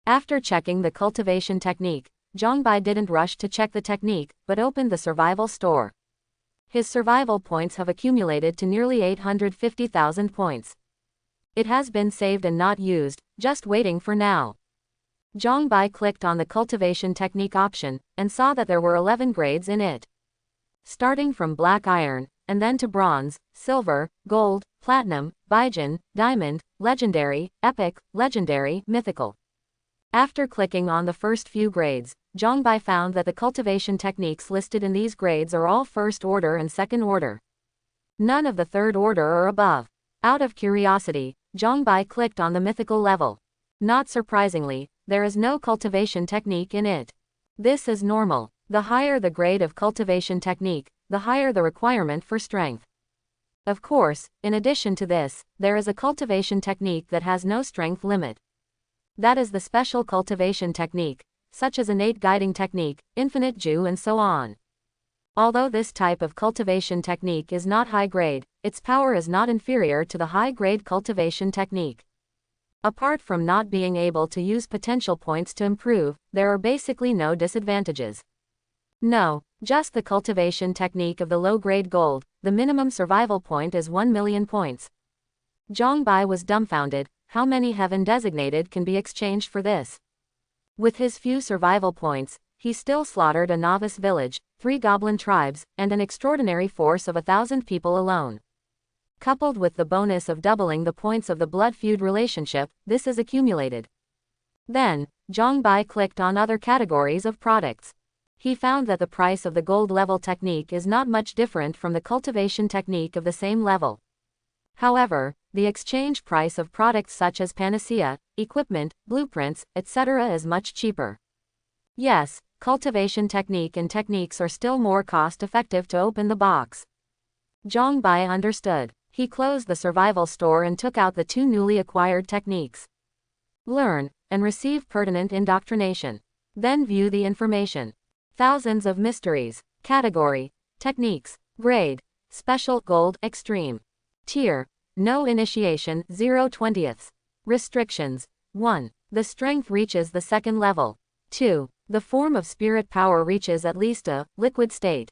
After checking the cultivation technique, Zhongbai didn't rush to check the technique, but opened the survival store. His survival points have accumulated to nearly 850,000 points. It has been saved and not used, just waiting for now. Zhongbai clicked on the cultivation technique option, and saw that there were 11 grades in it. Starting from black iron, and then to bronze, silver, gold, platinum, Baijin, diamond, legendary, epic, legendary, mythical. After clicking on the first few grades, Zhongbai found that the cultivation techniques listed in these grades are all first order and second order. None of the third order or above. Out of curiosity, Zhongbai clicked on the mythical level. Not surprisingly, there is no cultivation technique in it. This is normal. The higher the grade of cultivation technique, the higher the requirement for strength. Of course, in addition to this, there is a cultivation technique that has no strength limit. That is the special cultivation technique, such as innate guiding technique, infinite Ju and so on. Although this type of cultivation technique is not high grade, its power is not inferior to the high grade cultivation technique. Apart from not being able to use potential points to improve, there are basically no disadvantages. No, just the cultivation technique of the low-grade gold, the minimum survival point is 1 million points. Zhongbai was dumbfounded. How many heaven designated can be exchanged for this? With his few survival points, he still slaughtered a novice village, 3 goblin tribes, and an extraordinary force of 1,000 people alone. Coupled with the bonus of doubling the points of the blood feud relationship, this is accumulated. Then, Zhongbai clicked on other categories of products. He found that the price of the gold level technique is not much different from the cultivation technique of the same level. However, the exchange price of products such as panacea, equipment, blueprints, etc. is much cheaper. Yes, cultivation technique and techniques are still more cost-effective to open the box. Zhongbai understood. He closed the survival store and took out the 2 newly acquired techniques. Learn, and receive pertinent indoctrination. Then view the information. Thousands of mysteries. Category. Techniques. Grade. Special, gold, extreme. Tier. No initiation, 0/20. Restrictions. 1. The strength reaches the second level. 2. The form of spirit power reaches at least a liquid state.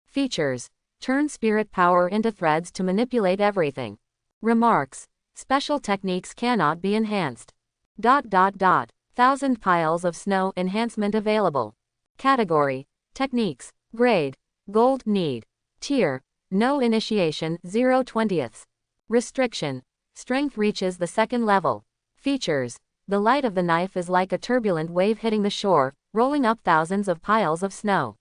Features. Turn spirit power into threads to manipulate everything. Remarks. Special techniques cannot be enhanced. 1,000 piles of snow enhancement available. Category. Techniques. Grade. Gold need. Tier. No initiation, 0/20. Restriction. Strength reaches the second level. Features. The light of the knife is like a turbulent wave hitting the shore, rolling up thousands of piles of snow.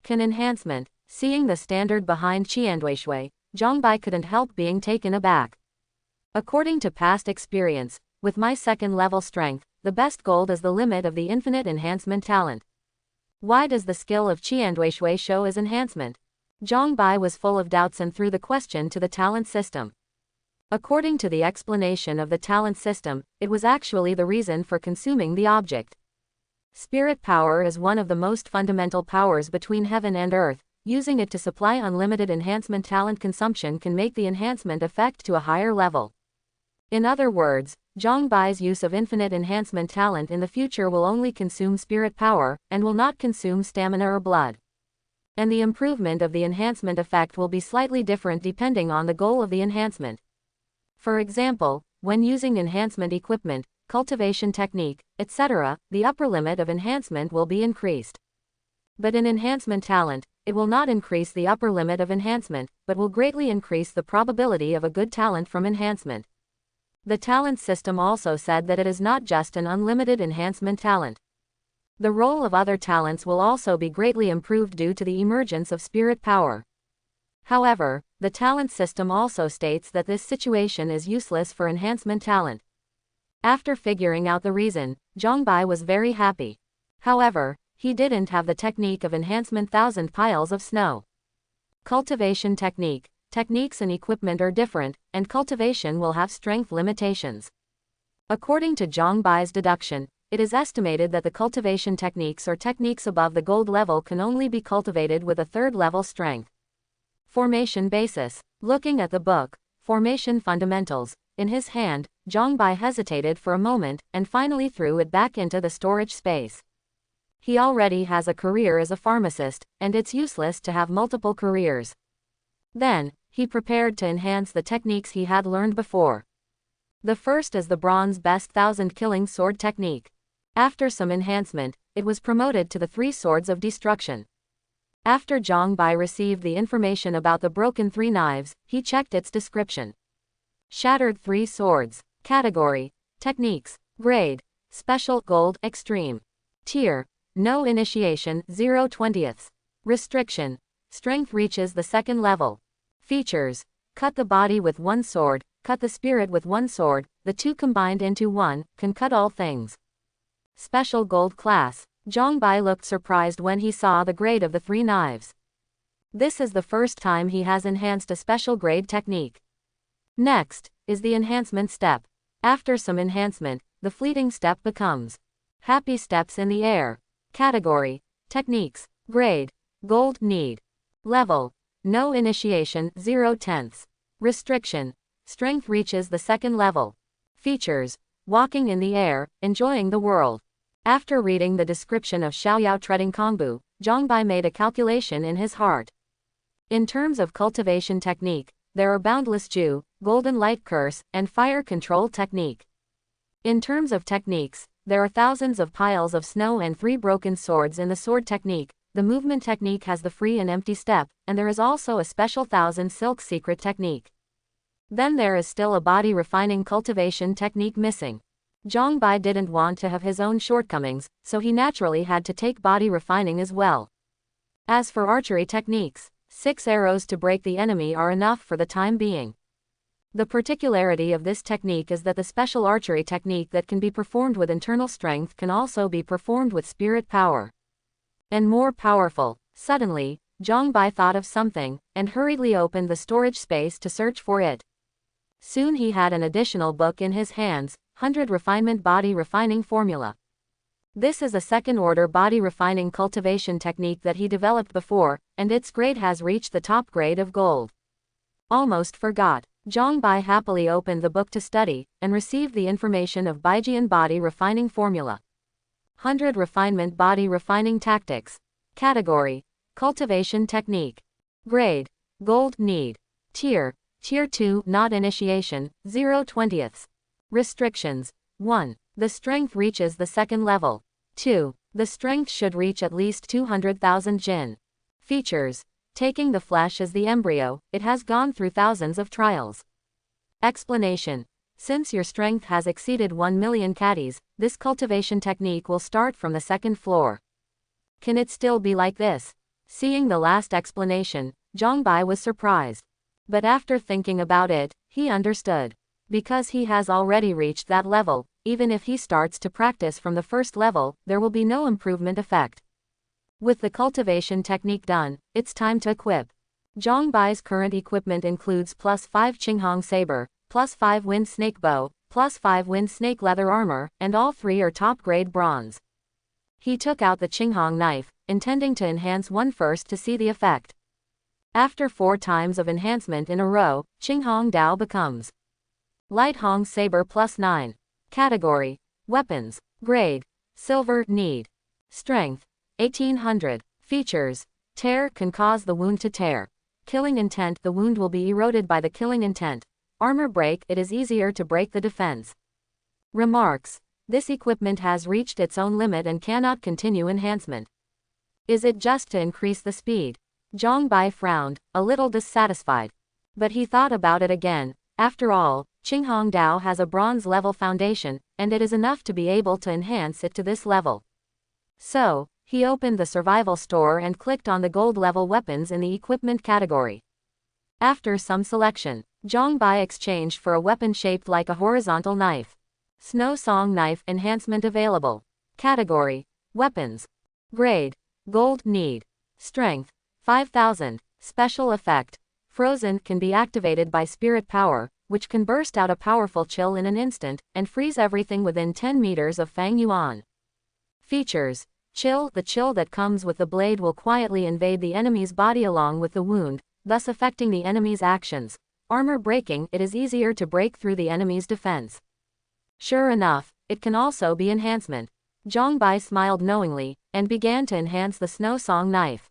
Can enhancement. Seeing the standard behind Qianduishui, Zhongbai couldn't help being taken aback. According to past experience, with my second level strength, the best gold is the limit of the infinite enhancement talent. Why does the skill of Qianduishui show as enhancement? Zhongbai was full of doubts and threw the question to the talent system. According to the explanation of the talent system, it was actually the reason for consuming the object. Spirit power is one of the most fundamental powers between heaven and earth. Using it to supply unlimited enhancement talent consumption can make the enhancement effect to a higher level. In other words, Zhongbai's use of infinite enhancement talent in the future will only consume spirit power, and will not consume stamina or blood. And the improvement of the enhancement effect will be slightly different depending on the goal of the enhancement. For example, when using enhancement equipment, cultivation technique, etc., the upper limit of enhancement will be increased. But in enhancement talent, it will not increase the upper limit of enhancement, but will greatly increase the probability of a good talent from enhancement. The talent system also said that it is not just an unlimited enhancement talent. The role of other talents will also be greatly improved due to the emergence of spirit power. However, the talent system also states that this situation is useless for enhancement talent. After figuring out the reason, Zhongbai was very happy. However, he didn't have the technique of enhancement 1,000 piles of snow. Cultivation technique. Techniques and equipment are different, and cultivation will have strength limitations. According to Zhongbai's deduction, it is estimated that the cultivation techniques or techniques above the gold level can only be cultivated with a 3rd level strength. Formation basis. Looking at the book, Formation Fundamentals, in his hand, Zhongbai hesitated for a moment and finally threw it back into the storage space. He already has a career as a pharmacist, and it's useless to have multiple careers. Then, he prepared to enhance the techniques he had learned before. The first is the bronze best 1,000 killing sword technique. After some enhancement, it was promoted to the 3 swords of destruction. After Zhongbai received the information about the broken 3 knives, he checked its description. Shattered 3 swords. Category: Techniques. Grade: Special Gold Extreme. Tier: No initiation 0/20. Restriction: Strength reaches the 2nd level. Features: Cut the body with 1 sword, cut the spirit with 1 sword, the 2 combined into 1, can cut all things. Special Gold Class. Zhongbai looked surprised when he saw the grade of the 3 knives. This is the first time he has enhanced a special grade technique. Next is the enhancement step. After some enhancement, the fleeting step becomes Happy Steps in the Air. Category: Techniques. Grade: Gold Need. Level: No initiation 0/10. Restriction: Strength reaches the 2nd level. Features: Walking in the air, enjoying the world. After reading the description of Xiaoyao treading Kongbu, Zhongbai made a calculation in his heart. In terms of cultivation technique, there are Boundless Ju, Golden Light Curse, and Fire Control Technique. In terms of techniques, there are thousands of piles of snow and 3 broken swords in the sword technique. The movement technique has the free and empty step, and there is also a special 1,000 silk secret technique. Then there is still a body refining cultivation technique missing. Zhongbai didn't want to have his own shortcomings, so he naturally had to take body refining as well. As for archery techniques, 6 arrows to break the enemy are enough for the time being. The particularity of this technique is that the special archery technique that can be performed with internal strength can also be performed with spirit power. And more powerful. Suddenly, Zhongbai thought of something, and hurriedly opened the storage space to search for it. Soon he had an additional book in his hands, 100 Refinement Body Refining Formula. This is a 2nd-order body refining cultivation technique that he developed before, and its grade has reached the top grade of gold. Almost forgot. Zhongbai happily opened the book to study, and received the information of Baijian Body Refining Formula. 100 Refinement Body Refining Tactics. Category: Cultivation Technique. Grade: Gold Need. Tier: Tier 2 Not Initiation, 0/20. Restrictions: 1. The strength reaches the 2nd level. 2. The strength should reach at least 200,000 jin. Features: Taking the flesh as the embryo, it has gone through thousands of trials. Explanation: Since your strength has exceeded 1 million catties, this cultivation technique will start from the 2nd floor. Can it still be like this? Seeing the last explanation, Zhongbai was surprised. But after thinking about it, he understood. Because he has already reached that level, even if he starts to practice from the 1st level, there will be no improvement effect. With the cultivation technique done, it's time to equip. Zhongbai's current equipment includes +5 Jing Hong saber, +5 wind snake bow, +5 wind snake leather armor, and all 3 are top-grade bronze. He took out the Jing Hong knife, intending to enhance one first to see the effect. After 4 times of enhancement in a row, Jing Hong Dao becomes Light Hong saber +9. Category: Weapons. Grade: Silver. Need. Strength: 1800. Features: Tear can cause the wound to tear. Killing intent, the wound will be eroded by the killing intent. Armor break, it is easier to break the defense. Remarks: This equipment has reached its own limit and cannot continue enhancement. Is it just to increase the speed? Zhongbai frowned, a little dissatisfied. But he thought about it again. After all, Jing Hong Dao has a bronze level foundation, and it is enough to be able to enhance it to this level. So, he opened the survival store and clicked on the gold level weapons in the equipment category. After some selection, Zhang Bai exchanged for a weapon shaped like a horizontal knife. Snow Song Knife Enhancement available. Category: Weapons. Grade: Gold. Need: Strength 5000. Special effect: Frozen can be activated by spirit power, which can burst out a powerful chill in an instant, and freeze everything within 10 meters of Fang Yuan. Features: Chill. The chill that comes with the blade will quietly invade the enemy's body along with the wound, thus affecting the enemy's actions. Armor breaking. It is easier to break through the enemy's defense. Sure enough, it can also be enhancement. Zhang Bai smiled knowingly, and began to enhance the Snow Song Knife.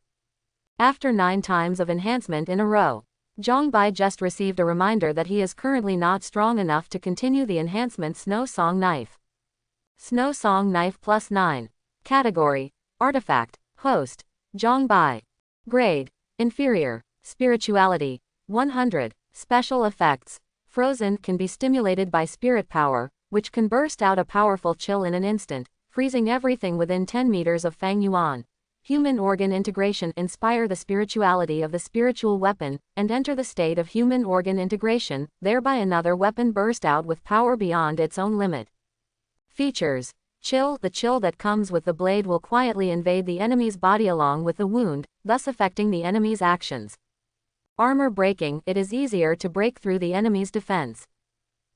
After 9 times of enhancement in a row, Zhang Bai just received a reminder that he is currently not strong enough to continue the enhancement Snow Song Knife. Snow Song Knife plus 9. Category: Artifact. Host: Zhang Bai. Grade: Inferior. Spirituality 100. Special effects: Frozen can be stimulated by spirit power, which can burst out a powerful chill in an instant, freezing everything within 10 meters of Fang Yuan. Human organ integration. Inspire the spirituality of the spiritual weapon, and enter the state of human organ integration, thereby another weapon burst out with power beyond its own limit. Features: Chill. The chill that comes with the blade will quietly invade the enemy's body along with the wound, thus affecting the enemy's actions. Armor breaking. It is easier to break through the enemy's defense.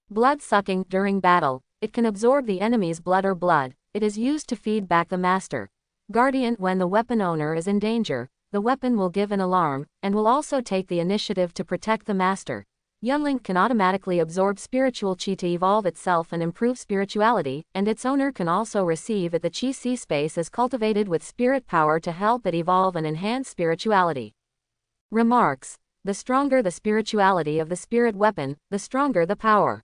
Blood sucking. During battle, it can absorb the enemy's blood or blood. It is used to feed back the master. Guardian. When the weapon owner is in danger, the weapon will give an alarm, and will also take the initiative to protect the master. Youngling can automatically absorb spiritual chi to evolve itself and improve spirituality, and its owner can also receive it. The chi si space is cultivated with spirit power to help it evolve and enhance spirituality. Remarks: The stronger the spirituality of the spirit weapon, the stronger the power.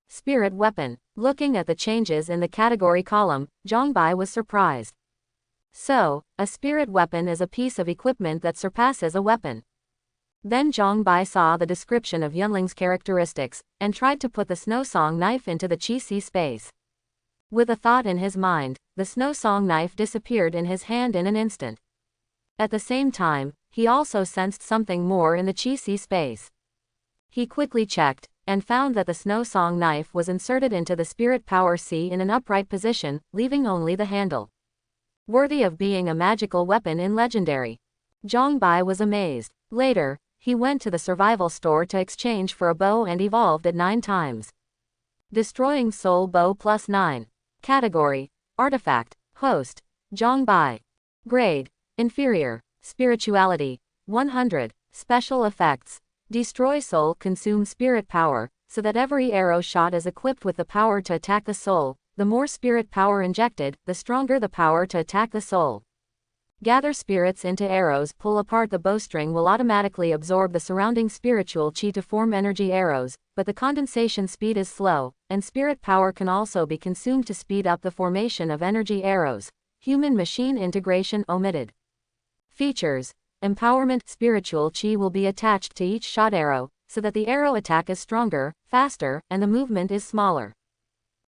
Spirit weapon. Looking at the changes in the category column, Zhang Bai was surprised. So, a spirit weapon is a piece of equipment that surpasses a weapon. Then Zhang Bai saw the description of Yunling's characteristics, and tried to put the Snow Song Knife into the Chi Si space. With a thought in his mind, the Snow Song Knife disappeared in his hand in an instant. At the same time, he also sensed something more in the Chi Si space. He quickly checked, and found that the Snow Song Knife was inserted into the Spirit Power C in an upright position, leaving only the handle. Worthy of being a magical weapon in Legendary. Zhang Bai was amazed. Later, he went to the survival store to exchange for a bow and evolved it 9 times. Destroying Soul Bow plus 9. Category: Artifact. Host: Zhang Bai. Grade: Inferior. Spirituality 100. Special effects: Destroy Soul. Consume spirit power, so that every arrow shot is equipped with the power to attack the soul. The more spirit power injected, the stronger the power to attack the soul. Gather spirits into arrows. Pull apart the bowstring will automatically absorb the surrounding spiritual chi to form energy arrows, but the condensation speed is slow, and spirit power can also be consumed to speed up the formation of energy arrows. Human-machine integration omitted. Features: Empowerment. Spiritual chi will be attached to each shot arrow, so that the arrow attack is stronger, faster, and the movement is smaller.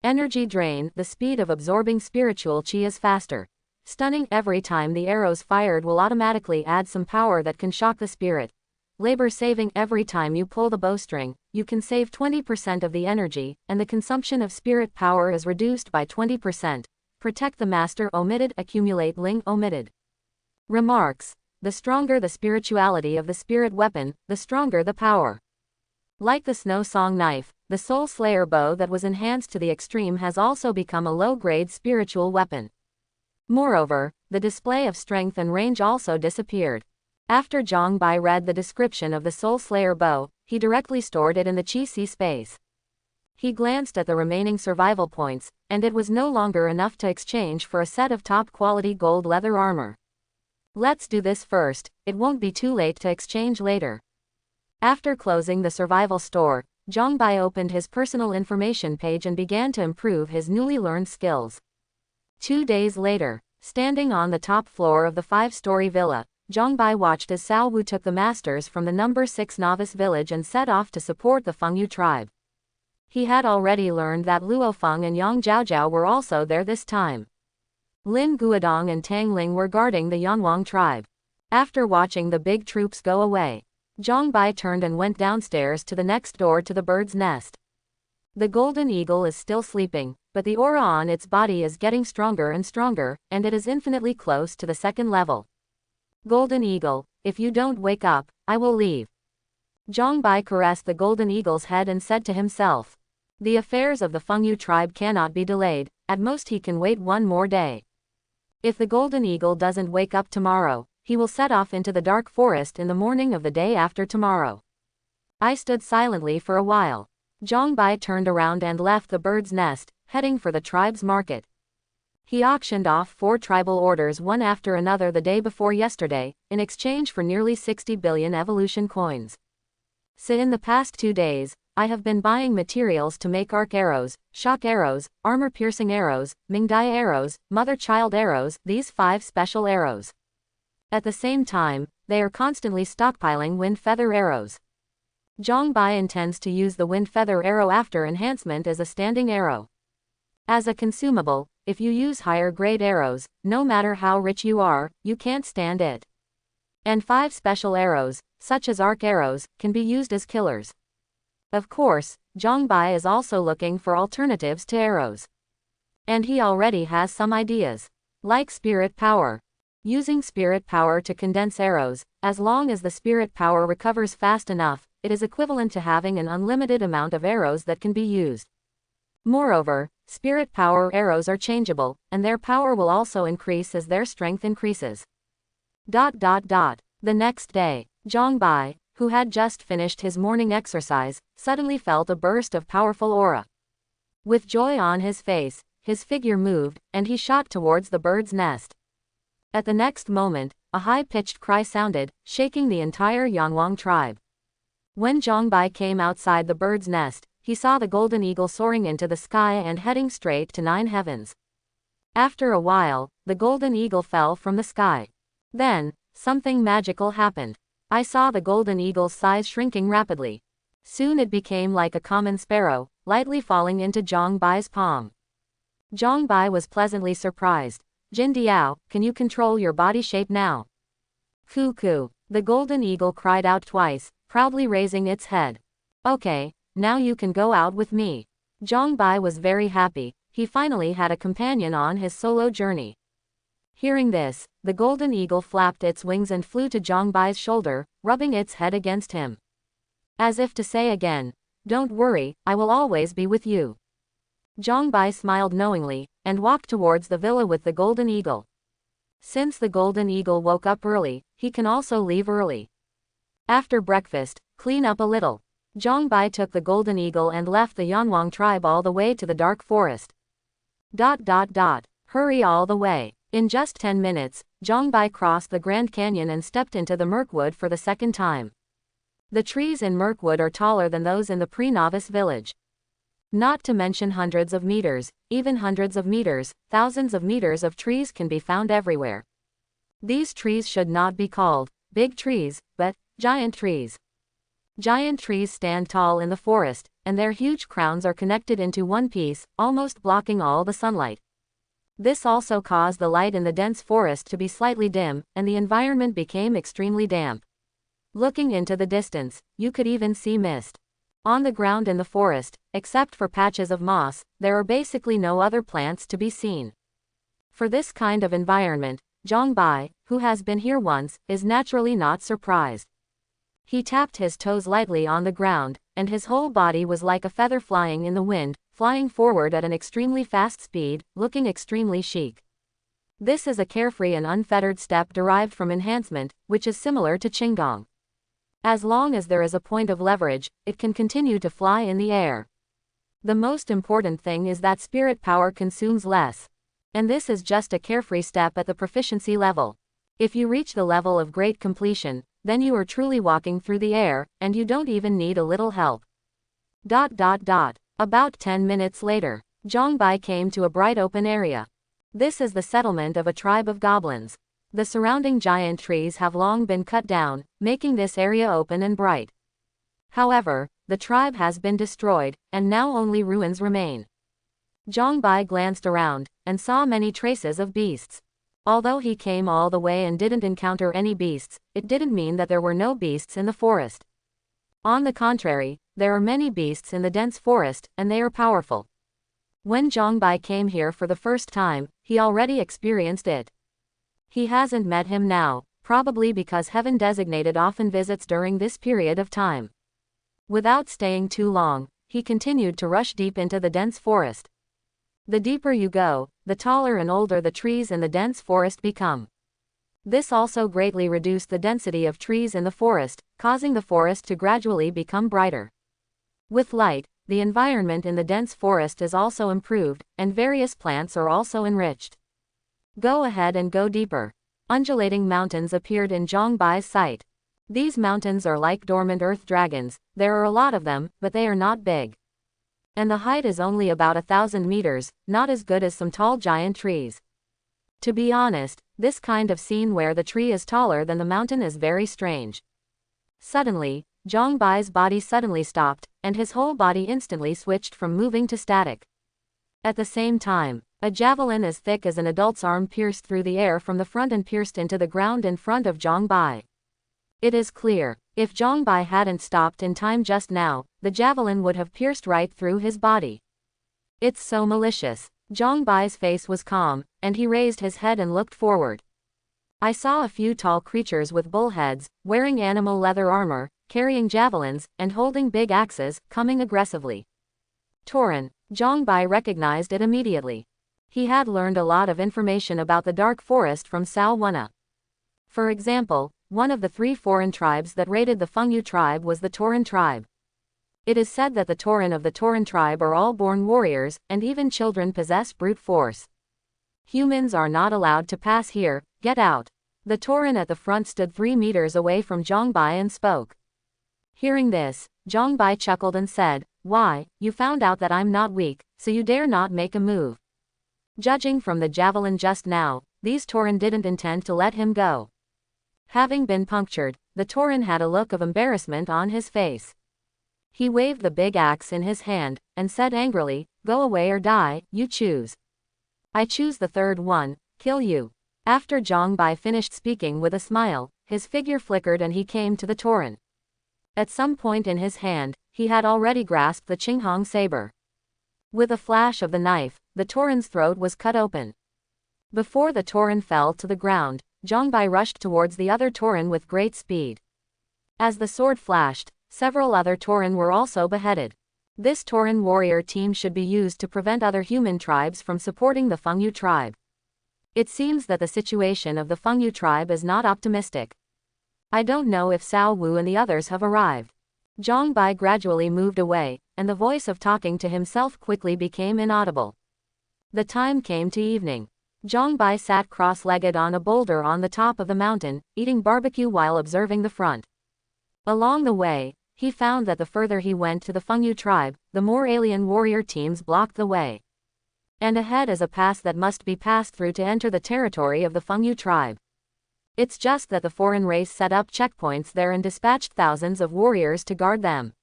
Energy drain. The speed of absorbing spiritual chi is faster. Stunning. Every time the arrows fired will automatically add some power that can shock the spirit. Labor saving. Every time you pull the bowstring, you can save 20% of the energy, and the consumption of spirit power is reduced by 20%. Protect the master omitted. Accumulate ling omitted. Remarks: The stronger the spirituality of the spirit weapon, the stronger the power. Like the Snow Song Knife, the Soul Slayer bow that was enhanced to the extreme has also become a low-grade spiritual weapon. Moreover, the display of strength and range also disappeared. After Zhang Bai read the description of the Soul Slayer bow, he directly stored it in the Chi Si space. He glanced at the remaining survival points, and it was no longer enough to exchange for a set of top-quality gold leather armor. Let's do this first, it won't be too late to exchange later. After closing the survival store, Zhang Bai opened his personal information page and began to improve his newly learned skills. 2 days later, standing on the top floor of the 5-story villa, Zhang Bai watched as Cao Wu took the masters from the number 6 novice village and set off to support the Fungu tribe. He had already learned that Luo Feng and Yang Zhaozhao were also there this time. Lin Guodong and Tang Ling were guarding the Yanwang tribe. After watching the big troops go away, Zhang Bai turned and went downstairs to the next door to the bird's nest. The golden eagle is still sleeping, but the aura on its body is getting stronger and stronger, and it is infinitely close to the second level. Golden eagle, if you don't wake up, I will leave. Zhang Bai caressed the golden eagle's head and said to himself, the affairs of the Fungu tribe cannot be delayed, at most he can wait one more day. If the golden eagle doesn't wake up tomorrow, he will set off into the dark forest in the morning of the day after tomorrow. I stood silently for a while. Zhang Bai turned around and left the bird's nest, heading for the tribe's market. He auctioned off 4 tribal orders one after another the day before yesterday, in exchange for nearly 60 billion evolution coins. So in the past 2 days, I have been buying materials to make arc arrows, shock arrows, armor-piercing arrows, Mingdai arrows, mother-child arrows, these 5 special arrows. At the same time, they are constantly stockpiling wind feather arrows. Zhang Bai intends to use the wind feather arrow after enhancement as a standing arrow. As a consumable, if you use higher grade arrows, no matter how rich you are, you can't stand it. And 5 special arrows, such as arc arrows, can be used as killers. Of course, Zhang Bai is also looking for alternatives to arrows. And he already has some ideas. Like spirit power. Using spirit power to condense arrows, as long as the spirit power recovers fast enough, it is equivalent to having an unlimited amount of arrows that can be used. Moreover, spirit power arrows are changeable, and their power will also increase as their strength increases. The next day, Zhang Bai, who had just finished his morning exercise, suddenly felt a burst of powerful aura. With joy on his face, his figure moved, and he shot towards the bird's nest. At the next moment, a high-pitched cry sounded, shaking the entire Yanwang tribe. When Zhang Bai came outside the bird's nest, he saw the golden eagle soaring into the sky and heading straight to 9 heavens. After a while, the golden eagle fell from the sky. Then, something magical happened. I saw the golden eagle's size shrinking rapidly. Soon it became like a common sparrow, lightly falling into Zhang Bai's palm. Zhang Bai was pleasantly surprised. Jin Diao, can you control your body shape now? Cuckoo. The golden eagle cried out twice, proudly raising its head. Okay, now you can go out with me. Zhang Bai was very happy, he finally had a companion on his solo journey. Hearing this, the golden eagle flapped its wings and flew to Zhang Bai's shoulder, rubbing its head against him. As if to say again, don't worry, I will always be with you. Zhang Bai smiled knowingly, and walked towards the villa with the golden eagle. Since the golden eagle woke up early, he can also leave early. After breakfast, clean up a little. Zhang Bai took the golden eagle and left the Yanwang tribe all the way to the dark forest. Hurry all the way. In just 10 minutes, Zhang Bai crossed the Grand Canyon and stepped into the Mirkwood for the second time. The trees in Mirkwood are taller than those in the pre-novice village. Not to mention hundreds of meters, even hundreds of meters, thousands of meters of trees can be found everywhere. These trees should not be called big trees, but giant trees. Giant trees stand tall in the forest, and their huge crowns are connected into one piece, almost blocking all the sunlight. This also caused the light in the dense forest to be slightly dim, and the environment became extremely damp. Looking into the distance, you could even see mist. On the ground in the forest, except for patches of moss, there are basically no other plants to be seen. For this kind of environment, Zhang Bai, who has been here once, is naturally not surprised. He tapped his toes lightly on the ground, and his whole body was like a feather flying in the wind, flying forward at an extremely fast speed, looking extremely chic. This is a carefree and unfettered step derived from enhancement, which is similar to Qigong. As long as there is a point of leverage, it can continue to fly in the air. The most important thing is that spirit power consumes less. And this is just a carefree step at the proficiency level. If you reach the level of great completion, then you are truly walking through the air, and you don't even need a little help. About 10 minutes later, Zhang Bai came to a bright open area. This is the settlement of a tribe of goblins. The surrounding giant trees have long been cut down, making this area open and bright. However, the tribe has been destroyed, and now only ruins remain. Zhang Bai glanced around, and saw many traces of beasts. Although he came all the way and didn't encounter any beasts, it didn't mean that there were no beasts in the forest. On the contrary, there are many beasts in the dense forest, and they are powerful. When Zhang Bai came here for the first time, he already experienced it. He hasn't met him now, probably because heaven designated often visits during this period of time. Without staying too long, he continued to rush deep into the dense forest. The deeper you go, the taller and older the trees in the dense forest become. This also greatly reduced the density of trees in the forest, causing the forest to gradually become brighter. With light, the environment in the dense forest is also improved, and various plants are also enriched. Go ahead and go deeper. Undulating mountains appeared in Zhang Bai's sight. These mountains are like dormant earth dragons. There are a lot of them, but they are not big. And the height is only about 1,000 meters, not as good as some tall giant trees. To be honest, this kind of scene where the tree is taller than the mountain is very strange. Suddenly, Zhang Bai's body suddenly stopped, and his whole body instantly switched from moving to static. At the same time, a javelin as thick as an adult's arm pierced through the air from the front and pierced into the ground in front of Zhang Bai. It is clear, if Zhang Bai hadn't stopped in time just now, the javelin would have pierced right through his body. It's so malicious. Zhang Bai's face was calm, and he raised his head and looked forward. I saw a few tall creatures with bull heads, wearing animal leather armor, carrying javelins, and holding big axes, coming aggressively. Tauren. Zhang Bai recognized it immediately. He had learned a lot of information about the dark forest from Sao Wuna. For example, one of the 3 foreign tribes that raided the Fungu tribe was the Tauren tribe. It is said that the Tauren of the Tauren tribe are all born warriors, and even children possess brute force. Humans are not allowed to pass here, get out. The Tauren at the front stood 3 meters away from Zhang Bai and spoke. Hearing this, Zhang Bai chuckled and said, "Why, you found out that I'm not weak, so you dare not make a move." Judging from the javelin just now, these Tauren didn't intend to let him go. Having been punctured, the Tauren had a look of embarrassment on his face. He waved the big axe in his hand, and said angrily, "Go away or die, you choose." "I choose the third one, kill you." After Zhang Bai finished speaking with a smile, his figure flickered and he came to the Tauren. At some point in his hand, he had already grasped the Jing Hong saber. With a flash of the knife, the Tauren's throat was cut open. Before the Tauren fell to the ground, Zhang Bai rushed towards the other Tauren with great speed. As the sword flashed, several other Tauren were also beheaded. This Tauren warrior team should be used to prevent other human tribes from supporting the Fungu tribe. It seems that the situation of the Fungu tribe is not optimistic. I don't know if Sao Wu and the others have arrived. Zhang Bai gradually moved away, and the voice of talking to himself quickly became inaudible. The time came to evening. Zhang Bai sat cross-legged on a boulder on the top of the mountain, eating barbecue while observing the front. Along the way, he found that the further he went to the Fungu tribe, the more alien warrior teams blocked the way. And ahead is a pass that must be passed through to enter the territory of the Fungu tribe. It's just that the foreign race set up checkpoints there and dispatched thousands of warriors to guard them.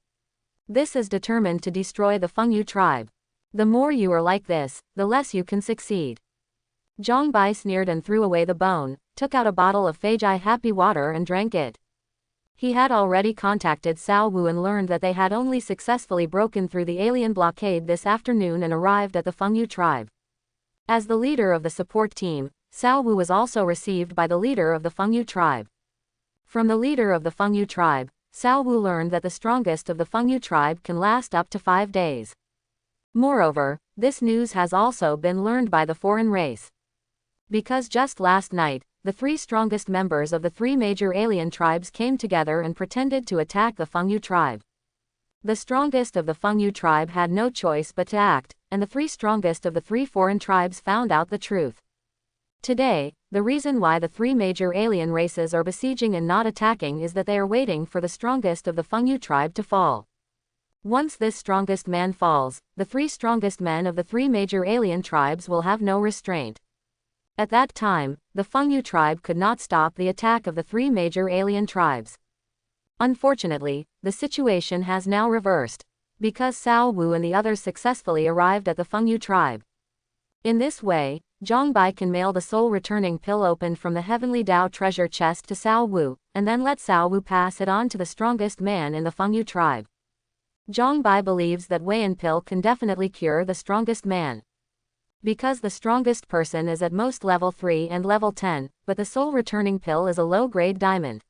This is determined to destroy the Fungu tribe. The more you are like this, the less you can succeed. Zhang Bai sneered and threw away the bone, took out a bottle of Feijai happy water and drank it. He had already contacted Sao Wu and learned that they had only successfully broken through the alien blockade this afternoon and arrived at the Fungu tribe. As the leader of the support team, Sao Wu was also received by the leader of the Fungu tribe. From the leader of the Fungu tribe, Sao Wu learned that the strongest of the Fungu tribe can last up to 5 days. Moreover, this news has also been learned by the foreign race. Because just last night, the 3 strongest members of the 3 major alien tribes came together and pretended to attack the Fungu tribe. The strongest of the Fungu tribe had no choice but to act, and the 3 strongest of the 3 foreign tribes found out the truth. Today, the reason why the 3 major alien races are besieging and not attacking is that they are waiting for the strongest of the Fungu tribe to fall. Once this strongest man falls, the 3 strongest men of the 3 major alien tribes will have no restraint. At that time, the Fungu tribe could not stop the attack of the 3 major alien tribes. Unfortunately, the situation has now reversed. because Cao Wu and the others successfully arrived at the Fungu tribe. In this way, Zhang Bai can mail the soul-returning pill opened from the Heavenly Dao treasure chest to Cao Wu, and then let Cao Wu pass it on to the strongest man in the Fungu tribe. Zhang Bai believes that Weian pill can definitely cure the strongest man. Because the strongest person is at most level 3 and level 10, but the soul-returning pill is a low-grade diamond.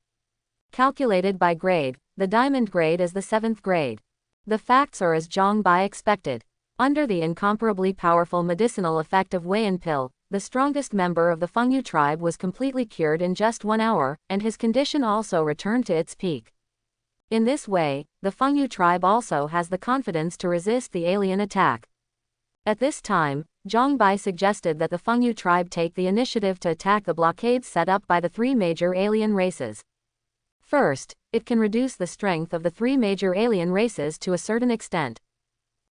Calculated by grade, the diamond grade is the 7th grade. The facts are as Zhang Bai expected. Under the incomparably powerful medicinal effect of Weian pill, the strongest member of the Fungu tribe was completely cured in just 1 hour, and his condition also returned to its peak. In this way, the Fungu tribe also has the confidence to resist the alien attack. At this time, Zhang Bai suggested that the Fungu tribe take the initiative to attack the blockades set up by the 3 major alien races. First, it can reduce the strength of the 3 major alien races to a certain extent.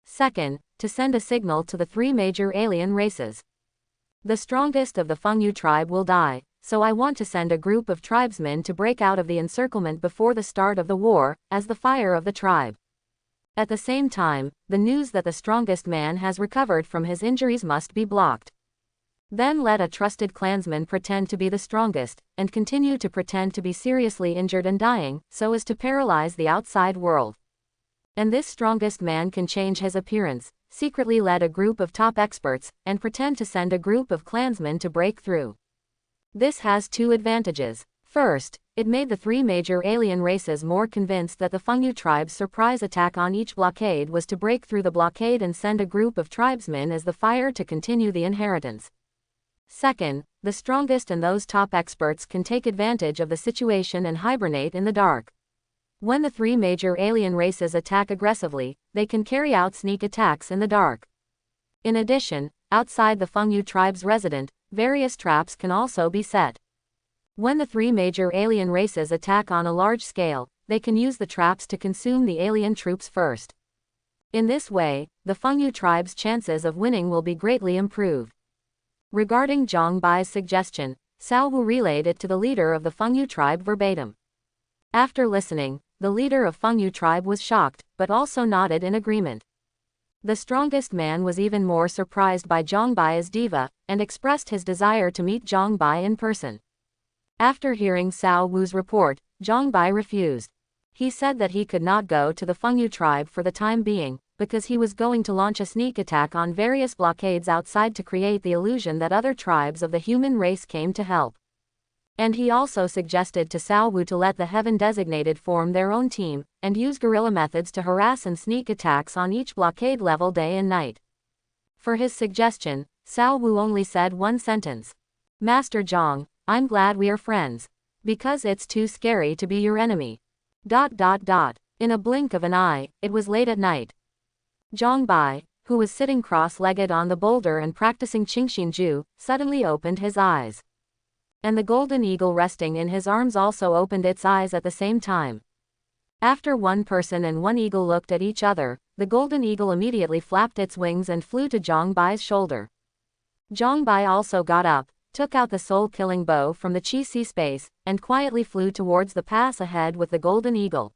Second, to send a signal to the 3 major alien races. The strongest of the Fungu tribe will die, so I want to send a group of tribesmen to break out of the encirclement before the start of the war, as the fire of the tribe. At the same time, the news that the strongest man has recovered from his injuries must be blocked. Then let a trusted clansman pretend to be the strongest, and continue to pretend to be seriously injured and dying, so as to paralyze the outside world. And this strongest man can change his appearance, secretly lead a group of top experts, and pretend to send a group of clansmen to break through. This has 2 advantages. First, it made the 3 major alien races more convinced that the Fungu tribe's surprise attack on each blockade was to break through the blockade and send a group of tribesmen as the fire to continue the inheritance. Second, the strongest and those top experts can take advantage of the situation and hibernate in the dark. When the 3 major alien races attack aggressively, they can carry out sneak attacks in the dark. In addition, outside the Fungu tribe's resident, various traps can also be set. When the 3 major alien races attack on a large scale, they can use the traps to consume the alien troops first. In this way, the Fungu tribe's chances of winning will be greatly improved. Regarding Zhang Bai's suggestion, Cao Wu relayed it to the leader of the Fungu tribe verbatim. After listening, the leader of Fungu tribe was shocked, but also nodded in agreement. The strongest man was even more surprised by Zhang Bai's diva, and expressed his desire to meet Zhang Bai in person. After hearing Cao Wu's report, Zhang Bai refused. He said that he could not go to the Fungu tribe for the time being, because he was going to launch a sneak attack on various blockades outside to create the illusion that other tribes of the human race came to help. And he also suggested to Cao Wu to let the Heaven-designated form their own team, and use guerrilla methods to harass and sneak attacks on each blockade level day and night. For his suggestion, Cao Wu only said 1 sentence. "Master Zhang, I'm glad we are friends. Because it's too scary to be your enemy." In a blink of an eye, it was late at night. Zhang Bai, who was sitting cross-legged on the boulder and practicing Qingxinju, suddenly opened his eyes. And the golden eagle resting in his arms also opened its eyes at the same time. After one person and one eagle looked at each other, the golden eagle immediately flapped its wings and flew to Zhang Bai's shoulder. Zhang Bai also got up, took out the soul-killing bow from the Qi space, and quietly flew towards the pass ahead with the golden eagle.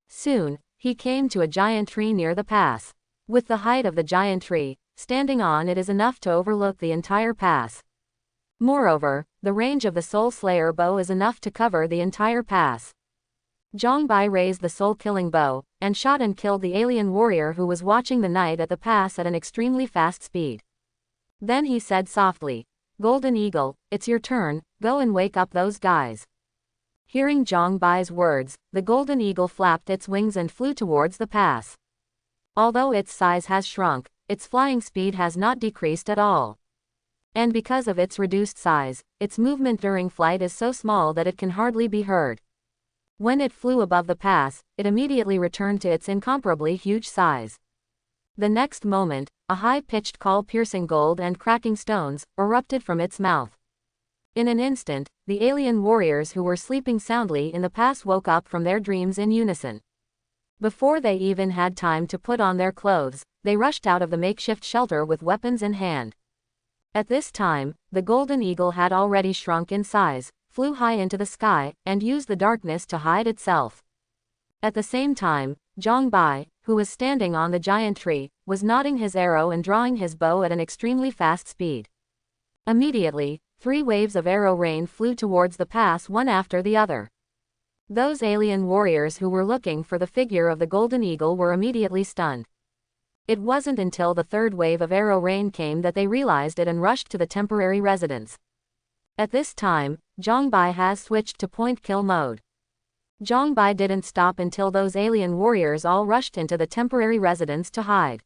Soon, he came to a giant tree near the pass. With the height of the giant tree, standing on it is enough to overlook the entire pass. Moreover, the range of the Soul Slayer bow is enough to cover the entire pass. Zhang Bai raised the soul-killing bow, and shot and killed the alien warrior who was watching the night at the pass at an extremely fast speed. Then he said softly, "Golden Eagle, it's your turn, go and wake up those guys." Hearing Zhang Bai's words, the golden eagle flapped its wings and flew towards the pass. Although its size has shrunk, its flying speed has not decreased at all. And because of its reduced size, its movement during flight is so small that it can hardly be heard. When it flew above the pass, it immediately returned to its incomparably huge size. The next moment, a high-pitched call piercing gold and cracking stones erupted from its mouth. In an instant, the alien warriors who were sleeping soundly in the pass woke up from their dreams in unison. Before they even had time to put on their clothes, they rushed out of the makeshift shelter with weapons in hand. At this time, the golden eagle had already shrunk in size, flew high into the sky, and used the darkness to hide itself. At the same time, Zhang Bai, who was standing on the giant tree, was nodding his arrow and drawing his bow at an extremely fast speed. Immediately, 3 waves of arrow rain flew towards the pass one after the other. Those alien warriors who were looking for the figure of the golden eagle were immediately stunned. It wasn't until the 3rd wave of arrow rain came that they realized it and rushed to the temporary residence. At this time, Zhang Bai has switched to point kill mode. Zhang Bai didn't stop until those alien warriors all rushed into the temporary residence to hide.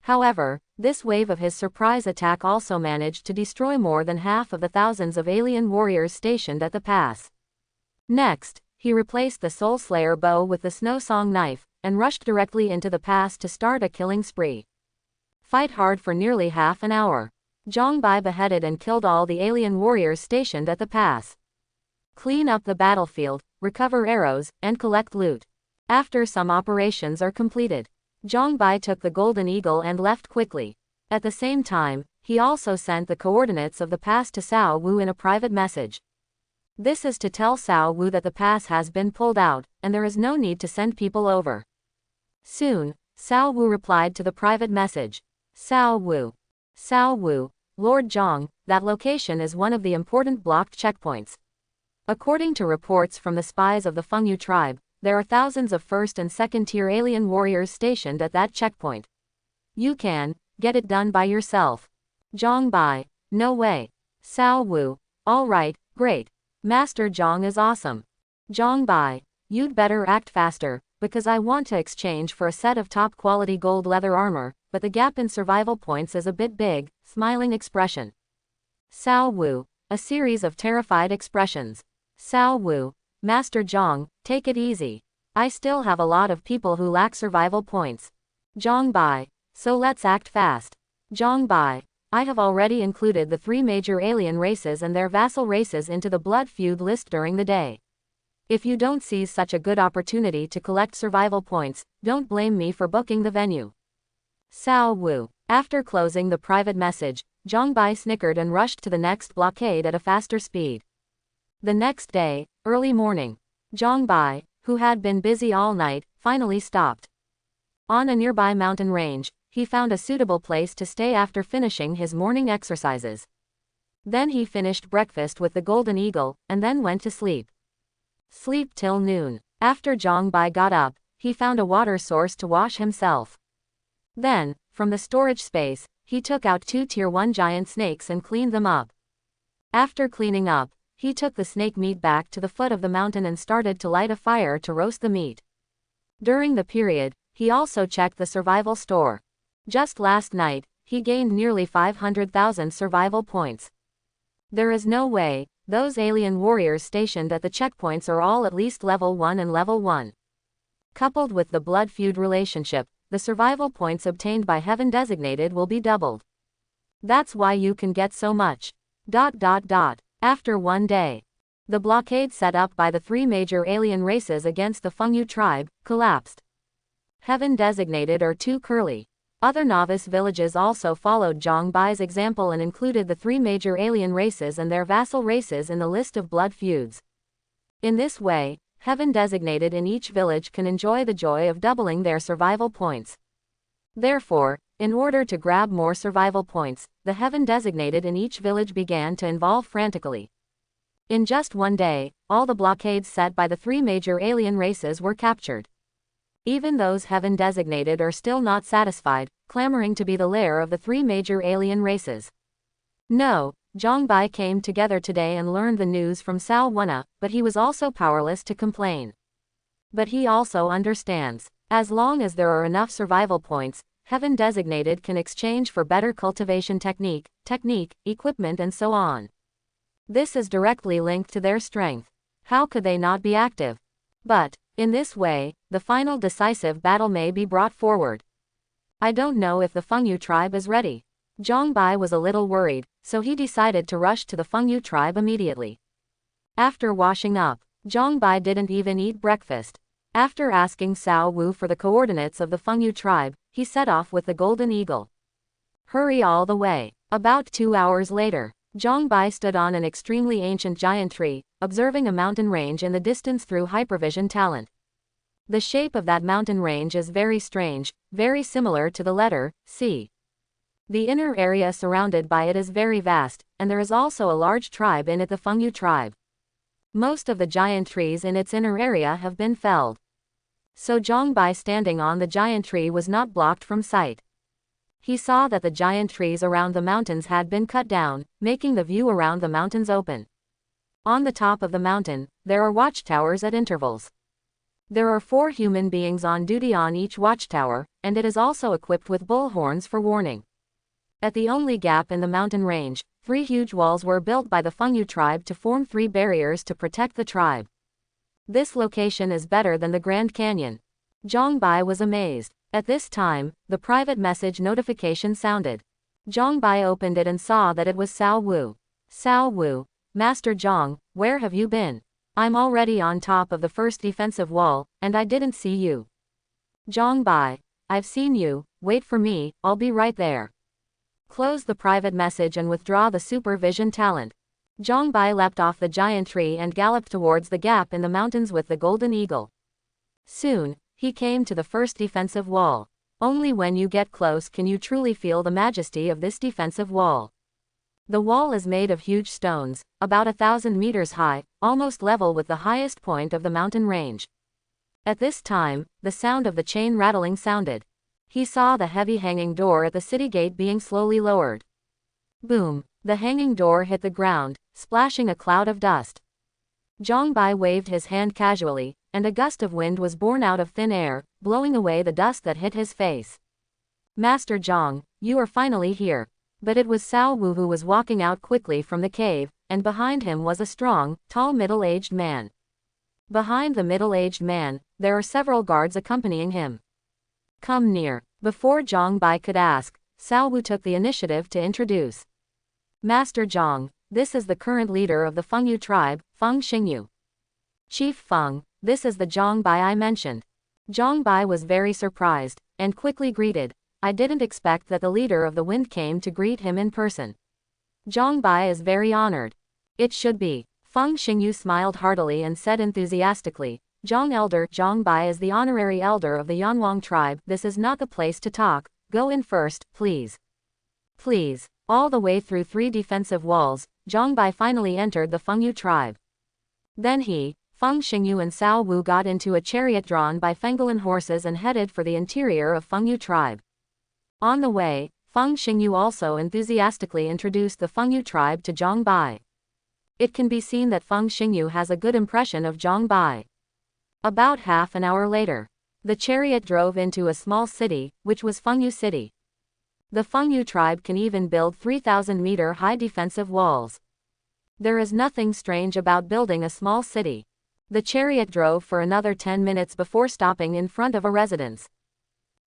However, this wave of his surprise attack also managed to destroy more than half of the thousands of alien warriors stationed at the pass. Next, he replaced the Soul Slayer bow with the Snow Song knife, and rushed directly into the pass to start a killing spree. Fight hard for nearly half an hour. Zhang Bai beheaded and killed all the alien warriors stationed at the pass. Clean up the battlefield, recover arrows, and collect loot. After some operations are completed, Zhang Bai took the golden eagle and left quickly. At the same time, he also sent the coordinates of the pass to Cao Wu in a private message. This is to tell Cao Wu that the pass has been pulled out, and there is no need to send people over. Soon, Cao Wu replied to the private message. Cao Wu, Lord Zhang, that location is one of the important blocked checkpoints. According to reports from the spies of the Fungu tribe, there are thousands of 1st and 2nd tier alien warriors stationed at that checkpoint. You can get it done by yourself. Zhang Bai, no way. Cao Wu, all right, great. Master Zhang is awesome. Zhang Bai, you'd better act faster, because I want to exchange for a set of top quality gold leather armor, but the gap in survival points is a bit big. Smiling expression. Cao Wu, a series of terrified expressions. Cao Wu, Master Zhang, take it easy. I still have a lot of people who lack survival points. Zhang Bai, so let's act fast. Zhang Bai, I have already included the 3 major alien races and their vassal races into the blood feud list during the day. If you don't seize such a good opportunity to collect survival points, don't blame me for booking the venue. Cao Wu. After closing the private message, Zhang Bai snickered and rushed to the next blockade at a faster speed. The next day, early morning, Zhang Bai, who had been busy all night, finally stopped. On a nearby mountain range, he found a suitable place to stay after finishing his morning exercises. Then he finished breakfast with the golden eagle, and then went to sleep. Sleep till noon. After Zhang Bai got up, he found a water source to wash himself. Then, from the storage space, he took out 2 tier 1 giant snakes and cleaned them up. After cleaning up, he took the snake meat back to the foot of the mountain and started to light a fire to roast the meat. During the period, he also checked the survival store. Just last night, he gained nearly 500,000 survival points. There is no way, those alien warriors stationed at the checkpoints are all at least level 1 and level 1. Coupled with the blood feud relationship, the survival points obtained by Heaven Designated will be doubled. That's why you can get so much. After one day, the blockade set up by the 3 major alien races against the Fungu tribe collapsed. Heaven Designated are too curly. Other novice villages also followed Zhang Bai's example and included the 3 major alien races and their vassal races in the list of blood feuds. In this way, Heaven Designated in each village can enjoy the joy of doubling their survival points. Therefore, in order to grab more survival points, the Heaven Designated in each village began to evolve frantically. In just one day, all the blockades set by the 3 major alien races were captured. Even those Heaven Designated are still not satisfied, clamoring to be the lair of the 3 major alien races. No, Zhang Bai came together today and learned the news from Cao Wu, but he was also powerless to complain. But he also understands, as long as there are enough survival points, Heaven Designated can exchange for better cultivation technique, equipment and so on. This is directly linked to their strength. How could they not be active? But, in this way, the final decisive battle may be brought forward. I don't know if the Fungu tribe is ready. Zhang Bai was a little worried, so he decided to rush to the Fungu tribe immediately. After washing up, Zhang Bai didn't even eat breakfast. After asking Cao Wu for the coordinates of the Fungu tribe, he set off with the golden eagle. Hurry all the way. About 2 hours later, Zhang Bai stood on an extremely ancient giant tree, observing a mountain range in the distance through hypervision talent. The shape of that mountain range is very strange, very similar to the letter C. The inner area surrounded by it is very vast, and there is also a large tribe in it, the Fungu tribe. Most of the giant trees in its inner area have been felled. So Zhongbai standing on the giant tree was not blocked from sight. He saw that the giant trees around the mountains had been cut down, making the view around the mountains open. On the top of the mountain, there are watchtowers at intervals. There are 4 human beings on duty on each watchtower, and it is also equipped with bullhorns for warning. At the only gap in the mountain range, 3 huge walls were built by the Fungu tribe to form 3 barriers to protect the tribe. This location is better than the Grand Canyon. Zhongbai was amazed. At this time, the private message notification sounded. Zhongbai opened it and saw that it was Cao Wu. Cao Wu, Master Zhong, where have you been? I'm already on top of the first defensive wall, and I didn't see you. Zhongbai, I've seen you, wait for me, I'll be right there. Close the private message and withdraw the supervision talent. Zhongbai leapt off the giant tree and galloped towards the gap in the mountains with the golden eagle. Soon, he came to the first defensive wall. Only when you get close can you truly feel the majesty of this defensive wall. The wall is made of huge stones, about 1,000 meters high, almost level with the highest point of the mountain range. At this time, the sound of the chain rattling sounded. He saw the heavy hanging door at the city gate being slowly lowered. Boom! The hanging door hit the ground, splashing a cloud of dust. Zhongbai waved his hand casually, and a gust of wind was born out of thin air, blowing away the dust that hit his face. Master Zhong, you are finally here. But it was Cao Wu who was walking out quickly from the cave, and behind him was a strong, tall middle-aged man. Behind the middle-aged man, there are several guards accompanying him. Come near. Before Zhongbai could ask, Cao Wu took the initiative to introduce. Master Zhong, this is the current leader of the Fungu tribe, Feng Xingyu. Chief Feng, this is the Zhongbai I mentioned. Zhongbai was very surprised, and quickly greeted. I didn't expect that the leader of the wind came to greet him in person. Zhongbai is very honored. It should be. Feng Xingyu smiled heartily and said enthusiastically, Zhong Elder, Zhongbai is the honorary elder of the Yanwang tribe. This is not the place to talk. Go in first, please. Please. All the way through 3 defensive walls, Zhongbai finally entered the Fungu tribe. Then he, Feng Xingyu and Cao Wu got into a chariot drawn by Fengolin horses and headed for the interior of Fungu tribe. On the way, Feng Xingyu also enthusiastically introduced the Fungu tribe to Zhongbai. It can be seen that Feng Xingyu has a good impression of Zhongbai. About half an hour later, the chariot drove into a small city, which was Fungu City. The Fungu tribe can even build 3,000-meter high defensive walls. There is nothing strange about building a small city. The chariot drove for another 10 minutes before stopping in front of a residence.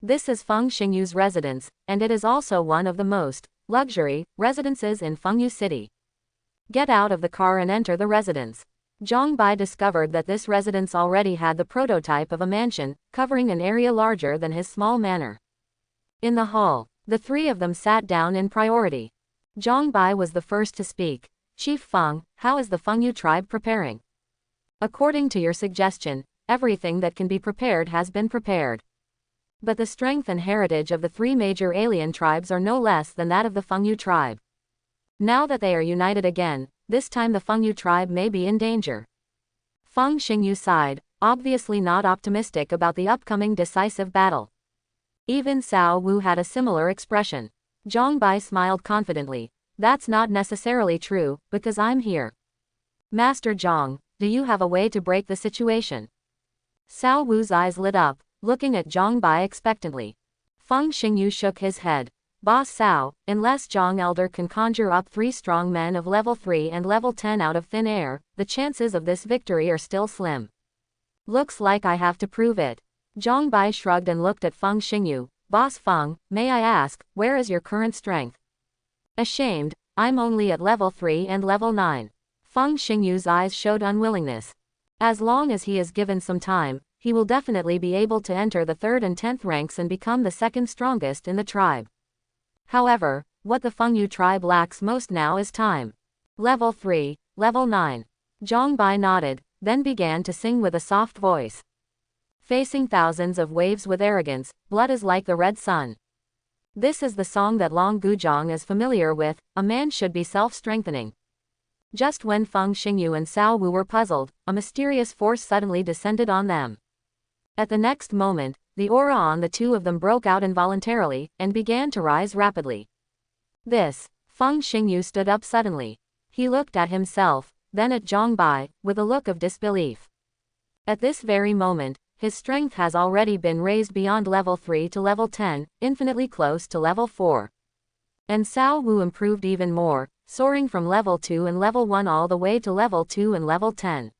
This is Feng Xingyu's residence, and it is also one of the most luxury residences in Fungu City. Get out of the car and enter the residence. Zhongbai discovered that this residence already had the prototype of a mansion, covering an area larger than his small manor. In the hall, the 3 of them sat down in priority. Zhongbai was the first to speak. Chief Feng, how is the Fungu tribe preparing? According to your suggestion, everything that can be prepared has been prepared. But the strength and heritage of the 3 major alien tribes are no less than that of the Fungu tribe. Now that they are united again, this time the Fungu tribe may be in danger. Feng Xingyu sighed, obviously not optimistic about the upcoming decisive battle. Even Cao Wu had a similar expression. Zhongbai smiled confidently. That's not necessarily true, because I'm here. Master Zhong, do you have a way to break the situation? Cao Wu's eyes lit up, looking at Zhongbai expectantly. Feng Xingyu shook his head. Boss Cao, unless Zhong Elder can conjure up 3 strong men of level 3 and level 10 out of thin air, the chances of this victory are still slim. Looks like I have to prove it. Zhongbai shrugged and looked at Feng Xingyu. Boss Feng, may I ask, where is your current strength? Ashamed, I'm only at level 3 and level 9. Feng Xingyu's eyes showed unwillingness. As long as he is given some time, he will definitely be able to enter the 3rd and 10th ranks and become the 2nd strongest in the tribe. However, what the Fungu tribe lacks most now is time. Level 3, level 9. Zhongbai nodded, then began to sing with a soft voice. facing thousands of waves with arrogance, blood is like the red sun. This is the song that Long Guzhang is familiar with, a man should be self-strengthening. Just when Feng Xingyu and Cao Wu were puzzled, a mysterious force suddenly descended on them. At the next moment, the aura on the two of them broke out involuntarily, and began to rise rapidly. Feng Xingyu stood up suddenly. He looked at himself, then at Zhang Bai, with a look of disbelief. At this very moment, his strength has already been raised beyond level 3 to level 10, infinitely close to level 4. And Cao Wu improved even more, soaring from level 2 and level 1 all the way to level 2 and level 10.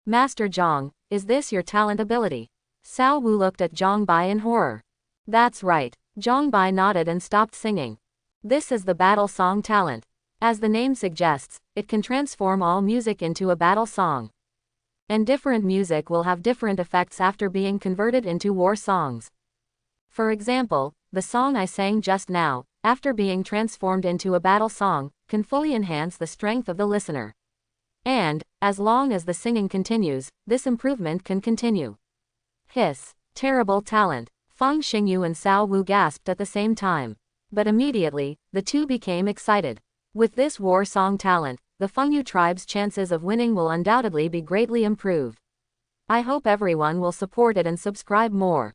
Master Zhang, is this your talent ability? Cao Wu looked at Zhang Bai in horror. That's right. Zhang Bai nodded and stopped singing. This is the battle song talent. As the name suggests, it can transform all music into a battle song. And different music will have different effects after being converted into war songs. For example, the song I sang just now, after being transformed into a battle song, can fully enhance the strength of the listener. And, as long as the singing continues, this improvement can continue. Hiss. Terrible talent. Feng Xingyu and Cao Wu gasped at the same time. But immediately, the two became excited. With this war song talent, the Fungu tribe's chances of winning will undoubtedly be greatly improved. I hope everyone will support it and subscribe more.